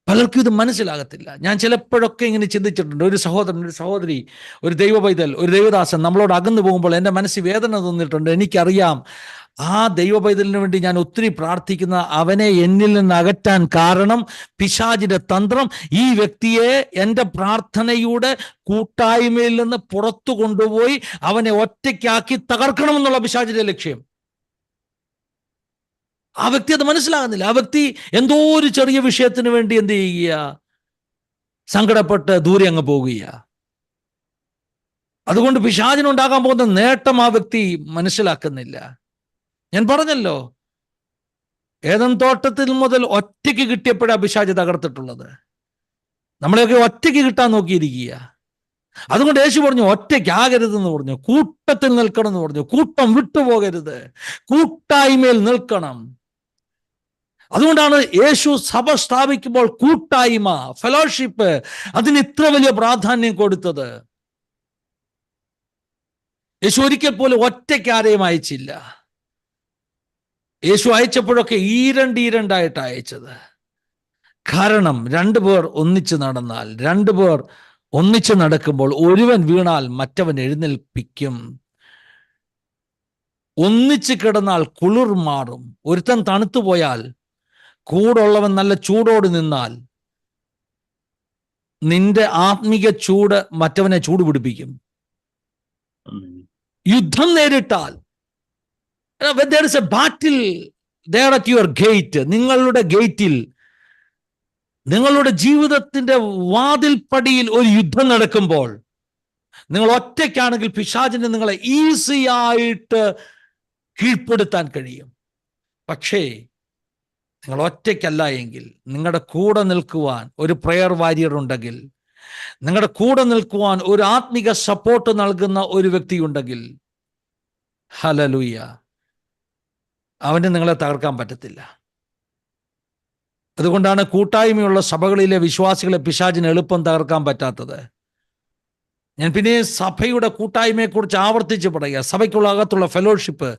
പലർക്കും ഇത് മനസ്സിലാകത്തില്ല. ഞാൻ ചിലപ്പോഴൊക്കെ ഇങ്ങനെ ചിന്തിച്ചിട്ടുണ്ട്. ഒരു സഹോദരൻ, ഒരു സഹോദരി, ഒരു ദൈവ പൈതൽ, ഒരു ദൈവദാസൻ നമ്മളോട് അകന്നു പോകുമ്പോൾ എൻ്റെ മനസ്സിൽ വേദന തോന്നിയിട്ടുണ്ട്. എനിക്കറിയാം ആ ദൈവ പൈതലിന് വേണ്ടി ഞാൻ ഒത്തിരി പ്രാർത്ഥിക്കുന്ന അവനെ എന്നിൽ നിന്ന് അകറ്റാൻ കാരണം പിശാചിന്റെ തന്ത്രം ഈ വ്യക്തിയെ എൻ്റെ പ്രാർത്ഥനയുടെ കൂട്ടായ്മയിൽ നിന്ന് പുറത്തു കൊണ്ടുപോയി അവനെ ഒറ്റയ്ക്കാക്കി തകർക്കണമെന്നുള്ള പിശാചിന്റെ ലക്ഷ്യം. ആ വ്യക്തി അത് മനസ്സിലാകുന്നില്ല. ആ വ്യക്തി എന്തോ ഒരു ചെറിയ വിഷയത്തിന് വേണ്ടി എന്ത് ചെയ്യുക, സങ്കടപ്പെട്ട് ദൂരെ അങ്ങ് പോകുക. അതുകൊണ്ട് പിശാചിനുണ്ടാകാൻ പോകുന്ന നേട്ടം ആ വ്യക്തി മനസ്സിലാക്കുന്നില്ല. ഞാൻ പറഞ്ഞല്ലോ, ഏദൻ തോട്ടത്തിൽ മുതൽ ഒറ്റയ്ക്ക് കിട്ടിയപ്പോഴാണ് പിശാച് തകർത്തിട്ടുള്ളത്. നമ്മളെയൊക്കെ ഒറ്റയ്ക്ക് കിട്ടാൻ നോക്കിയിരിക്കുക. അതുകൊണ്ട് യേശു പറഞ്ഞു ഒറ്റയ്ക്കാകരുതെന്ന് പറഞ്ഞു, കൂട്ടത്തിൽ നിൽക്കണം എന്ന് പറഞ്ഞു. കൂട്ടം വിട്ടുപോകരുത്, കൂട്ടായ്മയിൽ നിൽക്കണം. അതുകൊണ്ടാണ് യേശു സഭ സ്ഥാപിക്കുമ്പോൾ കൂട്ടായ്മ, ഫെലോഷിപ്പ്, അതിന് ഇത്ര വലിയ പ്രാധാന്യം കൊടുത്തത്. യേശു ഒരിക്കൽ പോലും ഒറ്റയ്ക്ക് ആരെയും അയച്ചില്ല. യേശു അയച്ചപ്പോഴൊക്കെ ഈരണ്ടായിട്ട് അയച്ചത്. കാരണം 2 പേർ ഒന്നിച്ച് നടന്നാൽ, 2 പേർ ഒന്നിച്ച് നടക്കുമ്പോൾ ഒരുവൻ വീണാൽ മറ്റവൻ എഴുന്നേൽപ്പിക്കും. ഒന്നിച്ച് കിടന്നാൽ കുളിർ മാറും. ഒരുത്തൻ തണുത്തു പോയാൽ കൂടുള്ളവൻ നല്ല ചൂടോട് നിന്നാൽ നിന്റെ ആത്മീക ചൂട് മറ്റവനെ ചൂട് പിടിപ്പിക്കും. യുദ്ധം നേരിട്ടാൽ, there is a battle there at your gate, നിങ്ങളുടെ ഗേറ്റിൽ, നിങ്ങളുടെ ജീവിതത്തിന്റെ വാതിൽപ്പടിയിൽ ഒരു യുദ്ധം നടക്കുമ്പോൾ നിങ്ങൾ ഒറ്റയ്ക്കാണെങ്കിൽ പിശാചിനെ നിങ്ങളെ ഈസി ആയിട്ട് കീഴ്പ്പെടുത്താൻ കഴിയും. പക്ഷേ നിങ്ങൾ ഒറ്റയ്ക്കല്ല എങ്കിൽ, നിങ്ങളുടെ കൂടെ നിൽക്കുവാൻ ഒരു പ്രെയർ വാരിയർ ഉണ്ടെങ്കിൽ, നിങ്ങളുടെ കൂടെ നിൽക്കുവാൻ ഒരു ആത്മിക സപ്പോർട്ട് നൽകുന്ന ഒരു വ്യക്തി ഉണ്ടെങ്കിൽ, ഹല്ലേലൂയ, അവന് നിങ്ങളെ തകർക്കാൻ പറ്റത്തില്ല. അതുകൊണ്ടാണ് കൂട്ടായ്മയുള്ള സഭകളിലെ വിശ്വാസികളെ പിശാചിന് എളുപ്പം തകർക്കാൻ പറ്റാത്തത്. ഞാൻ പിന്നെ സഭയുടെ കൂട്ടായ്മയെക്കുറിച്ച് ആവർത്തിച്ച് പറയുക. സഭയ്ക്കുള്ള അകത്തുള്ള ഫെലോഷിപ്പ്,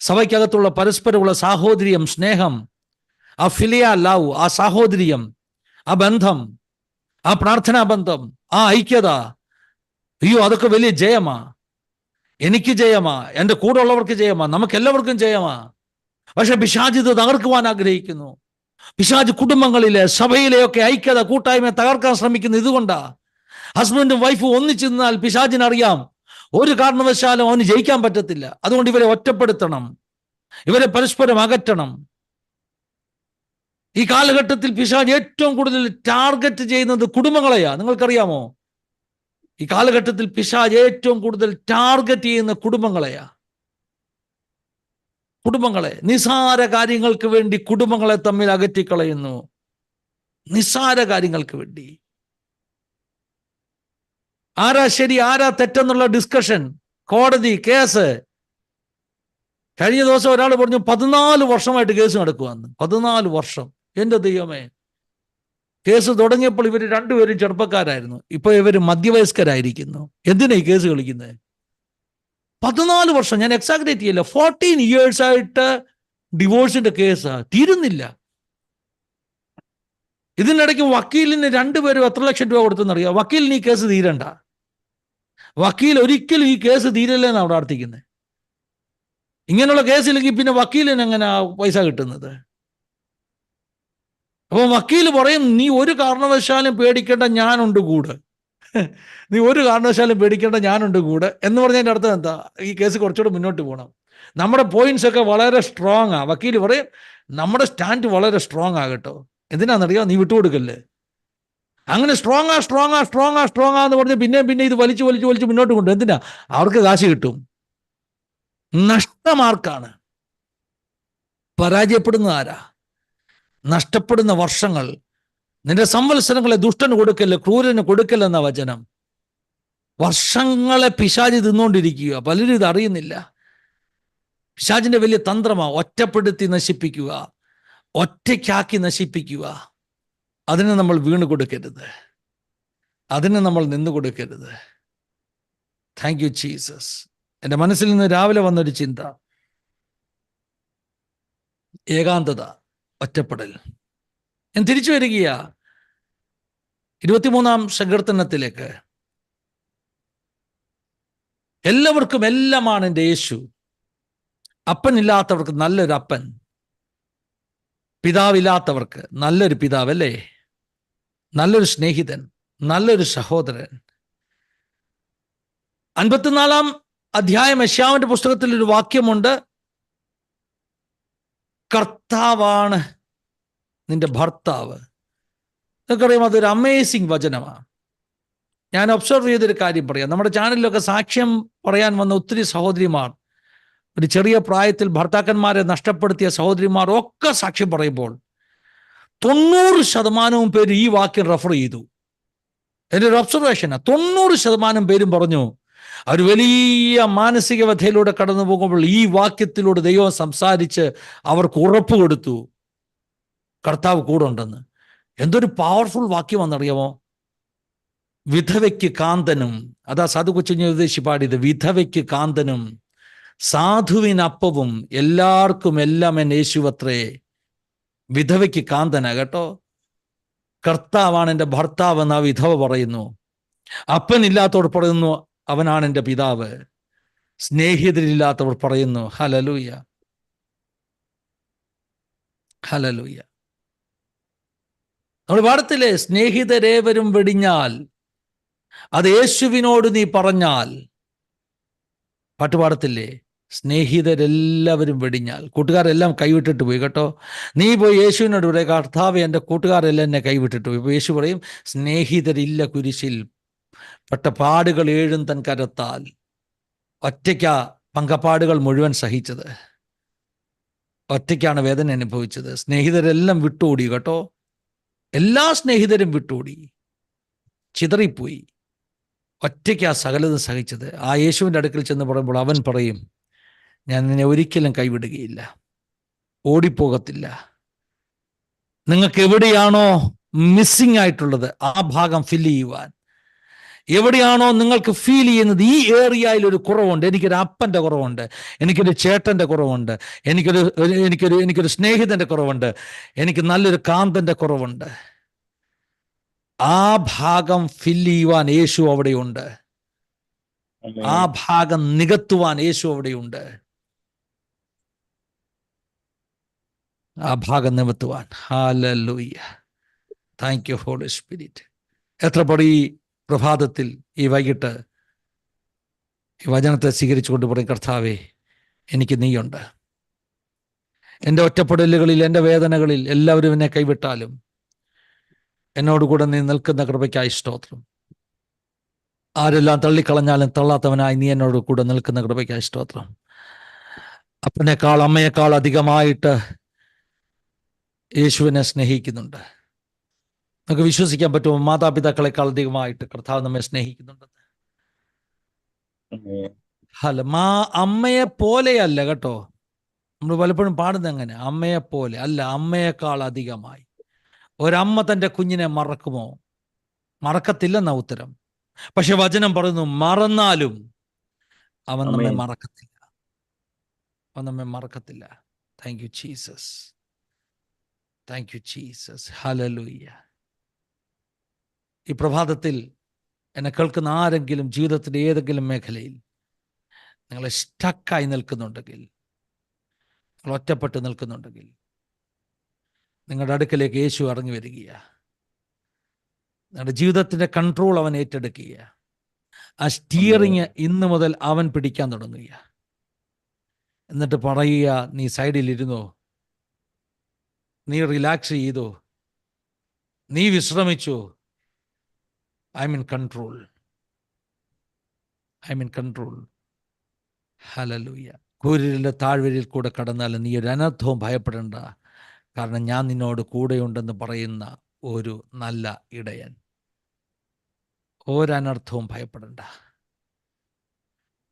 സഭയ്ക്കകത്തുള്ള പരസ്പരമുള്ള സാഹോദര്യം, സ്നേഹം, ആ ഫിലിയ ലവ്, ആ സാഹോദര്യം, ആ ബന്ധം, ആ പ്രാർത്ഥനാ ബന്ധം, ആ ഐക്യത, അയ്യോ അതൊക്കെ വലിയ ജയമാ. എനിക്ക് ജയമാ, എൻ്റെ കൂടെ ഉള്ളവർക്ക് ജയമാ, നമുക്ക് എല്ലാവർക്കും ജയമാ. പക്ഷെ പിശാച് ഇത് തകർക്കുവാൻ ആഗ്രഹിക്കുന്നു. പിശാച് കുടുംബങ്ങളിലെ, സഭയിലെയൊക്കെ ഐക്യത, കൂട്ടായ്മ തകർക്കാൻ ശ്രമിക്കുന്നു. ഇതുകൊണ്ടാ ഹസ്ബൻഡും വൈഫും ഒന്നിച്ചു നിന്നാൽ പിശാചിനറിയാം ഒരു കാരണവശാലും അവന് ജയിക്കാൻ പറ്റത്തില്ല. അതുകൊണ്ട് ഇവരെ ഒറ്റപ്പെടുത്തണം, ഇവരെ പരസ്പരം അകറ്റണം. ഈ കാലഘട്ടത്തിൽ പിശാച് ഏറ്റവും കൂടുതൽ ടാർഗറ്റ് ചെയ്യുന്നത് കുടുംബങ്ങളെയാ. നിങ്ങൾക്കറിയാമോ? ഈ കാലഘട്ടത്തിൽ പിശാച് ഏറ്റവും കൂടുതൽ ടാർഗറ്റ് ചെയ്യുന്ന കുടുംബങ്ങളെയാ. കുടുംബങ്ങളെ, നിസാര കാര്യങ്ങൾക്ക് വേണ്ടി കുടുംബങ്ങളെ തമ്മിൽ അകറ്റിക്കളയുന്നു. നിസാര കാര്യങ്ങൾക്ക് വേണ്ടി. ആരാ ശരി, ആരാ തെറ്റെന്നുള്ള ഡിസ്കഷൻ, കോടതി, കേസ്. കഴിഞ്ഞ ദിവസം ഒരാൾ പറഞ്ഞു 14 വർഷമായിട്ട് കേസ് നടക്കുവാന്ന്. 14 വർഷം. എന്റെ ദൈവമേ, കേസ് തുടങ്ങിയപ്പോൾ ഇവർ 2 പേരും ചെറുപ്പക്കാരായിരുന്നു, ഇപ്പൊ ഇവർ മധ്യവയസ്കരായിരിക്കുന്നു. എന്തിനാ ഈ കേസ് കളിക്കുന്നത്? 14 വർഷം. ഞാൻ എക്സാഗ്രേറ്റ് ചെയ്യില്ല, 14 years ആയിട്ട് ഡിവോഴ്സിന്റെ കേസ് തീരുന്നില്ല. ഇതിനിടയ്ക്ക് വക്കീലിന് 2 പേരും എത്ര ലക്ഷം രൂപ കൊടുത്തെന്നറിയാം. വക്കീലിന് ഈ കേസ് തീരണ്ട. വക്കീൽ ഒരിക്കലും ഈ കേസ് തീരല്ലെന്നാണ് പ്രാർത്ഥിക്കുന്നത്. ഇങ്ങനെയുള്ള കേസില്ലെങ്കിൽ പിന്നെ വക്കീലിന് എങ്ങനെ പൈസ കിട്ടുന്നത്? അപ്പൊ വക്കീൽ പറയും, നീ ഒരു കാരണവശാലും പേടിക്കേണ്ട, ഞാനുണ്ട് കൂടെ. നീ ഒരു കാരണവശാലും പേടിക്കേണ്ട, ഞാനുണ്ട് കൂടെ എന്ന് പറഞ്ഞതിൻ്റെ അർത്ഥം എന്താ? ഈ കേസ് കുറച്ചുകൂടെ മുന്നോട്ട് പോകണം. നമ്മുടെ പോയിന്റ്സ് ഒക്കെ വളരെ സ്ട്രോങ് ആ. വക്കീൽ പറയും, നമ്മുടെ സ്റ്റാൻഡ് വളരെ സ്ട്രോങ് ആകട്ടോ. എന്തിനാണെന്നറിയാം? നീ വിട്ടുകൊടുക്കല്ലേ. അങ്ങനെ സ്ട്രോങ് എന്ന് പറഞ്ഞ് പിന്നെ ഇത് വലിച്ചു മുന്നോട്ട് കൊണ്ടു. എന്തിനാ? അവർക്ക് കാശ് കിട്ടും. നഷ്ടമാർക്കാണ്? പരാജയപ്പെടുന്ന ആരാ? നഷ്ടപ്പെടുന്ന വർഷങ്ങൾ. നിന്റെ സംവത്സരങ്ങളെ ദുഷ്ടന് കൊടുക്കല്ലേ, ക്രൂരന് കൊടുക്കല്ലെന്ന വചനം. വർഷങ്ങളെ പിശാച് തിന്നുകൊണ്ടിരിക്കുക. പലരും ഇത് അറിയുന്നില്ല. പിശാചിന്റെ വലിയ തന്ത്രമാ ഒറ്റപ്പെടുത്തി നശിപ്പിക്കുക, ഒറ്റയ്ക്കാക്കി നശിപ്പിക്കുക. അതിന് നമ്മൾ വീണ് കൊടുക്കരുത്, അതിന് നമ്മൾ നിന്നു കൊടുക്കരുത്. Thank you Jesus. എൻ്റെ മനസ്സിൽ നിന്ന് രാവിലെ വന്നൊരു ചിന്ത, ഏകാന്തത, ഒറ്റപ്പെടൽ. ഞാൻ തിരിച്ചു വരികയാ 23-ാം സങ്കീർത്തനത്തിലേക്ക്. എല്ലാവർക്കും എല്ലാമാണ് എൻ്റെ യേശു. അപ്പനില്ലാത്തവർക്ക് നല്ലൊരു അപ്പൻ, പിതാവില്ലാത്തവർക്ക് നല്ലൊരു പിതാവ്, അല്ലേ? നല്ലൊരു സ്നേഹിതൻ, നല്ലൊരു സഹോദരൻ. 54-ാം അധ്യായം യെശയ്യാവിന്റെ പുസ്തകത്തിൽ ഒരു വാക്യമുണ്ട്, കർത്താവാണ് നിന്റെ ഭർത്താവ്. നിങ്ങൾക്കറിയാം, അതൊരു അമേസിങ് വചനമാണ്. ഞാൻ ഒബ്സർവ് ചെയ്തൊരു കാര്യം പറയാം. നമ്മുടെ ചാനലിലൊക്കെ സാക്ഷ്യം പറയാൻ വന്ന ഒത്തിരി സഹോദരിമാർ, ഒരു ചെറിയ പ്രായത്തിൽ ഭർത്താക്കന്മാരെ നഷ്ടപ്പെടുത്തിയ സഹോദരിമാർ ഒക്കെ സാക്ഷ്യം പറയുമ്പോൾ 90% പേര് ഈ വാക്യം റെഫർ ചെയ്തു. എൻ്റെ ഒരു ഒബ്സർവേഷനാണ്. 90% പേരും പറഞ്ഞു അവർ വലിയ മാനസിക വ്യഥയിലൂടെ കടന്നു പോകുമ്പോൾ ഈ വാക്യത്തിലൂടെ ദൈവം സംസാരിച്ച് അവർക്ക് ഉറപ്പ് കൊടുത്തു, കർത്താവ് കൂടെ ഉണ്ടെന്ന്. എന്തൊരു പവർഫുൾ വാക്യമാണെന്നറിയാമോ? വിധവയ്ക്ക് കാന്തനും, അതാ സാധു കൊച്ചുഞ്ഞ ഉദ്ദേശി പാടിയത്, വിധവയ്ക്ക് കാന്തനും സാധുവിനപ്പവും എല്ലാവർക്കും എല്ലാം എൻ യേശുവത്രേ. വിധവയ്ക്ക് കാന്തന കേട്ടോ. കർത്താവാണ് എൻ്റെ ഭർത്താവ് എന്ന് ആ വിധവ പറയുന്നു. അപ്പനില്ലാത്തവർ പറയുന്നു അവനാണ് എൻ്റെ പിതാവ്. സ്നേഹിതരില്ലാത്തവർ പറയുന്നു ഹല്ലേലൂയ, ഹല്ലേലൂയ. നമ്മൾ പാടത്തില്ലേ, സ്നേഹിതരേവരും വെടിഞ്ഞാൽ അത് യേശുവിനോട് നീ പറഞ്ഞാൽ. പാട്ടുപാടത്തില്ലേ, സ്നേഹിതരെല്ലാവരും വെടിഞ്ഞാൽ. കൂട്ടുകാരെല്ലാം കൈവിട്ടിട്ട് പോയി കേട്ടോ. നീ പോയി യേശുവിനോട് പറയും, കർത്താവേ എൻ്റെ കൂട്ടുകാരെല്ലാം എന്നെ കൈവിട്ടിട്ട് പോയി. ഇപ്പോൾ യേശു പറയും, സ്നേഹിതരില്ല കുരിശിൽ, പെട്ട പാടുകൾ 7 തൻ കരത്താൽ. ഒറ്റയ്ക്കാ പങ്കപ്പാടുകൾ മുഴുവൻ സഹിച്ചത്, ഒറ്റയ്ക്കാണ് വേദന അനുഭവിച്ചത്. സ്നേഹിതരെല്ലാം വിട്ടോടി കേട്ടോ. എല്ലാ സ്നേഹിതരും വിട്ടോടി, ചിതറിപ്പോയി. ഒറ്റയ്ക്കാ സകലതും സഹിച്ചത്. ആ യേശുവിൻ്റെ അടുക്കൽ ചെന്ന് പറയുമ്പോൾ അവൻ പറയും, ഞാൻ നിന്നെ ഒരിക്കലും കൈവിടുകയില്ല, ഓടിപ്പോകത്തില്ല. നിങ്ങൾക്ക് എവിടെയാണോ മിസ്സിംഗ് ആയിട്ടുള്ളത് ആ ഭാഗം ഫില്ല് ചെയ്യുവാൻ, എവിടെയാണോ നിങ്ങൾക്ക് ഫീൽ ചെയ്യുന്നത് ഈ ഏരിയയിൽ ഒരു കുറവുണ്ട്, എനിക്കൊരു അപ്പൻ്റെ കുറവുണ്ട്, എനിക്കൊരു ചേട്ടൻ്റെ കുറവുണ്ട്, എനിക്കൊരു സ്നേഹിതൻ്റെ കുറവുണ്ട്, എനിക്ക് നല്ലൊരു കാന്തൻ്റെ കുറവുണ്ട്, ആ ഭാഗം ഫില്ല് ചെയ്യുവാൻ യേശു അവിടെയുണ്ട്. ആ ഭാഗം നികത്തുവാൻ യേശു അവിടെയുണ്ട്. ആ ഭാഗം നികത്തുവാൻ. Hallelujah. Thank you holy spirit. എത്ര പടി പ്രഭാതത്തിൽ ഈ വൈകിട്ട് ഈ വചനത്തെ സ്വീകരിച്ചുകൊണ്ട് പറയും, കർത്താവേ എനിക്ക് നീയുണ്ട്. എൻ്റെ ഒറ്റപ്പെടലുകളിൽ, എൻ്റെ വേദനകളിൽ എല്ലാവരും എന്നെ കൈവിട്ടാലും എന്നോടുകൂടെ നീ നിൽക്കുന്ന കൃപയ്ക്കായി സ്തോത്രം. ആരെല്ലാം തള്ളിക്കളഞ്ഞാലും തള്ളാത്തവനായി നീ എന്നോട് കൂടെ നിൽക്കുന്ന കൃപയ്ക്കായി സ്തോത്രം. അപ്പനേക്കാൾ അമ്മയേക്കാൾ അധികമായിട്ട് യേശുവിനെ സ്നേഹിക്കുന്നുണ്ട്. നമുക്ക് വിശ്വസിക്കാൻ പറ്റുമോ? മാതാപിതാക്കളെക്കാൾ അധികമായിട്ട് കർത്താവ് നമ്മെ സ്നേഹിക്കുന്നുണ്ട്. അല്ല, അമ്മയെ പോലെയല്ല കേട്ടോ. നമ്മൾ പലപ്പോഴും പാടുന്നത് അങ്ങനെ, അമ്മയെ പോലെ അല്ല, അമ്മയേക്കാൾ അധികമായി. ഒരമ്മ തൻ്റെ കുഞ്ഞിനെ മറക്കുമോ? മറക്കത്തില്ലെന്ന ഉത്തരം. പക്ഷെ വചനം പറയുന്നു, മറന്നാലും അവൻ നമ്മെ മറക്കത്തില്ല, അവൻ നമ്മെ മറക്കത്തില്ല. Thank you Jesus, thank you Jesus, hallelujah. ഈ പ്രഭാതത്തിൽ എന്നെ കേൾക്കുന്ന ആരെങ്കിലും ജീവിതത്തിൻ്റെ ഏതെങ്കിലും മേഖലയിൽ നിങ്ങളെ സ്റ്റക്കായി നിൽക്കുന്നുണ്ടെങ്കിൽ, നിങ്ങൾ ഒറ്റപ്പെട്ട് നിൽക്കുന്നുണ്ടെങ്കിൽ, നിങ്ങളുടെ അടുക്കലേക്ക് യേശു ഇറങ്ങി വരികയാ. നിങ്ങളുടെ ജീവിതത്തിൻ്റെ കൺട്രോൾ അവൻ ഏറ്റെടുക്കുക. ആ സ്റ്റിയറിങ് ഇന്ന് മുതൽ അവൻ പിടിക്കാൻ തുടങ്ങുക. എന്നിട്ട് പറയുക, നീ സൈഡിലിരുന്നോ, നീ റിലാക്സ് ചെയ്തോ, നീ വിശ്രമിച്ചോ, I mean control, I mean control. Hallelujah. കൂരിരുളിന്റെ താഴ്വരയിൽ കൂടെ കടന്നാൽ നീ ഒരു അനർത്ഥവും ഭയപ്പെടേണ്ട, കാരണം ഞാൻ നിന്നോട് കൂടെയുണ്ടെന്ന് പറയുന്ന ഒരു നല്ല ഇടയൻ. ഒരനർത്ഥവും ഭയപ്പെടേണ്ട.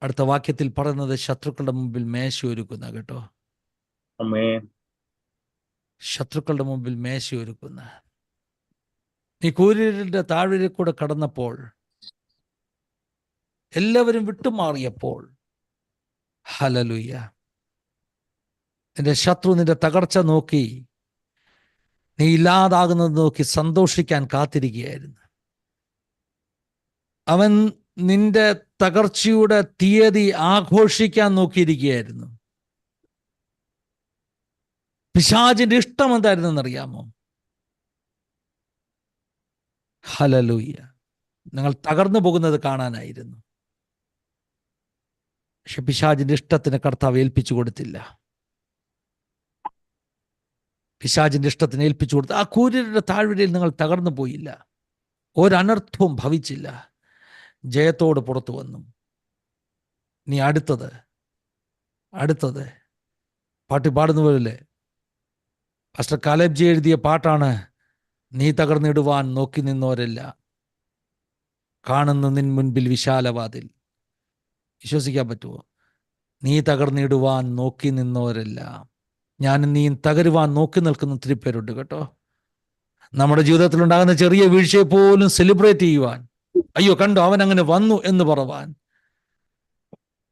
അടുത്ത വാക്യത്തിൽ പറയുന്നത് ശത്രുക്കളുടെ മുമ്പിൽ മേശ ഒരുക്കുന്ന, കേട്ടോ, ആമേൻ. ശത്രുക്കളുടെ മുമ്പിൽ മേശ ഒരുക്കുന്ന. നീ കൂരിരുളിന്റെ താഴ്വരയിൽ കൂടെ കടന്നപ്പോൾ, എല്ലാവരും വിട്ടുമാറിയപ്പോൾ, ഹല്ലേലൂയ, നിന്റെ ശത്രു നിന്റെ തകർച്ച നോക്കി, നീ ഇല്ലാതാകുന്നത് നോക്കി സന്തോഷിക്കാൻ കാത്തിരിക്കുകയായിരുന്നു. അവൻ നിന്റെ തകർച്ചയുടെ തീയതി ആഘോഷിക്കാൻ നോക്കിയിരിക്കുകയായിരുന്നു. പിശാചിന്റെ ഇഷ്ടം എന്തായിരുന്നെന്നറിയാമോ? ഹല്ലേലൂയ, നിങ്ങൾ തകർന്നു പോകുന്നത് കാണാനായിരുന്നു. പക്ഷെ പിശാചിന്റെ ഇഷ്ടത്തിന് കർത്താവ് ഏൽപ്പിച്ചു കൊടുത്തില്ല. പിശാചിന്റെ ഇഷ്ടത്തിന് ഏൽപ്പിച്ചു കൊടുത്തു. ആ കൂരിരുളിന്റെ താഴ്വരയിൽ നിങ്ങൾ തകർന്നു പോയില്ല, ഒരനർത്ഥവും ഭവിച്ചില്ല, ജയത്തോട് പുറത്തു വന്നു. നീ അടുത്തത് പാട്ട് പാടുന്ന പോലല്ലേ, പാസ്റ്റർ കാലേബ് ജി എഴുതിയ പാട്ടാണ്, നീ തകർന്നിടുവാൻ നോക്കി നിന്നോരല്ല, കാണുന്ന നിൻ മുൻപിൽ വിശാലവാതിൽ. വിശ്വസിക്കാൻ പറ്റുമോ? നീ തകർന്നിടുവാൻ നോക്കി നിന്നോരല്ല, ഞാനും നീയും തകരുവാൻ നോക്കി നിൽക്കുന്ന ഒത്തിരി പേരുണ്ട്, കേട്ടോ. നമ്മുടെ ജീവിതത്തിൽ ഉണ്ടാകുന്ന ചെറിയ വീഴ്ചയെ പോലും സെലിബ്രേറ്റ് ചെയ്യുവാൻ, അയ്യോ കണ്ടോ അവൻ അങ്ങനെ വന്നു എന്ന് പറവാൻ,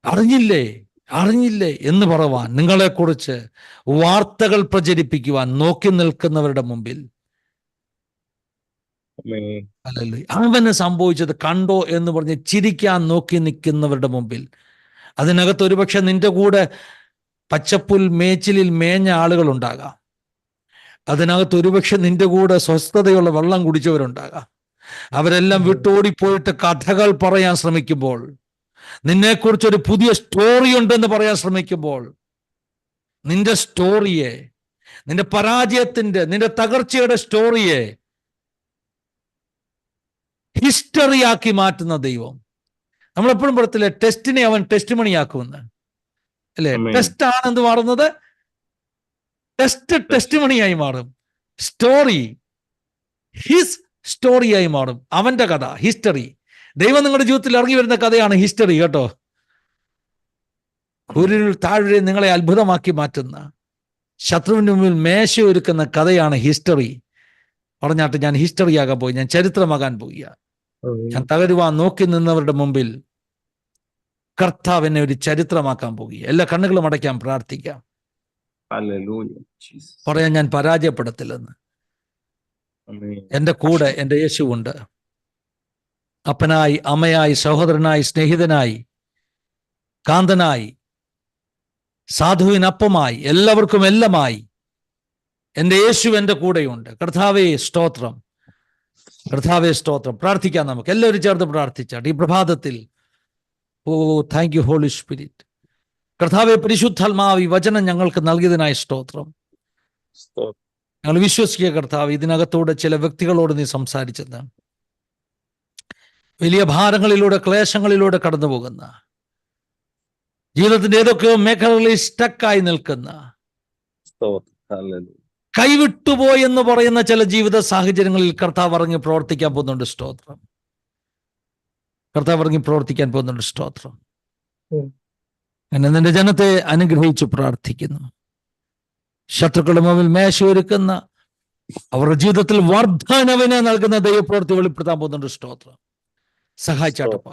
അറിഞ്ഞില്ലേ എന്ന് പറവാൻ, നിങ്ങളെക്കുറിച്ച് വാർത്തകൾ പ്രചരിപ്പിക്കുവാൻ നോക്കി നിൽക്കുന്നവരുടെ മുമ്പിൽ, അല്ലല്ലേ, അവന് സംഭവിച്ചത് കണ്ടോ എന്ന് പറഞ്ഞ് ചിരിക്കാൻ നോക്കി നിൽക്കുന്നവരുടെ മുമ്പിൽ, അതിനകത്ത് ഒരുപക്ഷെ നിന്റെ കൂടെ പച്ചപ്പുൽ മേച്ചിലിൽ മേഞ്ഞ ആളുകളുണ്ടാകാം, അതിനകത്ത് ഒരുപക്ഷെ നിന്റെ കൂടെ സ്വസ്ഥതയുള്ള വെള്ളം കുടിച്ചവരുണ്ടാകാം. അവരെല്ലാം വിട്ടോടിപ്പോയിട്ട് കഥകൾ പറയാൻ ശ്രമിക്കുമ്പോൾ, നിന്നെക്കുറിച്ചൊരു പുതിയ സ്റ്റോറി ഉണ്ടെന്ന് പറയാൻ ശ്രമിക്കുമ്പോൾ, നിന്റെ സ്റ്റോറിയെ, നിന്റെ പരാജയത്തിന്റെ, നിന്റെ തകർച്ചയുടെ സ്റ്റോറിയെ ഹിസ്റ്ററിയാക്കി മാറ്റുന്ന ദൈവം. നമ്മളെപ്പോഴും പറയത്തില്ലേ, ടെസ്റ്റിനെ അവൻ ടെസ്റ്റ് മണിയാക്കുമെന്ന്, അല്ലേ? ടെസ്റ്റ് ആണ് എന്ത് മാറുന്നത്? ടെസ്റ്റ് മണിയായി മാറും. സ്റ്റോറി ഹിസ് സ്റ്റോറിയായി മാറും. അവന്റെ കഥ, ഹിസ്റ്ററി. ദൈവം നിങ്ങളുടെ ജീവിതത്തിൽ ഇറങ്ങി വരുന്ന കഥയാണ് ഹിസ്റ്ററി, കേട്ടോ. കൂരിരുൾ താഴ്വരെ നിങ്ങളെ അത്ഭുതമാക്കി മാറ്റുന്ന, ശത്രുവിന്റെ മുമ്പിൽ മേശ ഒരുക്കുന്ന കഥയാണ് ഹിസ്റ്ററി. പറഞ്ഞാട്ട് ഞാൻ ഹിസ്റ്ററിയാകാൻ പോയി, ഞാൻ ചരിത്രമാകാൻ പോയി, ഞാൻ തകരുവാൻ നോക്കി നിന്നവരുടെ മുമ്പിൽ കർത്താവ് എന്നെ ഒരു ചരിത്രമാക്കാൻ പോയി. എല്ലാ കണ്ണുകളും അടയ്ക്കാൻ പ്രാർത്ഥിക്കാം. പറയാൻ ഞാൻ പരാജയപ്പെടത്തില്ലെന്ന്. എൻ്റെ കൂടെ എൻ്റെ യേശുവുണ്ട്. അപ്പനായി, അമ്മയായി, സഹോദരനായി, സ്നേഹിതനായി, കാന്തനായി, സാധുവിനപ്പമായി, എല്ലാവർക്കും എല്ലാമായി എൻ്റെ യേശു എൻ്റെ കൂടെയുണ്ട്. കർത്താവേ സ്തോത്രം, കർത്താവേ സ്തോത്രം. പ്രാർത്ഥിക്കാം, നമുക്ക് എല്ലാവരും ചേർന്ന് പ്രാർത്ഥിച്ചാട്ട് ഈ പ്രഭാതത്തിൽ. ഓ താങ്ക് യു ഹോളി സ്പിരിറ്റ്. കർത്താവേ പരിശുദ്ധാത്മാവ് ഈ വചനം ഞങ്ങൾക്ക് നൽകിയതിനായി സ്തോത്രം. ഞങ്ങൾ വിശ്വസിക്കുക കർത്താവ്, ഇതിനകത്തൂടെ ചില വ്യക്തികളോട് നീ സംസാരിച്ചത്, വലിയ ഭാരങ്ങളിലൂടെ, ക്ലേശങ്ങളിലൂടെ കടന്നു പോകുന്ന, ജീവിതത്തിന്റെ ഏതൊക്കെയോ മേഖലകളിൽ സ്റ്റക്കായി നിൽക്കുന്ന, കൈവിട്ടുപോയി എന്ന് പറയുന്ന ചില ജീവിത സാഹചര്യങ്ങളിൽ കർത്താവ് ഇറങ്ങി പ്രവർത്തിക്കാൻ പോകുന്നുണ്ട്. സ്തോത്രം. കർത്താവ് ഇറങ്ങി പ്രവർത്തിക്കാൻ പോകുന്നുണ്ട്. സ്തോത്രം. അങ്ങനെ നിന്റെ ജനത്തെ അനുഗ്രഹിച്ചു പ്രാർത്ഥിക്കുന്നു. ശത്രുക്കളുടെ മുമ്പിൽ മേശ ഒരുക്കുന്ന, അവരുടെ ജീവിതത്തിൽ വർദ്ധനവിനെ നൽകുന്ന ദൈവപ്രവൃത്തി വെളിപ്പെടുത്താൻ പോകുന്നുണ്ട്. സ്തോത്രം. സഹായിച്ചാട്ടപ്പ.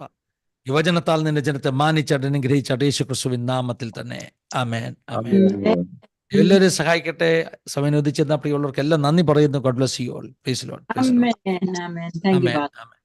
ഈ വചനത്താൽ നിന്റെ ജനത്തെ മാനിച്ചാട്ട് അനുഗ്രഹിച്ചാട്ട് യേശു ക്രിസ്തുവിൻ നാമത്തിൽ തന്നെ. ആമേൻ, ആമേൻ. എല്ലാവരും സഹായിക്കട്ടെ. സമയം ഉദിച്ചെന്ന പ്രിയമുള്ളവർക്ക് എല്ലാം നന്ദി പറയുന്നു. God bless you all. Price the Lord. Amen. Amen. Thank you, amen, Pastor. Amen.